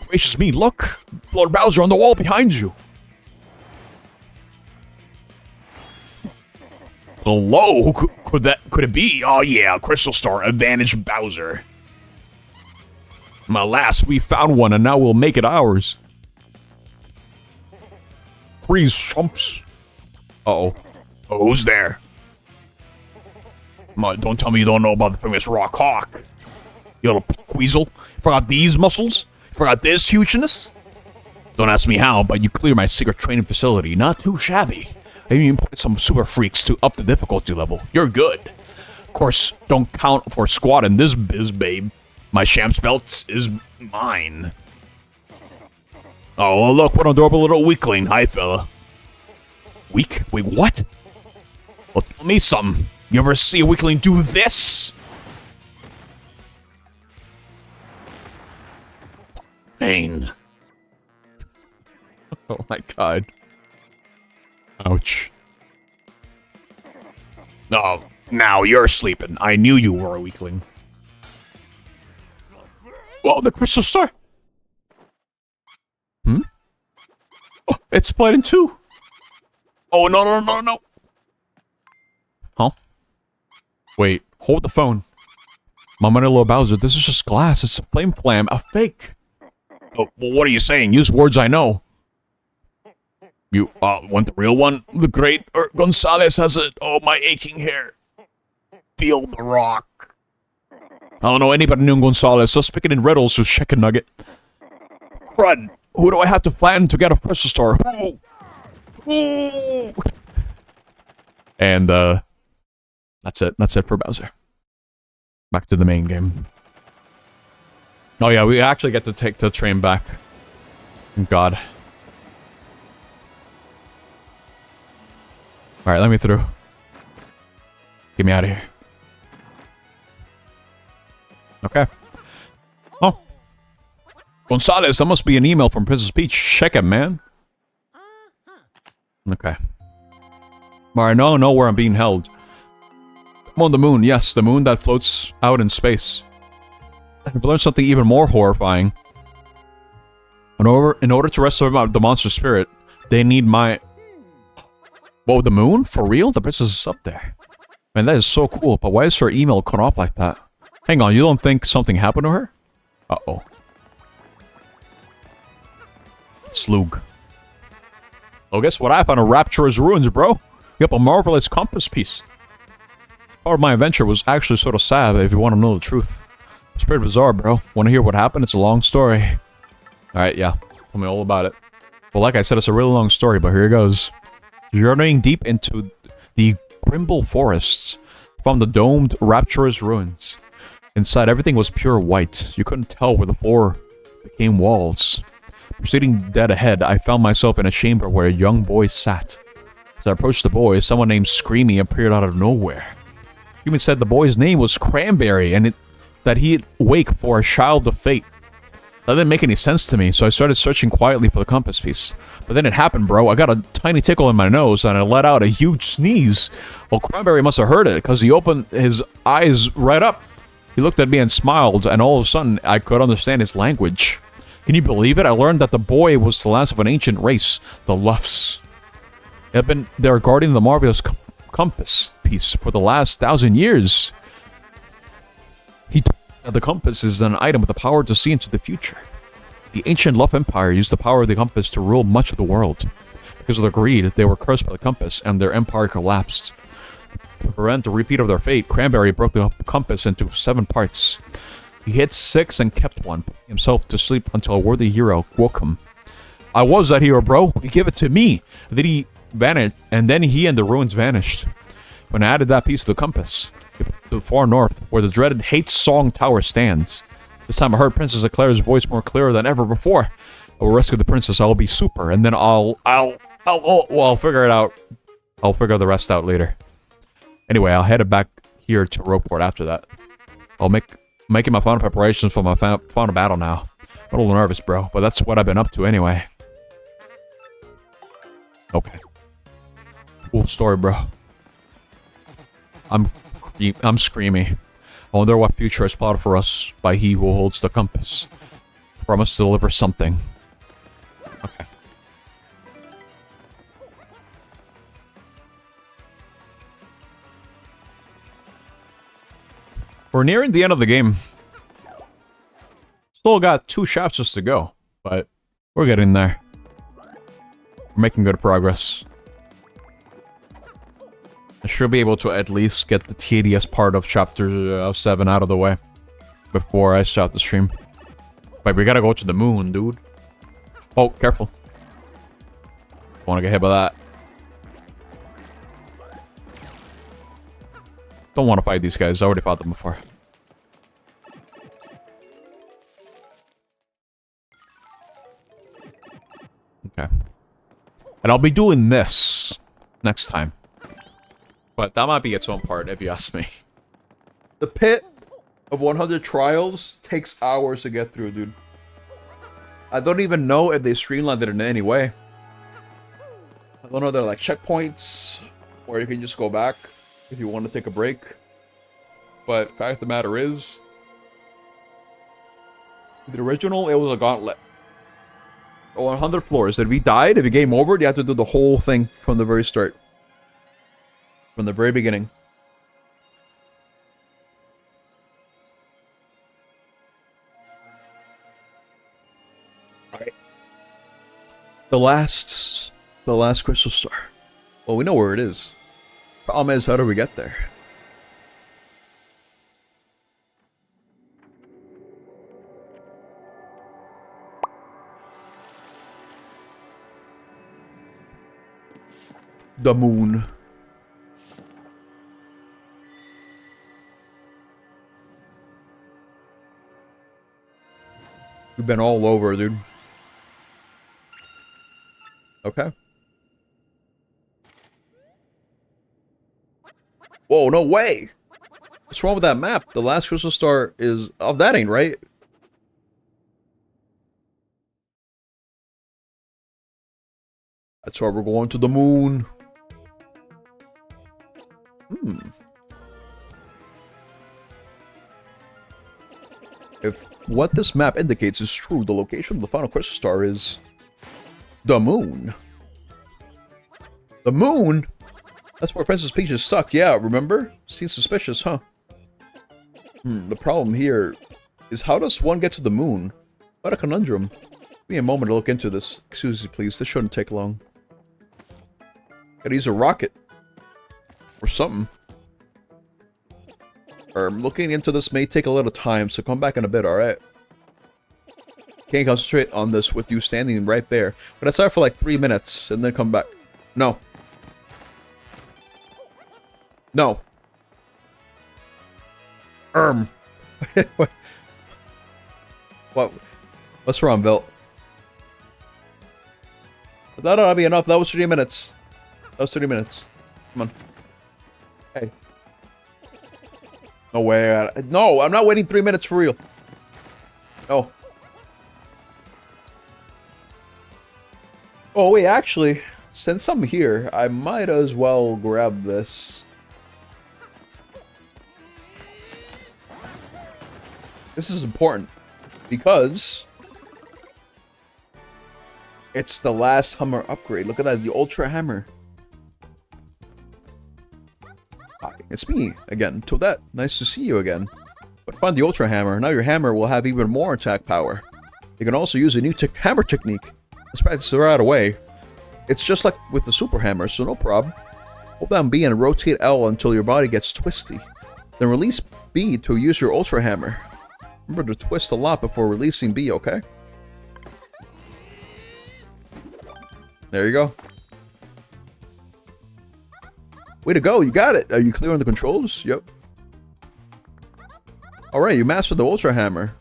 Gracious me, look! Lord Bowser on the wall behind you. Hello? Could it be? Oh yeah, Crystal Star, advantage Bowser. Alas, we found one and now we'll make it ours. Freeze, chumps. Uh-oh. Oh, who's there? Don't tell me you don't know about the famous Rock Hawk. You little weasel. Forgot these muscles? Forgot this hugeness? Don't ask me how, but you clear my secret training facility. Not too shabby. I even put some super freaks to up the difficulty level. You're good. Of course, don't count for squat in this biz, babe. My Champs belt is mine. Oh, look, what an adorable little weakling. Hi, fella. Weak? Wait, what? Well, tell me something. You ever see a weakling do this? Pain. Oh my god. Ouch. Oh, now you're sleeping. I knew you were a weakling. Whoa, the crystal star. Hmm? Oh, it's split in two. Oh, no. Huh? Wait, hold the phone. My money, little Bowser, this is just glass. It's a flame flam, a fake. Oh, well, what are you saying? Use words I know. You, want the real one? The great Gonzalez has it. Oh, my aching hair. Feel the rock. I don't know anybody named Gonzalez, so speaking in riddles, just chicken nugget. Crud. Who do I have to flatten to get a crystal star? Ooh. Ooh. And, that's it. That's it for Bowser. Back to the main game. Oh yeah, we actually get to take the train back. Thank God. Alright, let me through. Get me out of here. Okay. Oh. Gonzalez, that must be an email from Princess Peach. Check it, man. Okay. Alright, now I know where I'm being held. I'm on the moon, yes, the moon that floats out in space. I've learned something even more horrifying. In order to restore the monster spirit, they need my... Whoa, the moon? For real? The princess is up there. Man, that is so cool, but why is her email cut off like that? Hang on, you don't think something happened to her? Uh-oh. Sloog. Oh, guess what? I found a rapturous ruins, bro. Yep, a marvelous compass piece. Part of my adventure was actually sort of sad, if you want to know the truth. It's pretty bizarre, bro. Want to hear what happened? It's a long story. Alright, yeah. Tell me all about it. Well, like I said, it's a really long story, but here it goes. Journeying deep into the Grimble forests, found the domed, rapturous ruins. Inside, everything was pure white. You couldn't tell where the floor became walls. Proceeding dead ahead, I found myself in a chamber where a young boy sat. As I approached the boy, someone named Screamy appeared out of nowhere. Screamy said the boy's name was Cranberry, and that he'd wake for a child of fate. That didn't make any sense to me, so I started searching quietly for the compass piece. But then it happened, bro. I got a tiny tickle in my nose, and I let out a huge sneeze. Well, Cranberry must have heard it, because he opened his eyes right up. He looked at me and smiled, and all of a sudden, I could understand his language. Can you believe it? I learned that the boy was the last of an ancient race, the Luffs. They have been there guarding the marvelous compass piece for the last 1,000 years. He told me that the compass is an item with the power to see into the future. The ancient Luff Empire used the power of the compass to rule much of the world. Because of their greed, they were cursed by the compass, and their empire collapsed. To prevent the repeat of their fate, Cranberry broke the compass into 7 parts. He hid 6 and kept 1, putting himself to sleep until a worthy hero woke him. I was that hero, bro. He gave it to me. Then he vanished, and then he and the ruins vanished. When I added that piece to the compass, it put to the far north, where the dreaded Hate Song Tower stands. This time I heard Princess Eclair's voice more clear than ever before. I will rescue the princess. I will be super, and then I'll figure it out. I'll figure the rest out later. Anyway, I'll head back here to Rogueport after that. I'll making my final preparations for my final battle now. I'm a little nervous, bro, but that's what I've been up to anyway. Okay. Cool story, bro. I'm Screamy. I wonder what future is plotted for us by he who holds the compass. Promise to deliver something. Okay. We're nearing the end of the game. Still got 2 chapters to go, but we're getting there. We're making good progress. I should be able to at least get the tedious part of chapter 7 out of the way before I start the stream. But we gotta go to the moon, dude. Oh, careful. Don't wanna get hit by that. Don't want to fight these guys. I already fought them before. Okay. And I'll be doing this next time. But that might be its own part, if you ask me. The pit of 100 trials takes hours to get through, dude. I don't even know if they streamlined it in any way. I don't know if they're like checkpoints, or you can just go back if you want to take a break. But fact of the matter is, the original, it was a gauntlet. 100 floors. If you died, if you game over, you have to do the whole thing from the very start. From the very beginning. Alright. The last crystal star. Well, we know where it is. Problem is, how do we get there? The moon. We've been all over, dude. Okay. Whoa, no way! What's wrong with that map? The last crystal star is... Oh, that ain't right. That's why we're going to the moon. If what this map indicates is true, the location of the final crystal star is... the moon. The moon? That's where Princess Peach is stuck, yeah, remember? Seems suspicious, huh? The problem here is how does one get to the moon? What a conundrum. Give me a moment to look into this. Excuse me, please. This shouldn't take long. Gotta use a rocket. Or something. Looking into this may take a little time, so come back in a bit, alright? Can't concentrate on this with you standing right there. But that's out for like 3 minutes, and then come back. No. No. What? What's wrong, Bill? That ought to be enough. That was 30 minutes. That was 30 minutes. Come on. Hey. No way. No, I'm not waiting 3 minutes for real. No. Oh, wait, actually, since I'm here, I might as well grab this. This is important because it's the last hammer upgrade. Look at that, the Ultra Hammer. Hi, it's me again, Toadette. Nice to see you again. But find the Ultra Hammer. Now your hammer will have even more attack power. You can also use a new hammer technique. Let's practice it right away. It's just like with the Super Hammer, so no problem. Hold down B and rotate L until your body gets twisty. Then release B to use your Ultra Hammer. Remember to twist a lot before releasing B, okay? There you go. Way to go, you got it! Are you clear on the controls? Yep. Alright, you mastered the Ultra Hammer.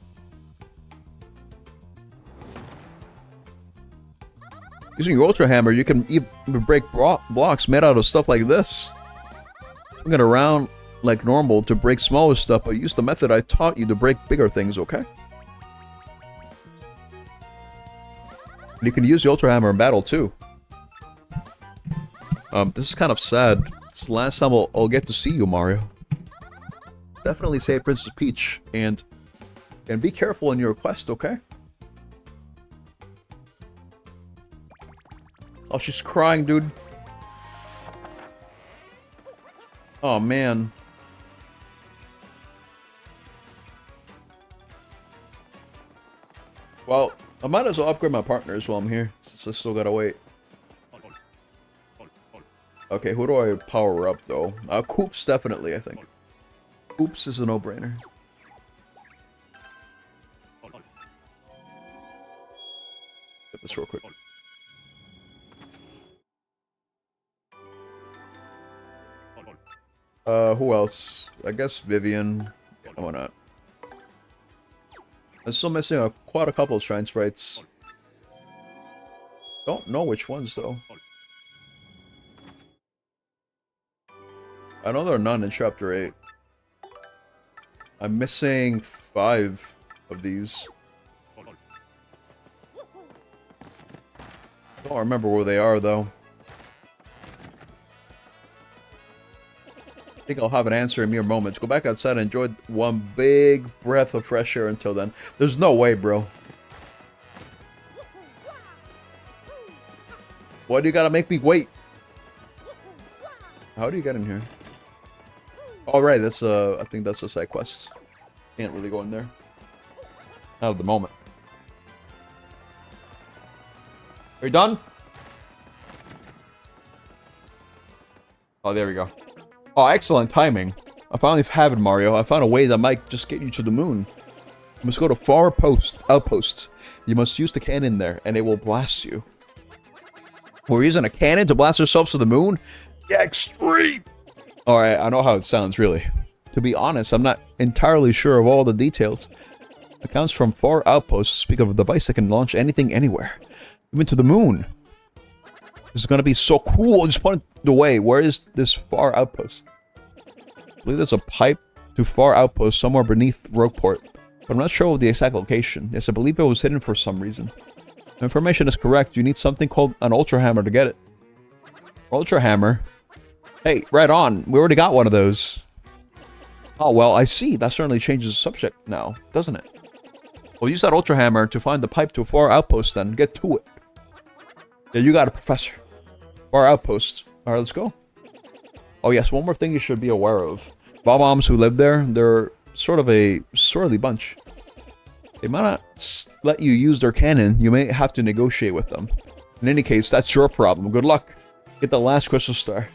Using your Ultra Hammer, you can even break blocks made out of stuff like this. Swing it around like normal to break smaller stuff, but use the method I taught you to break bigger things, okay? And you can use the Ultra Hammer in battle, too. This is kind of sad. It's the last time I'll get to see you, Mario. Definitely save Princess Peach, and be careful in your quest, okay? Oh, she's crying, dude. Oh, man. Well, I might as well upgrade my partners while I'm here, since I still gotta wait. Okay, who do I power up, though? Koops, definitely, I think. Koops is a no-brainer. Get this real quick. Who else? I guess Vivian. Yeah, why not? I'm still missing quite a couple of Shrine Sprites. Don't know which ones, though. I know there are none in Chapter 8. I'm missing 5 of these. Don't remember where they are, though. I think I'll have an answer in mere moments. Go back outside and enjoy one big breath of fresh air until then. There's no way, bro. Why do you gotta make me wait? How do you get in here? All right, that's I think that's a side quest. Can't really go in there. Not at the moment. Are you done? Oh, there we go. Oh, excellent timing. I finally have it, Mario. I found a way that might just get you to the moon. You must go to far outposts. You must use the cannon there, and it will blast you. We're using a cannon to blast ourselves to the moon? Yeah, extreme! Alright, I know how it sounds, really. To be honest, I'm not entirely sure of all the details. Accounts from far outposts speak of a device that can launch anything anywhere. Even to the moon. This is gonna be so cool. Just point it away. Where is this far outpost? I believe there's a pipe to far outpost somewhere beneath Rogueport, but I'm not sure of the exact location. Yes, I believe it was hidden for some reason. If information is correct, you need something called an Ultra Hammer to get it. Ultra Hammer? Hey, right on. We already got one of those. Oh, well, I see. That certainly changes the subject now, doesn't it? We'll use that Ultra Hammer to find the pipe to a far outpost then. Get to it. Yeah, you got it, Professor. Far outpost. Alright, let's go. Oh yes, one more thing you should be aware of. Bob-ombs who live there, they're sort of a surly bunch. They might not let you use their cannon. You may have to negotiate with them. In any case, that's your problem. Good luck. Get the last crystal star.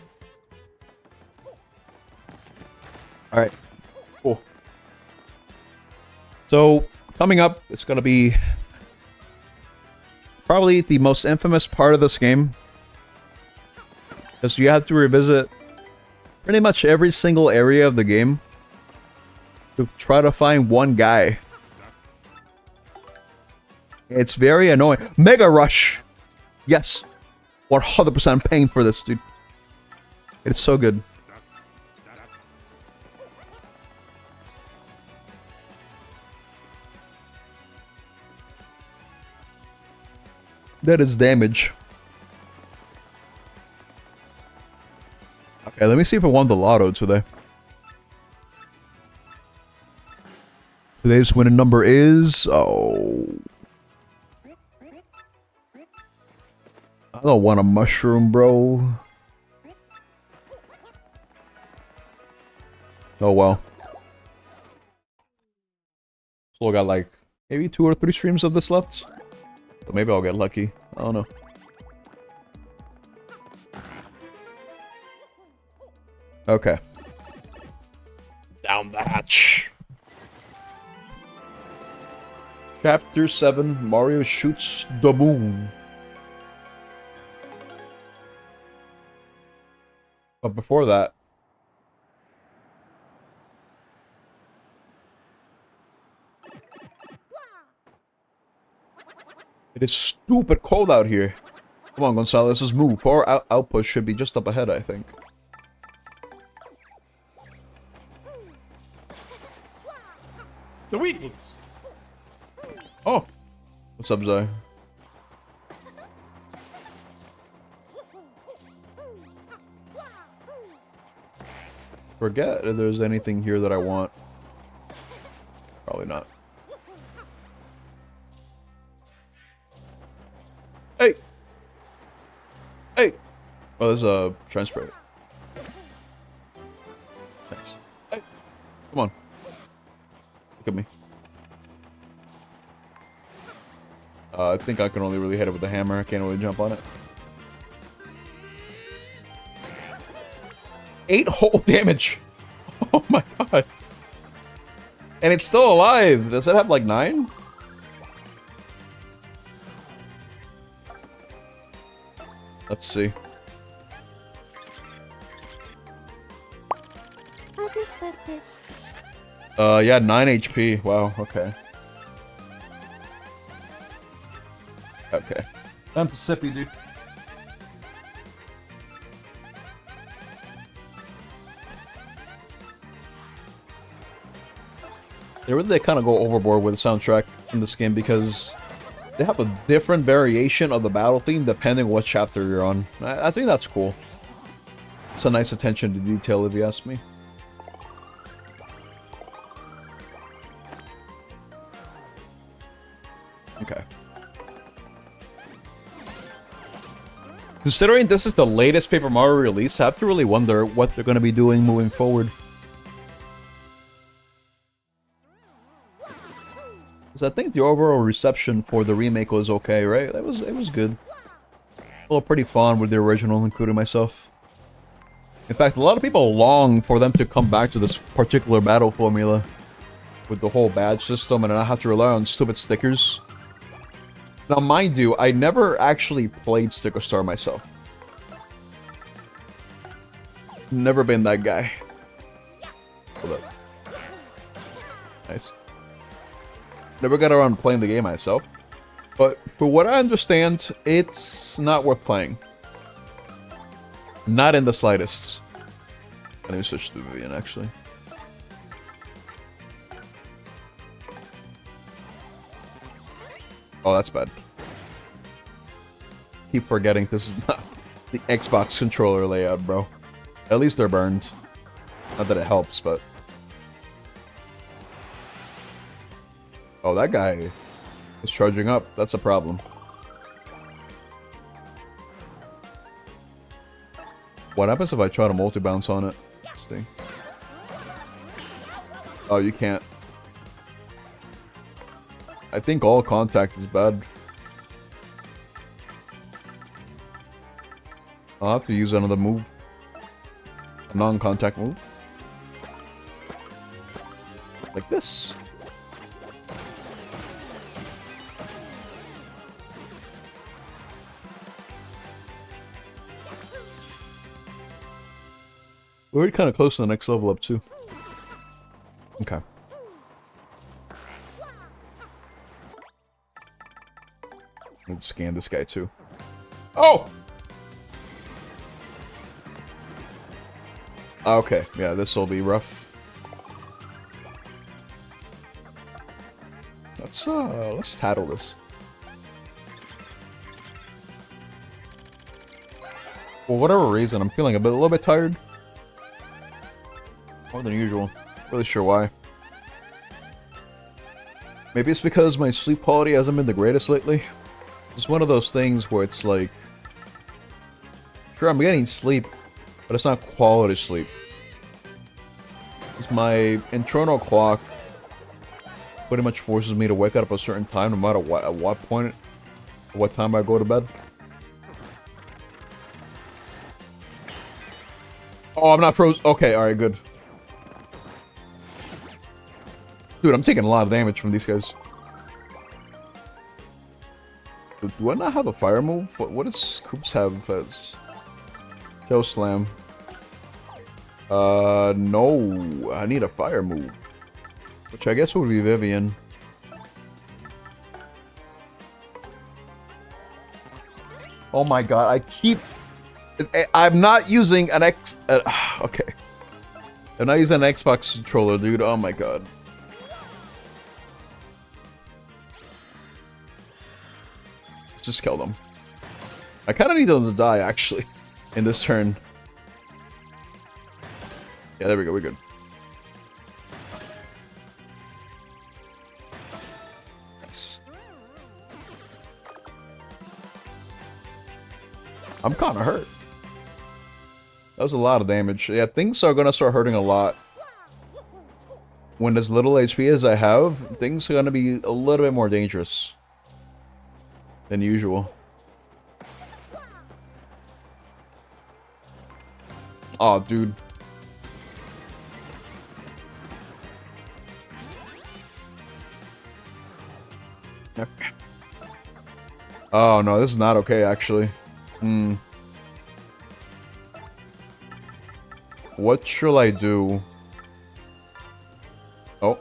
Alright. Cool. So, coming up, it's going to be probably the most infamous part of this game. Because you have to revisit pretty much every single area of the game to try to find one guy. It's very annoying. Mega Rush! Yes. 100% paying for this, dude. It's so good. That is damage. Okay, let me see if I won the lotto today. Today's winning number is... Oh... I don't want a mushroom, bro. Oh well. Still got like maybe 2 or 3 streams of this left. So maybe I'll get lucky. I don't know. Okay. Down the hatch. Chapter 7, Mario shoots the moon. But before that... It is stupid cold out here. Come on, Gonzalez, let's move. Our outpost should be just up ahead, I think.
The weaklings.
Oh! What's up, Zai? Forget if there's anything here that I want. Probably not. Hey! Hey! Oh, there's a transport. Thanks. Hey! Come on. Look at me. I think I can only really hit it with the hammer. I can't really jump on it. 8 whole damage. Oh my god. And it's still alive. Does it have like 9? Let's see. Yeah, 9 HP. Wow, okay. Okay. Time to sippy, dude. They really kind of go overboard with the soundtrack in this game because they have a different variation of the battle theme depending what chapter you're on. I think that's cool. It's a nice attention to detail if you ask me. Okay. Considering this is the latest Paper Mario release, I have to really wonder what they're going to be doing moving forward. Because I think the overall reception for the remake was okay, right? It was good. Well, pretty fun with the original, including myself. In fact, a lot of people long for them to come back to this particular battle formula with the whole badge system and not have to rely on stupid stickers. Now, mind you, I never actually played Sticker Star myself. Never been that guy. Hold up. Nice. Never got around to playing the game myself. But for what I understand, it's not worth playing. Not in the slightest. Let me switch to Vivian, actually. Oh, that's bad. Keep forgetting this is not the Xbox controller layout, bro. At least they're burned. Not that it helps, but... Oh, that guy is charging up. That's a problem. What happens if I try to multi-bounce on it? Let's see. Oh, you can't. I think all contact is bad. I'll have to use another move. A non-contact move. Like this. We're already kind of close to the next level up, too. Okay. Let's scan this guy, too. Oh! Okay, yeah, this will be rough. Let's tattle this. For whatever reason, I'm feeling a little bit tired. More than usual. Really sure why. Maybe it's because my sleep quality hasn't been the greatest lately. It's one of those things where it's like... Sure, I'm getting sleep, but it's not quality sleep. It's my internal clock pretty much forces me to wake up at a certain time, no matter what, at what point, what time I go to bed. Oh, I'm not frozen. Okay, alright, good. Dude, I'm taking a lot of damage from these guys. Do I not have a fire move? What does Koops have as... Tail Slam. No. I need a fire move. Which I guess would be Vivian. Oh my god, I keep... I'm not using an okay. I'm not using an Xbox controller, dude. Oh my god. Just kill them. I kind of need them to die, actually, in this turn. Yeah, there we go. We're good. Nice. I'm kind of hurt. That was a lot of damage. Yeah, things are gonna start hurting a lot. When as little HP as I have, things are gonna be a little bit more dangerous than usual. Oh, dude. Okay. Oh, no, this is not okay, actually. What shall I do? Oh.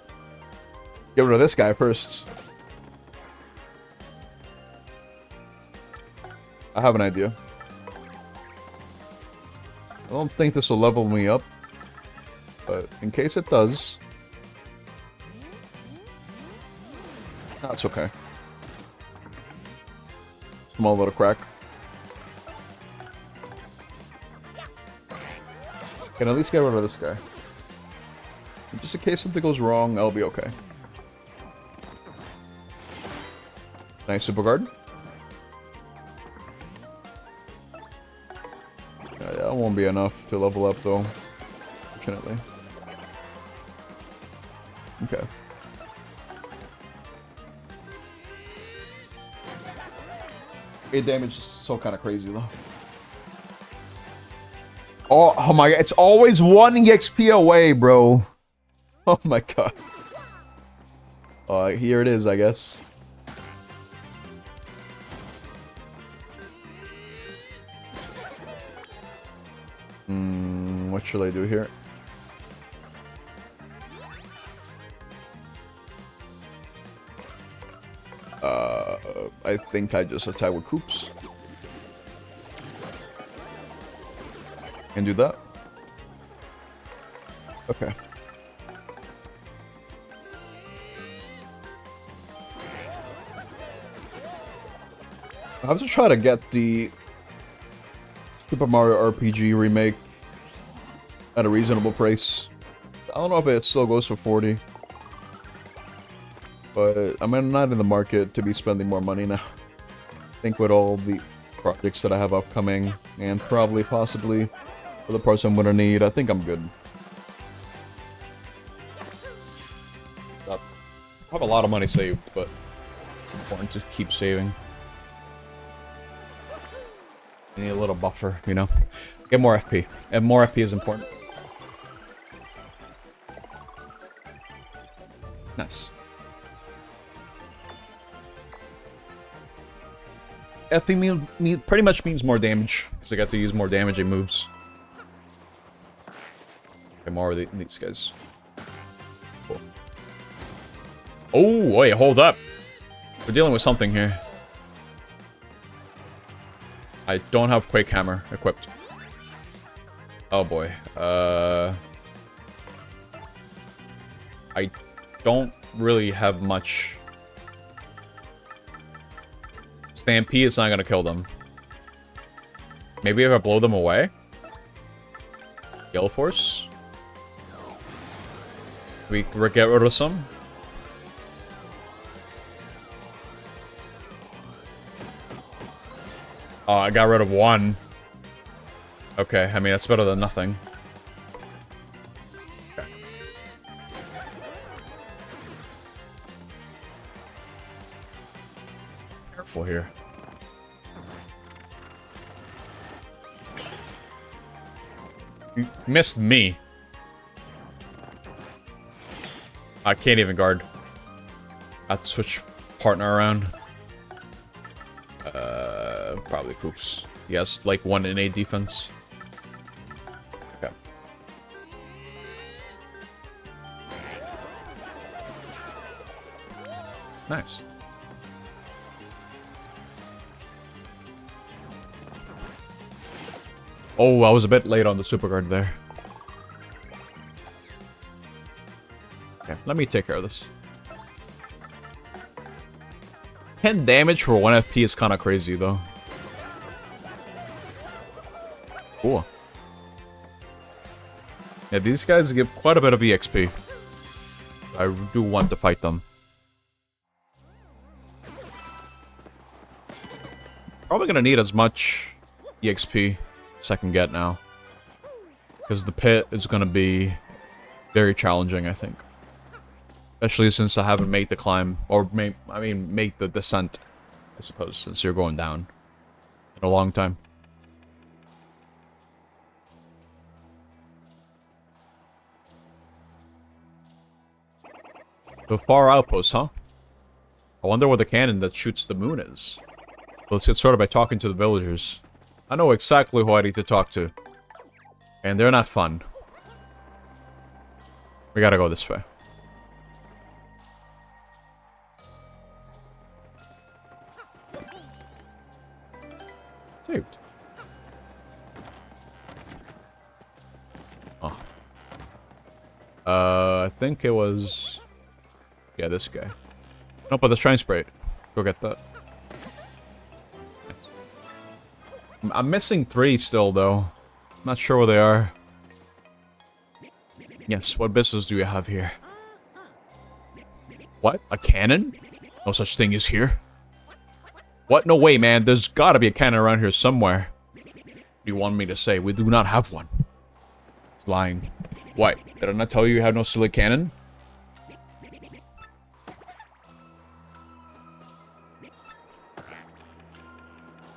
Get rid of this guy first. I have an idea. I don't think this will level me up, but in case it does, that's okay. Small little crack. Can at least get rid of this guy. Just in case something goes wrong, I'll be okay. Nice super guard. Yeah, that won't be enough to level up though, fortunately. Okay. 8 damage is so kind of crazy though. Oh my god, it's always 1 EXP away, bro. Oh my god. Here it is, I guess. What should I do here? I think I just attack with Coops. Can do that. Okay. I have to try to get the Super Mario RPG remake at a reasonable price. I don't know if it still goes for 40. But I'm not in the market to be spending more money now. I think with all the projects that I have upcoming, and probably, possibly, for the parts I'm gonna need, I think I'm good. I have a lot of money saved, but it's important to keep saving. I need a little buffer, you know? Get more FP. And more FP is important. Nice. FP pretty much means more damage, because I got to use more damaging moves. Okay, more of these guys. Cool. Oh, wait, hold up. We're dealing with something here. I don't have Quake Hammer equipped. Oh boy. I don't really have much. Stampede is not gonna kill them. Maybe if I blow them away? Gale Force? We get rid of some? Oh, I got rid of 1. Okay, I mean, that's better than nothing. Okay. Careful here. You missed me. I can't even guard. I have to switch partner around. Probably Coops. Yes, like 1 innate defense. Okay. Nice. Oh, I was a bit late on the super guard there. Okay, let me take care of this. 10 damage for 1 FP is kind of crazy, though. Cool. Yeah, these guys give quite a bit of EXP. I do want to fight them. Probably gonna need as much EXP as I can get now. Because the pit is gonna be very challenging, I think. Especially since I haven't made the climb, or made the descent, I suppose, since you're going down in a long time. The far outpost, huh? I wonder where the cannon that shoots the moon is. Let's get started by talking to the villagers. I know exactly who I need to talk to. And they're not fun. We gotta go this way. I think it was... Yeah, this guy. No, but let's try and spray it. Go get that. I'm missing 3 still, though. Not sure where they are. Yes, what business do you have here? What? A cannon? No such thing is here. What? No way, man. There's gotta be a cannon around here somewhere. What do you want me to say? We do not have one. It's lying. What? Did I not tell you you have no silly cannon?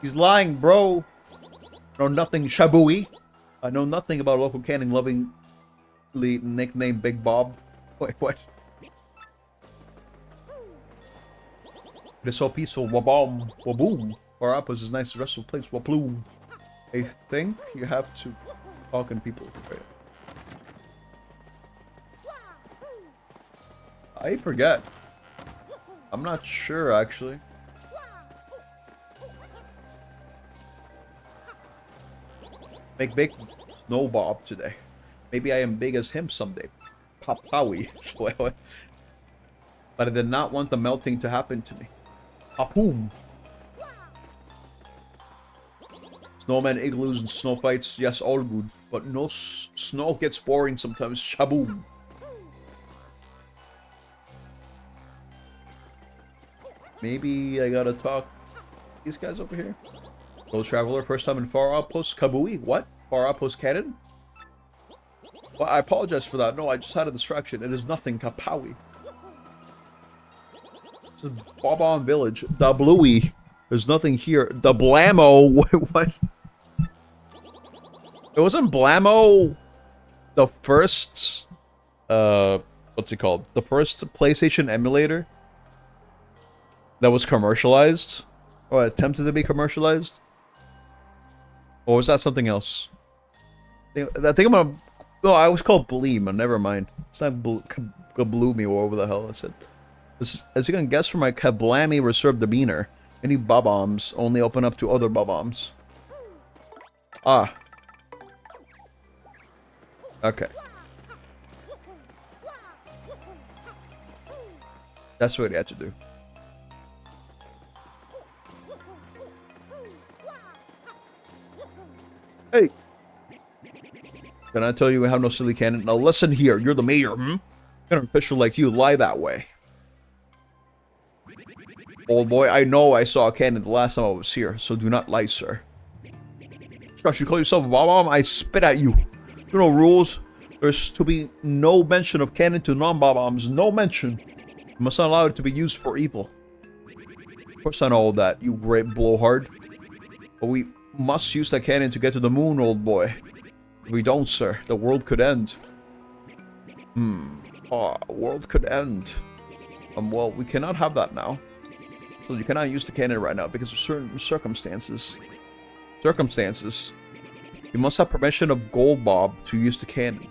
He's lying, bro. I know nothing shabooey. I know nothing about local canning lovingly nicknamed Big Bob. Wait, what? It is so peaceful. Wabom. Waboom. Far up was his nice restful place. Waploom. I think you have to talk to people. Right? I forget. I'm not sure, actually. Make big snow bob today. Maybe I am big as him someday. Papawi. But I did not want the melting to happen to me. Papoom. Snowman, igloos, and snow fights. Yes, all good. But no snow gets boring sometimes. Shaboom. Maybe I gotta talk to these guys over here. Hello, traveler. First time in Far Outpost Kabui. What? Far Outpost Cannon? Well, I apologize for that. No, I just had a distraction. It is nothing. Kapawi. This is Bob-on Village. Da Bluey. There's nothing here. Da Blammo. What? It wasn't Blammo the first... what's it called? The first PlayStation emulator that was commercialized? Or attempted to be commercialized? Or was that something else? I think I'm gonna... No, I was called Bleem, never mind. It's not Gabloomy or whatever the hell I said. As you can guess from my Kablammy reserved demeanor, any bob-ombs only open up to other bob-ombs. Ah. Okay. That's what you had to do. Hey! Can I tell you we have no silly cannon? Now listen here, you're the mayor, hmm? An official like you lie that way. Old boy, I know I saw a cannon the last time I was here, so do not lie, sir. Gosh, you call yourself a bomb? I spit at you. You know rules. There's to be no mention of cannon to non-bob-ombs. No mention. You must not allow it to be used for evil. Of course I know all that, you great blowhard. But we must use that cannon to get to the moon, old boy. If we don't, sir, the world could end. World could end. Well, we cannot have that now. So you cannot use the cannon right now because of certain circumstances. You must have permission of Gold Bob to use the cannon.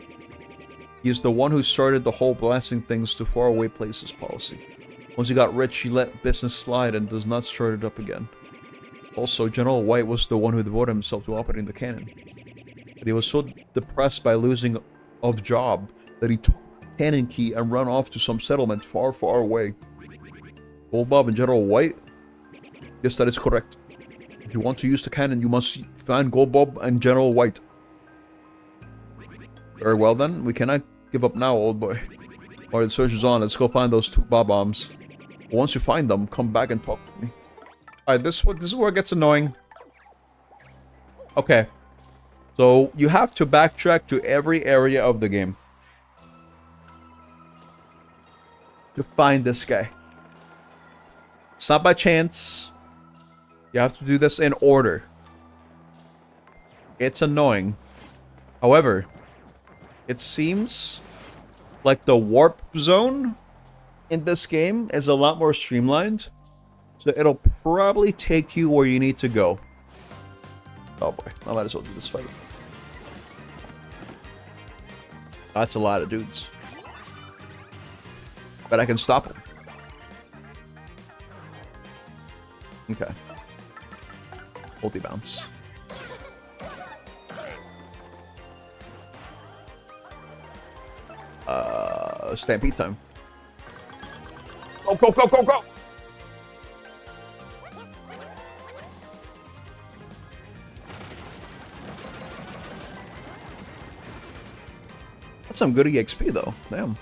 He is the one who started the whole blasting things to faraway places policy. Once he got rich, he let business slide and does not start it up again. Also, General White was the one who devoted himself to operating the cannon. But he was so depressed by losing of job that he took cannon key and ran off to some settlement far, far away. Gold Bob and General White? Yes, that is correct. If you want to use the cannon, you must find Gold Bob and General White. Very well then, we cannot give up now, old boy. Alright, the search is on. Let's go find those 2 bob-ombs. Once you find them, come back and talk to me. Alright, this is where it gets annoying. Okay. So, you have to backtrack to every area of the game to find this guy. It's not by chance. You have to do this in order. It's annoying. However, it seems like the warp zone in this game is a lot more streamlined. So it'll probably take you where you need to go. Oh boy, I might as well do this fight. That's a lot of dudes. But I can stop him. Okay. Multi-bounce. Stampede time.
Go, go, go, go, go!
That's some good EXP though. Damn.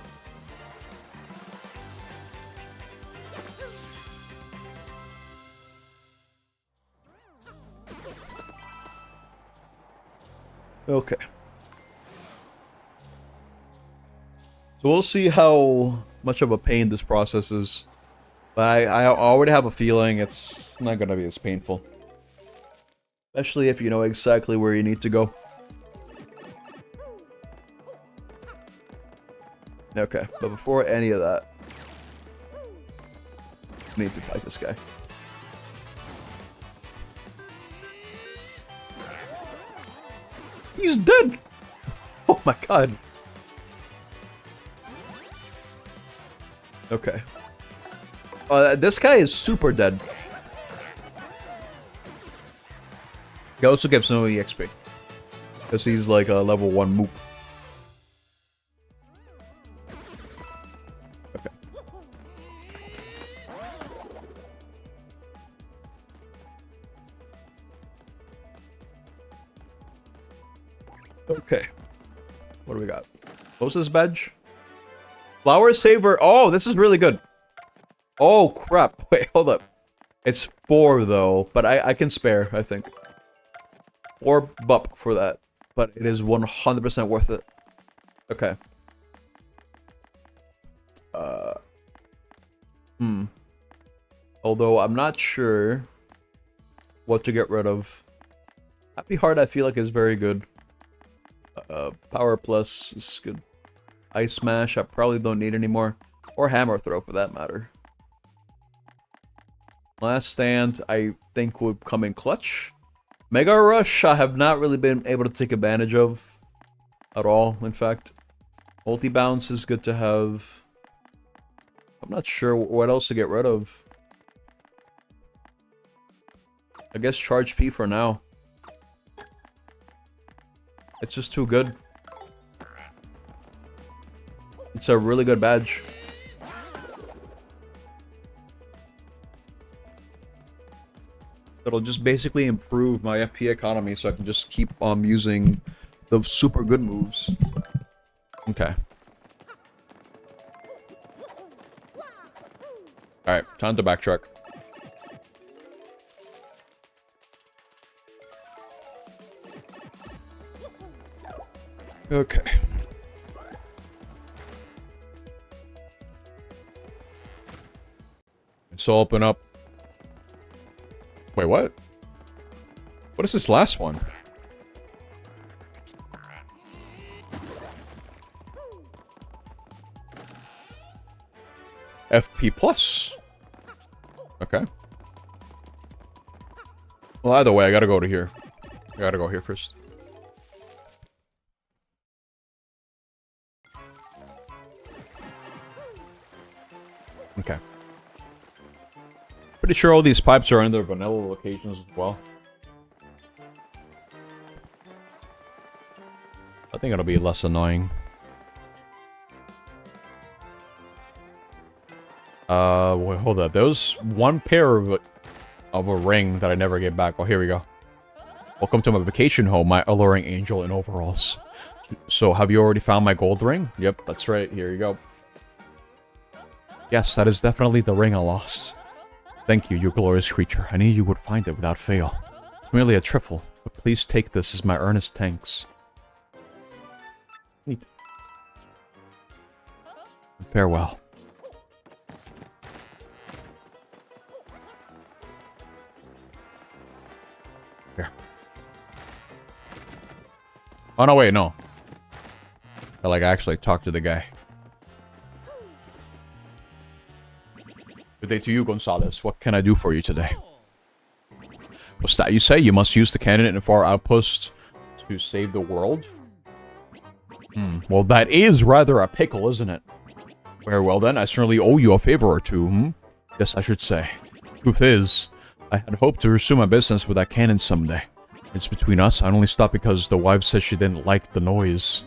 Okay. So we'll see how much of a pain this process is. But I already have a feeling it's not gonna be as painful. Especially if you know exactly where you need to go. Okay, but before any of that, I need to fight this guy. He's dead! Oh my god. Okay. This guy is super dead. He also gives no EXP. Because he's like a level 1 moop. Okay. Okay. What do we got? What's this badge? Flower Saver. Oh, this is really good. Oh, crap. Wait, hold up. It's 4, though. But I can spare, I think. 4 bup for that. But it is 100% worth it. Okay. Although, I'm not sure what to get rid of. Happy Heart, I feel like, is very good. Power Plus is good. Ice Smash, I probably don't need anymore. Or Hammer Throw, for that matter. Last Stand, I think would come in clutch. Mega Rush, I have not really been able to take advantage of. At all, in fact. Multi-Bounce is good to have. I'm not sure what else to get rid of. I guess Charge P for now. It's just too good. It's a really good badge. It'll just basically improve my FP economy so I can just keep on using the super good moves. Okay. Alright, time to backtrack. Okay. So open up. Wait, what? What is this last one? FP plus. Okay. Well, either way, I gotta go to here. I gotta go here first. Okay. Pretty sure all these pipes are in their vanilla locations as well. I think it'll be less annoying. Wait, hold up. There was one pair of a ring that I never get back. Oh, here we go. Welcome to my vacation home, my alluring angel in overalls. So, have you already found my gold ring? Yep, that's right. Here you go. Yes, that is definitely the ring I lost. Thank you, you glorious creature. I knew you would find it without fail. It's merely a trifle, but please take this as my earnest thanks. Neat. Farewell. Here. Oh, no, wait, no. I, like, actually talked to the guy. Good day to you, Gonzalez. What can I do for you today? What's that you say? You must use the cannon in our outpost to save the world? Well, that is rather a pickle, isn't it? Very well, then. I certainly owe you a favor or two, Yes, I should say. Truth is, I had hoped to resume my business with that cannon someday. It's between us. I only stopped because the wife said she didn't like the noise.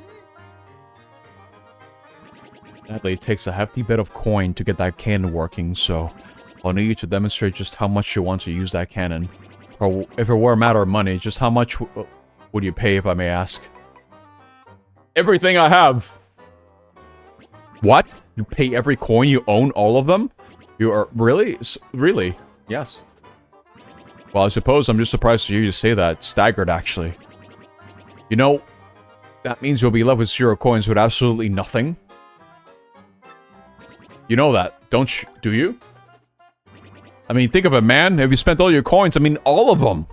Sadly, it takes a hefty bit of coin to get that cannon working, so I'll need you to demonstrate just how much you want to use that cannon. Or if it were a matter of money, just how much would you pay, if I may ask? Everything I have! What? You pay every coin you own, all of them? You are... Really? Really? Yes. Well, I suppose I'm just surprised to hear you say that. Staggered, actually. You know, that means you'll be left with 0 coins with absolutely nothing. You know that, don't you? Do you? I mean, think of it, man. Have you spent all your coins? I mean, all of them.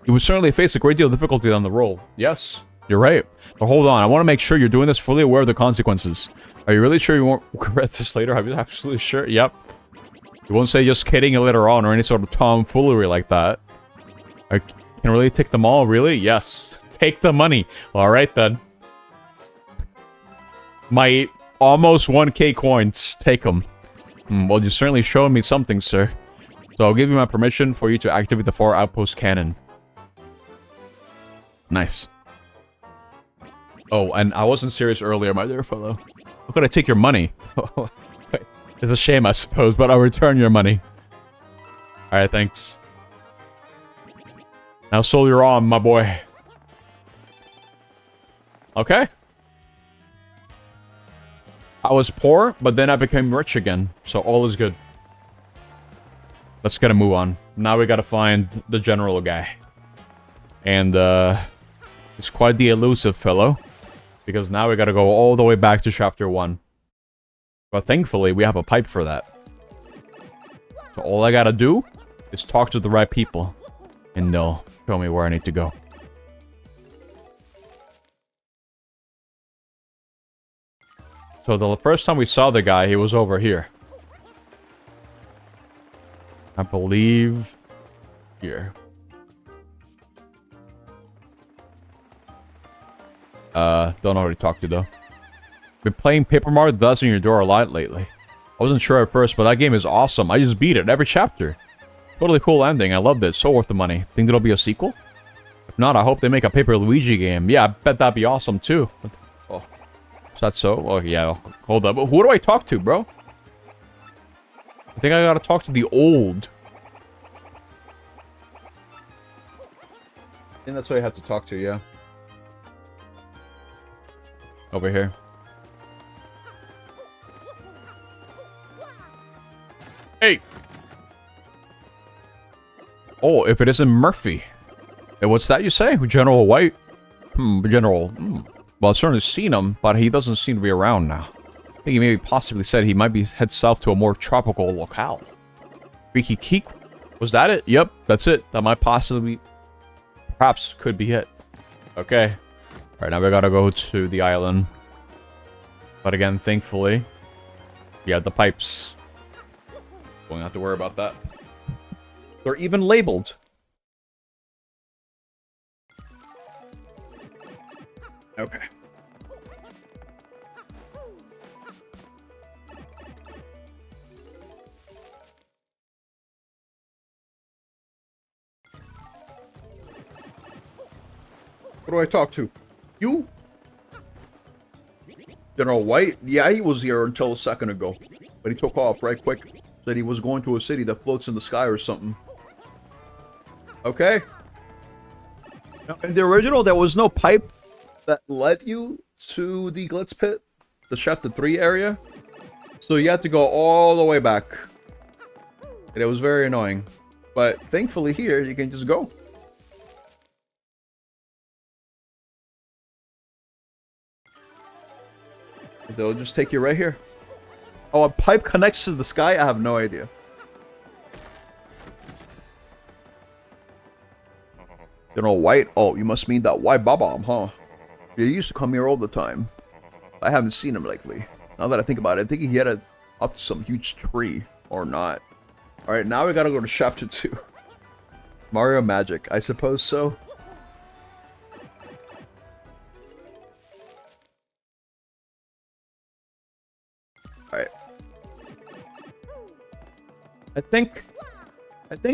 You would certainly face a great deal of difficulty on the roll. Yes, you're right. But hold on, I want to make sure you're doing this fully aware of the consequences. Are you really sure you won't regret this later? Are you absolutely sure? Yep. You won't say just kidding later on or any sort of tomfoolery like that. I can really take them all, really? Yes. Take the money. Alright then. My almost 1k coins. Take them. Well, you certainly showed me something, sir. So I'll give you my permission for you to activate the 4 outpost cannon. Nice. Oh, and I wasn't serious earlier, my dear fellow. How could I take your money? It's a shame, I suppose, but I'll return your money. Alright, thanks. Now soldier on, my boy. Okay. I was poor, but then I became rich again, so all is good. Let's get a move on. Now we gotta find the general guy. And, he's quite the elusive fellow. Because now we gotta go all the way back to chapter 1. But thankfully, we have a pipe for that. So all I gotta do is talk to the right people. And they'll show me where I need to go. So the first time we saw the guy, he was over here. I believe... here. Don't know who to talk to, though. Been playing Paper Mario The Thousand Year Door a lot lately. I wasn't sure at first, but that game is awesome. I just beat it every chapter. Totally cool ending. I loved it. So worth the money. Think there'll be a sequel? If not, I hope they make a Paper Luigi game. Yeah, I bet that'd be awesome, too. Oh. Is that so? Oh, yeah. Hold up. Who do I talk to, bro? I think I gotta talk to the old. I think that's what I have to talk to, yeah. Over here. Hey! Oh, if it isn't Murphy. Hey, what's that you say? General White? General. Well, I've certainly seen him, but he doesn't seem to be around now. I think he maybe possibly said he might be head south to a more tropical locale. Freaky Keek? Was that it? Yep, that's it. That might possibly... perhaps could be it. Okay. Alright, now we gotta go to the island. But again, thankfully, we have the pipes. Won't have to worry about that. They're even labeled. Okay. Who do I talk to? You? General White? Yeah, he was here until a second ago. But he took off right quick. Said he was going to a city that floats in the sky or something. Okay. Now, in the original, there was no pipe that led you to the Glitz Pit. The Chapter 3 area. So you had to go all the way back. And it was very annoying. But thankfully here, you can just go. So it'll just take you right here. Oh, a pipe connects to the sky? I have no idea. You know, White? Oh, you must mean that White Bob-omb, huh? He used to come here all the time. I haven't seen him lately. Now that I think about it, I think he headed up to some huge tree. Or not. Alright, now we gotta go to chapter 2. Mario Magic. I suppose so. Alright. I think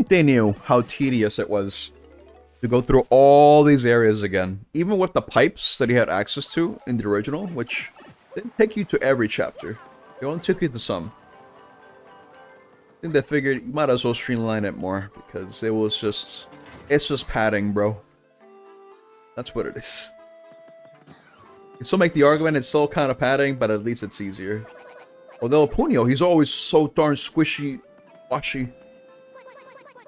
they knew how tedious it was to go through all these areas again. Even with the pipes that he had access to in the original, which didn't take you to every chapter.
It only took you to some. I think they figured you might as well streamline it more because it was just... It's just padding, bro. That's what it is. You can still make the argument it's still kind of padding, but at least it's easier. Although Punio, he's always so darn squishy, washy.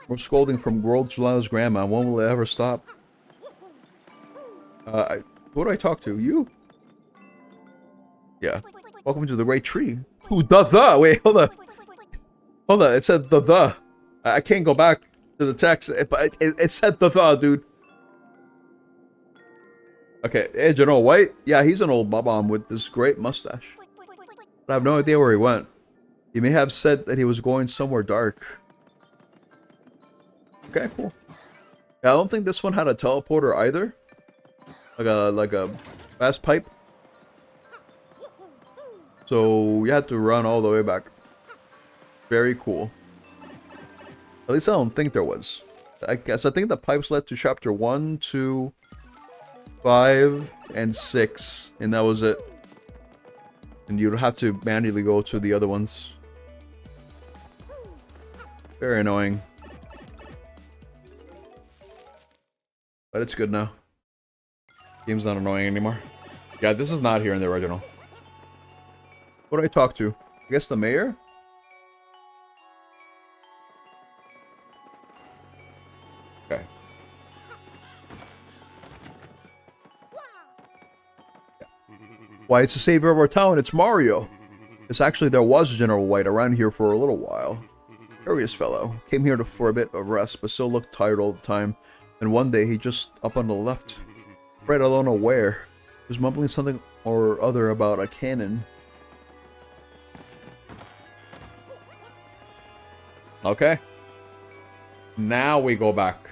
We're scolding from World Gelado's grandma. When will it ever stop? Who do I talk to? You? Yeah. Welcome to the Great Tree. Ooh, the. Wait, hold up. Hold on, it said the. I can't go back to the text, but it said the, dude. Okay, hey, General White? Yeah, he's an old babam with this great mustache. But I have no idea where he went. He may have said that he was going somewhere dark. Okay, cool. Yeah, I don't think this one had a teleporter either. Like a fast pipe. So you had to run all the way back. Very cool. At least I don't think there was. I think the pipes led to chapter 1, 2, 5, and 6. And that was it. And you'd have to manually go to the other ones. Very annoying. But it's good now. Game's not annoying anymore. Yeah, this is not here in the original. What do I talk to? I guess the mayor? Okay. Why, it's the savior of our town, it's Mario. It's actually, there was General White around here for a little while. Curious fellow. Came here for a bit of rest, but still looked tired all the time. And one day, he just up on the left. Right, I don't know where. He was mumbling something or other about a cannon. Okay. Now we go back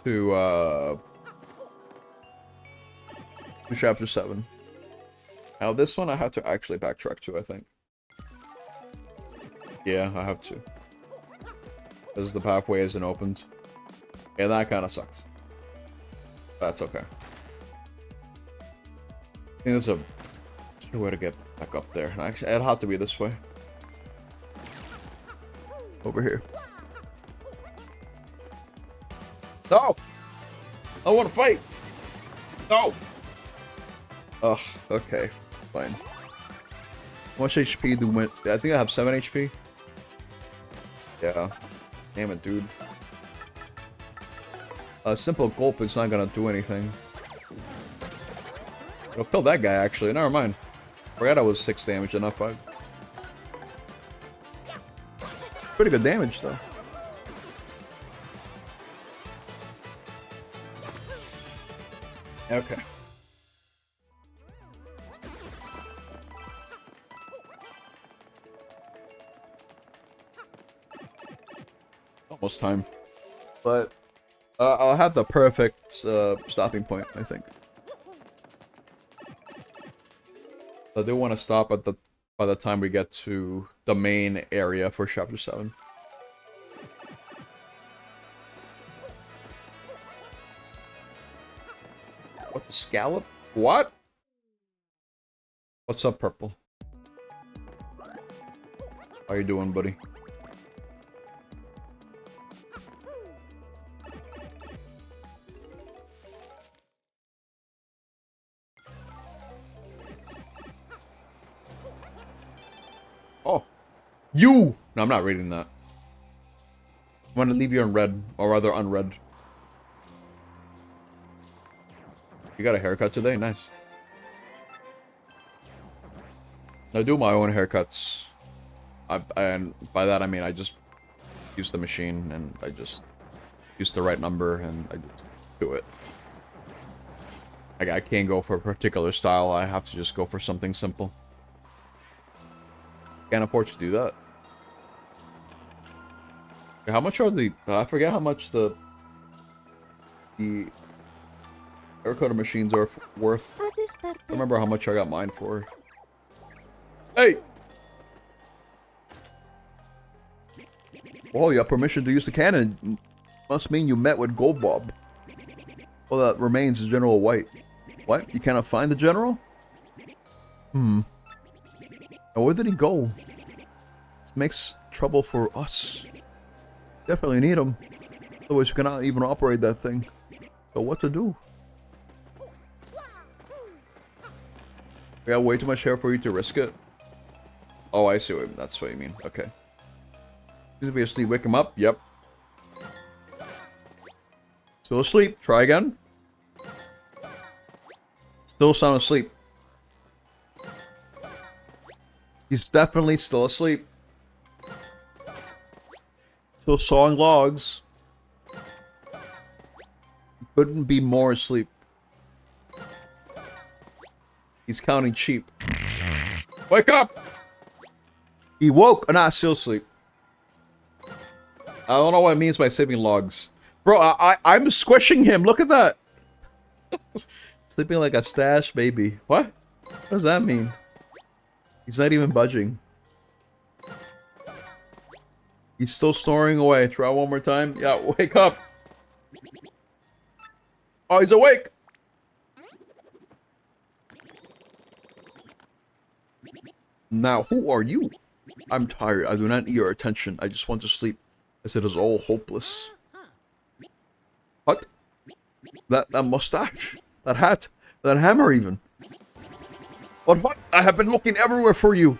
to chapter 7. Now this one I have to actually backtrack to, I think. Yeah, I have to. Because the pathway isn't opened. Yeah, that kind of sucks. That's okay. I think there's a way to get back up there. Actually, it'll have to be this way. Over here. No! I want to fight! No! Ugh, okay. Fine. How much HP do we... I think I have 7 HP. Yeah. Damn it, dude. A simple gulp is not gonna do anything. It'll kill that guy, actually. Never mind. Forgot I was 6 damage and not 5. Pretty good damage, though. Okay. Almost time. But I'll have the perfect stopping point, I think. I do want to stop at by the time we get to the main area for chapter 7. What, the scallop? What? What's up, Purple? How you doing, buddy? Oh. You! No, I'm not reading that. I'm gonna leave you in red, or rather unread. You got a haircut today? Nice. I do my own haircuts. And by that I mean I just use the machine and I just use the right number and I just do it. Like, I can't go for a particular style, I have to just go for something simple. Can't afford to do that. How much are the... I forget how much the haircut machines are worth. I don't remember how much I got mine for. Hey! Well, you have permission to use the cannon. Must mean you met with Goldbob. All that remains is General White. What? You cannot find the general? Now where did he go? This makes trouble for us. Definitely need him. Otherwise we cannot even operate that thing. So what to do? We got way too much hair for you to risk it. Oh, I see what that's what you mean. Okay. Seems to be asleep. Wake him up. Yep. Still asleep. Try again. Still sound asleep. He's definitely still asleep. Still sawing logs. Couldn't be more asleep. He's counting sheep. Wake up! He woke. Nah, still asleep. I don't know what it means by saving logs. Bro, I'm squishing him. Look at that. Sleeping like a stash baby. What? What does that mean? He's not even budging. He's still snoring away. Try one more time. Yeah, wake up. Oh, he's awake. Now, who are you? I'm tired. I do not need your attention. I just want to sleep. As it is all hopeless. What? That mustache? That hat? That hammer even? What? I have been looking everywhere for you.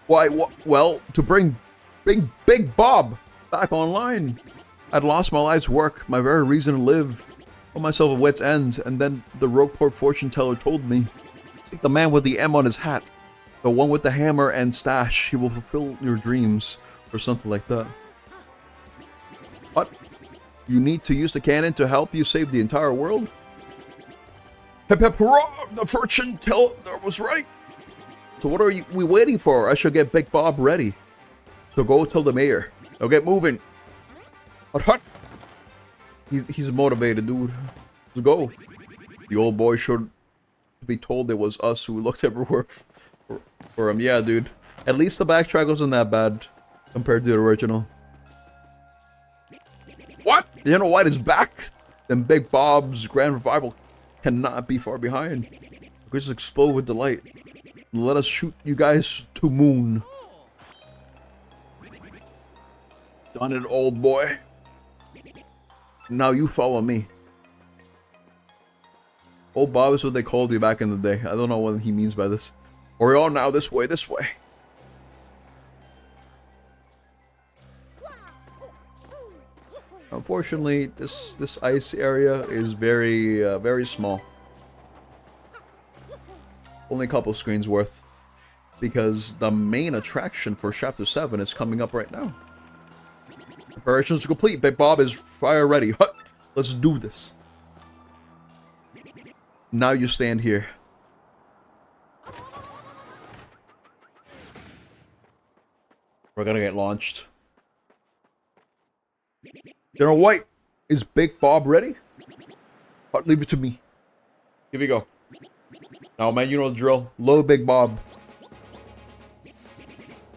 Why, well, to bring Big Bob back online. I'd lost my life's work, my very reason to live. Put myself at wit's end, and then the Rogueport fortune teller told me. It's like the man with the M on his hat. The one with the hammer and stash. He will fulfill your dreams. Or something like that. What? You need to use the cannon to help you save the entire world? Hip hip hurrah! The fortune teller was right. So what are we waiting for? I should get Big Bob ready. So go tell the mayor. Now get moving. What? He's motivated, dude. Let's go. The old boy should be told it was us who looked everywhere for him. Yeah, dude. At least the backtrack wasn't that bad compared to the original. What? You know what is back? Then Big Bob's grand revival cannot be far behind. We just explode with delight. Let us shoot you guys to moon. Done it, old boy. Now you follow me. Old Bob is what they called you back in the day. I don't know what he means by this. We're all now this way, this way. Unfortunately, this ice area is very small. Only a couple screens worth. Because the main attraction for Chapter 7 is coming up right now. Preparations are complete. Big Bob is fire ready. Let's do this. Now you stand here. We're gonna get launched. General White, is Big Bob ready? Leave it to me. Here we go. Now, man, you know the drill. Load Big Bob.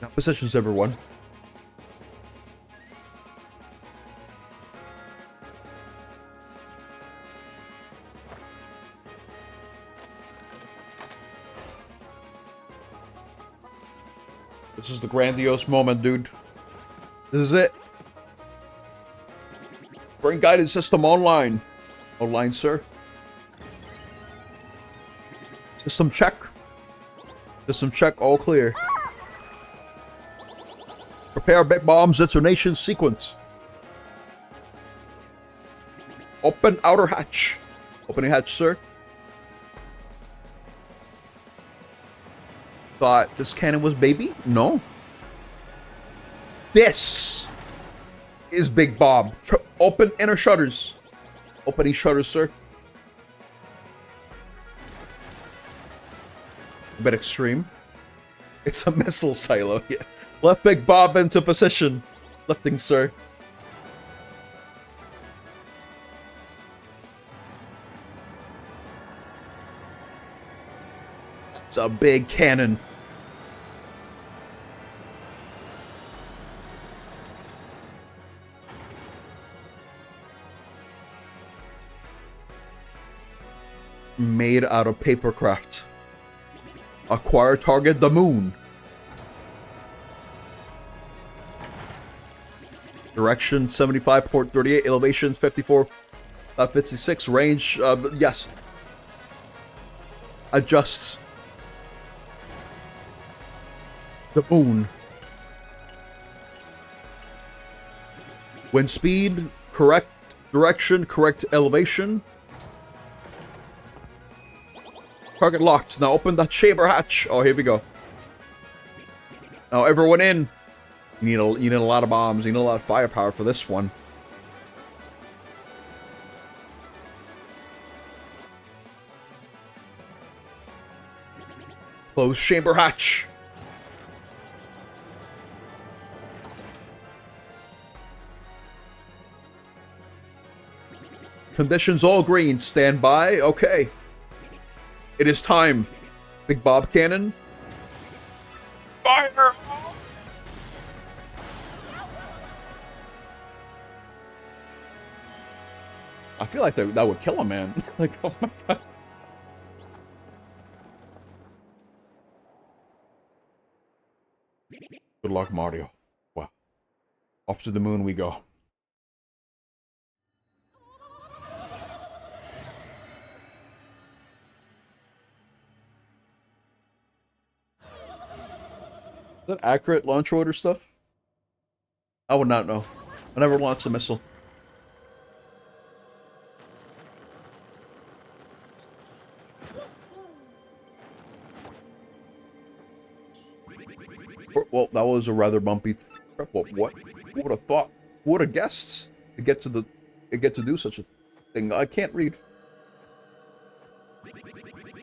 Now, positions, everyone. This is the grandiose moment, dude. This is it. Bring guidance system online. Online, sir. System check. System check, all clear. Prepare Big Bob's detonation sequence. Open outer hatch. Opening hatch, sir. Thought this cannon was baby? No. This is Big Bob. Open inner shutters. Opening shutters, sir. A bit extreme. It's a missile silo. Yeah. Left Big Bob into position. Lifting, sir. It's a big cannon. Made out of papercraft. Acquire target the moon. Direction 75, port 38, elevations 54, 56, range, yes. Adjust. The moon. Wind speed, correct direction, correct elevation. Target locked. Now open that chamber hatch. Oh, here we go. Now everyone in. You need a lot of bombs. You need a lot of firepower for this one. Close chamber hatch. Conditions all green. Stand by. Okay. It is time. Big Bob Cannon. Fire! I feel like that would kill a man. Like, oh my god. Good luck, Mario. Wow. Off to the moon we go. Is that accurate launch order stuff? I would not know. I never launched a missile. Well, that was a rather bumpy trip. What? Who would have thought? Who would have guessed to get to do such a thing? I can't read.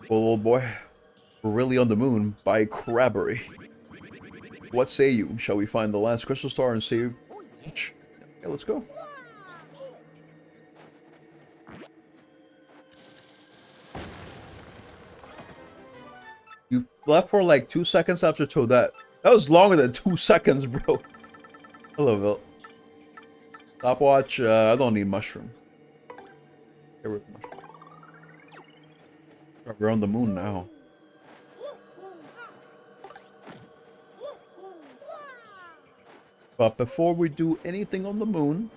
Well, old boy, we're really on the moon by Crabbery. What say you? Shall we find the last crystal star and save each? Yeah, let's go. You left for like 2 seconds after Toadette. That was longer than 2 seconds, bro. Hello, Vilt. Stopwatch, I don't need mushroom. Here with mushroom. We're on the moon now. But before we do anything on the moon...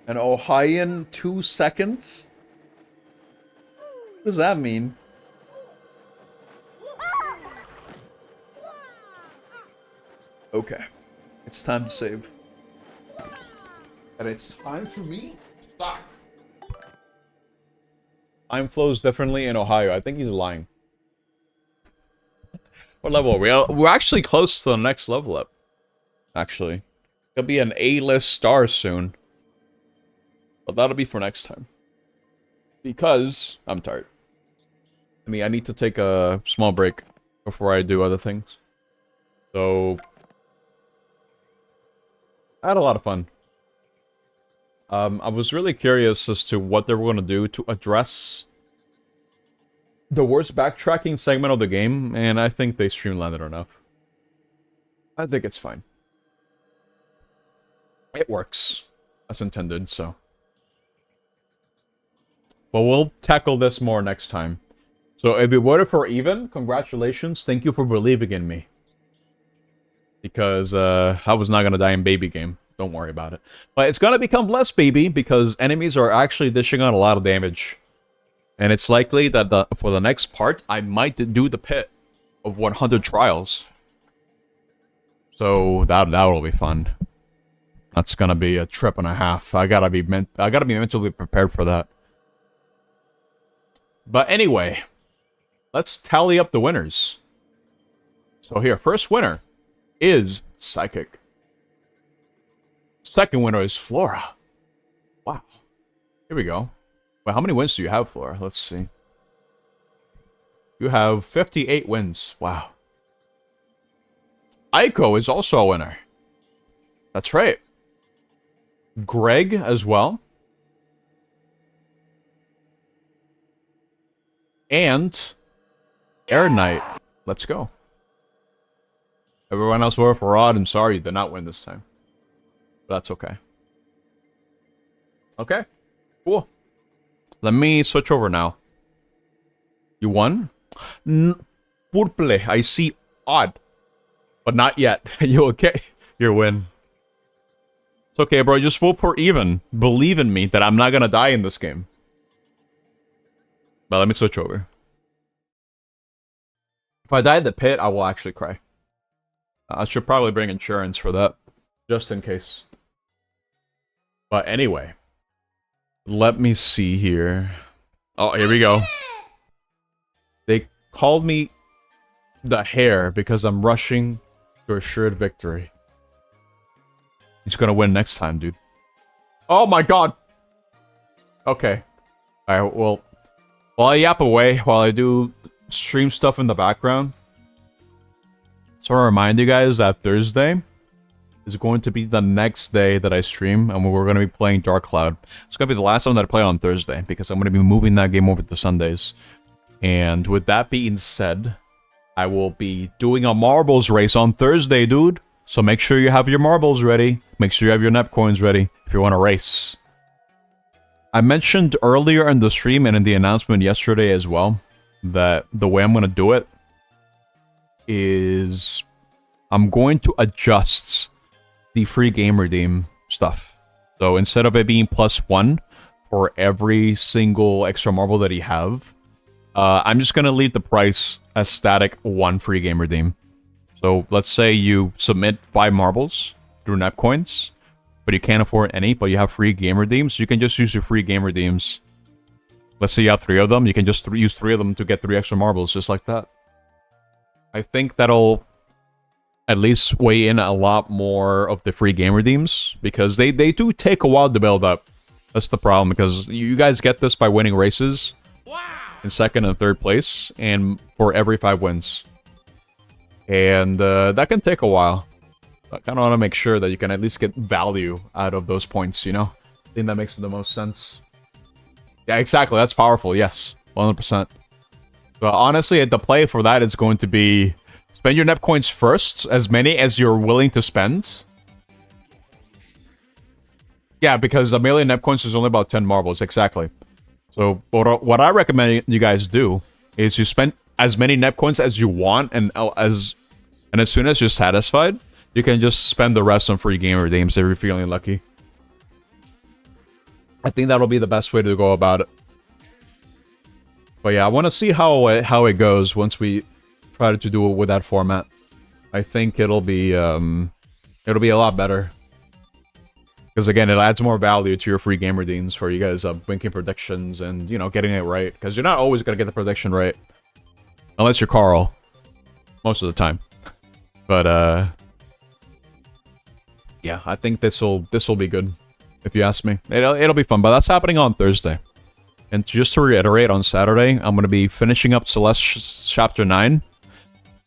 An Ohioan 2 seconds? What does that mean? Okay. It's time to save. And it's time for me to stop.
Time flows differently in Ohio. I think he's lying. What level are we? We're actually close to the next level up. Actually. It'll be an A-list star soon. But that'll be for next time. Because I'm tired. I mean, I need to take a small break before I do other things. So... I had a lot of fun. I was really curious as to what they were going to do to address the worst backtracking segment of the game, and I think they streamlined it enough. I think it's fine. It works as intended, so. But we'll tackle this more next time. So if you voted for even, congratulations. Thank you for believing in me. Because I was not going to die in baby game. Don't worry about it. But it's going to become less baby because enemies are actually dishing out a lot of damage. And it's likely that for the next part, I might do the pit of 100 trials. So that'll be fun. That's going to be a trip and a half. I gotta be mentally prepared for that. But anyway, let's tally up the winners. So here, first winner is Psychic. Second winner is Flora. Wow. Here we go. Well, how many wins do you have, Flora? Let's see. You have 58 wins. Wow. Aiko is also a winner. That's right. Greg as well. And Air Knight. Let's go. Everyone else voted for Rod. I'm sorry you did not win this time. But that's okay. Okay. Cool. Let me switch over now. You won? Purple. I see odd. But not yet. You okay? Your win. It's okay, bro. Just vote for even. Believe in me that I'm not gonna die in this game. But let me switch over. If I die in the pit, I will actually cry. I should probably bring insurance for that. Just in case. But anyway. Let me see here. Oh, here we go. They called me the hare because I'm rushing to assured victory. He's gonna win next time, dude. Oh my god! Okay. Alright, well... While I yap away, while I do stream stuff in the background... So I remind you guys that Thursday is going to be the next day that I stream, and we're going to be playing Dark Cloud. It's going to be the last time that I play on Thursday, because I'm going to be moving that game over to Sundays. And with that being said, I will be doing a marbles race on Thursday, dude. So make sure you have your marbles ready. Make sure you have your NEP coins ready if you want to race. I mentioned earlier in the stream and in the announcement yesterday as well, that the way I'm going to do it is I'm going to adjust the free game redeem stuff. So instead of it being +1 for every single extra marble that you have, I'm just going to leave the price as static 1 free game redeem. So let's say you submit 5 marbles through NEP coins, but you can't afford any, but you have free game redeems. You can just use your free game redeems. Let's say you have 3 of them. You can just use 3 of them to get 3 extra marbles, just like that. I think that'll at least weigh in a lot more of the free game redeems, because they do take a while to build up. That's the problem, because you guys get this by winning races in 2nd and 3rd place, and for every 5 wins. And that can take a while. I kind of want to make sure that you can at least get value out of those points, you know? I think that makes the most sense. Yeah, exactly. That's powerful. Yes. 100%. But honestly, the play for that is going to be spend your NEP coins first, as many as you're willing to spend. Yeah, because a million NEP coins is only about 10 marbles. Exactly. So what I recommend you guys do is you spend as many NEP coins as you want, and as soon as you're satisfied, you can just spend the rest on free game redeems if you're feeling lucky. I think that'll be the best way to go about it. But yeah, I want to see how it goes once we try to do it with that format. I think it'll be a lot better. Because again, it adds more value to your free game redeems for you guys winking predictions and, you know, getting it right. Because you're not always going to get the prediction right. Unless you're Carl. Most of the time. But, yeah, I think this'll be good, if you ask me. It'll be fun, but that's happening on Thursday. And just to reiterate, on Saturday, I'm going to be finishing up Celeste Chapter 9.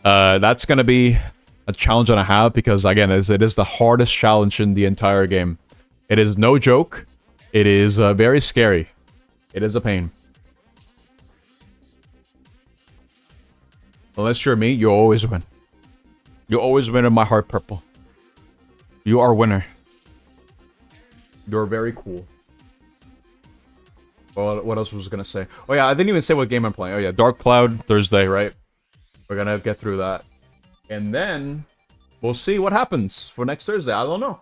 That's going to be a challenge and a half, because, again, it is the hardest challenge in the entire game. It is no joke. It is very scary. It is a pain. Unless you're me, you always win. You always win in my heart purple. You are a winner. You're very cool. Well, what else was I gonna say? Oh yeah, I didn't even say what game I'm playing. Oh yeah, Dark Cloud, Thursday, right? We're gonna get through that. And then we'll see what happens for next Thursday. I don't know.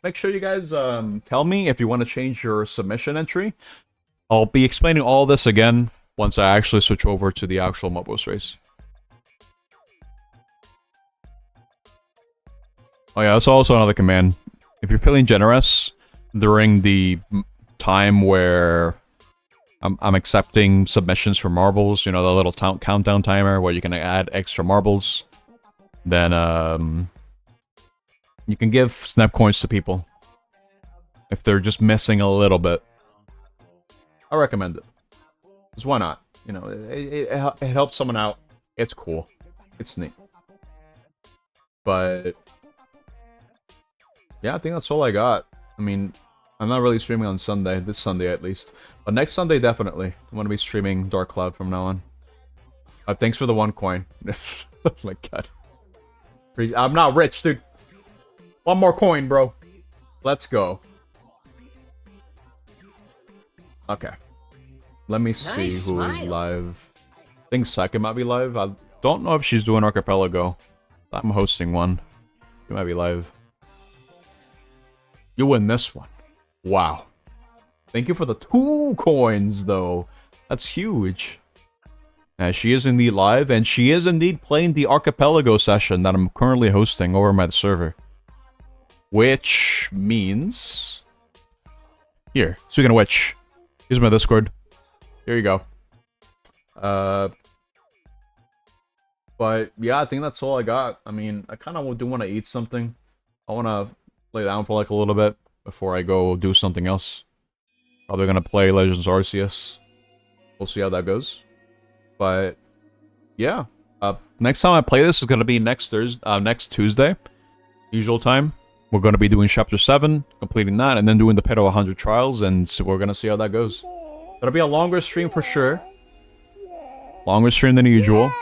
Make sure you guys tell me if you want to change your submission entry. I'll be explaining all this again once I actually switch over to the actual Mobos race. Oh yeah, that's also another command. If you're feeling generous during the time where I'm accepting submissions for marbles, you know, the little countdown timer where you can add extra marbles, then you can give snap coins to people if they're just missing a little bit. I recommend it. Because why not? You know, it helps someone out. It's cool. It's neat. But yeah, I think that's all I got. I mean, I'm not really streaming on Sunday, this Sunday at least. But next Sunday, definitely. I'm going to be streaming Dark Cloud from now on. Thanks for the 1 coin. Oh my god. I'm not rich, dude. 1 more coin, bro. Let's go. Okay. Let me see
Nice
who is
smile.
live. I think Second might be live. I don't know if she's doing Archipelago. I'm hosting one. She might be live. You win this one. Wow. Thank you for the 2 coins, though. That's huge. She is indeed live, and she is indeed playing the Archipelago session that I'm currently hosting over my server. Which means... Here, speaking of which, here's my Discord. Here you go. But yeah, I think that's all I got. I mean, I kind of do want to eat something. I want to lay down for like a little bit before I go do something else. Probably going to play Legends Arceus. We'll see how that goes. But yeah, next time I play this is going to be next Tuesday, usual time. We're going to be doing Chapter 7, completing that, and then doing the Pit of 100 Trials, and so we're going to see how that goes. It'll be a longer stream for sure. Longer stream than usual.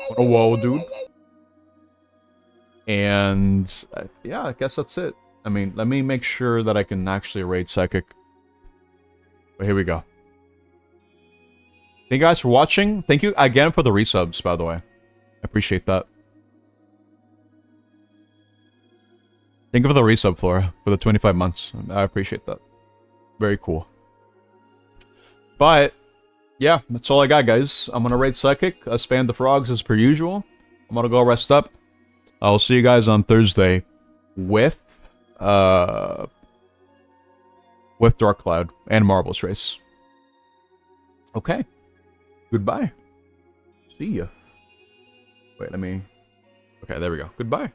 What a whoa, dude. And yeah, I guess that's it. I mean, let me make sure that I can actually raid Psychic. But here we go. Thank you guys for watching. Thank you again for the resubs, by the way. I appreciate that. Thank you for the resub, Flora, for the 25 months. I appreciate that. Very cool. But, yeah, that's all I got, guys. I'm gonna raid Psychic, spam the frogs as per usual. I'm gonna go rest up. I'll see you guys on Thursday with Dark Cloud and Marvelous Race. Okay. Goodbye. See ya. Wait, let me... Okay, there we go. Goodbye.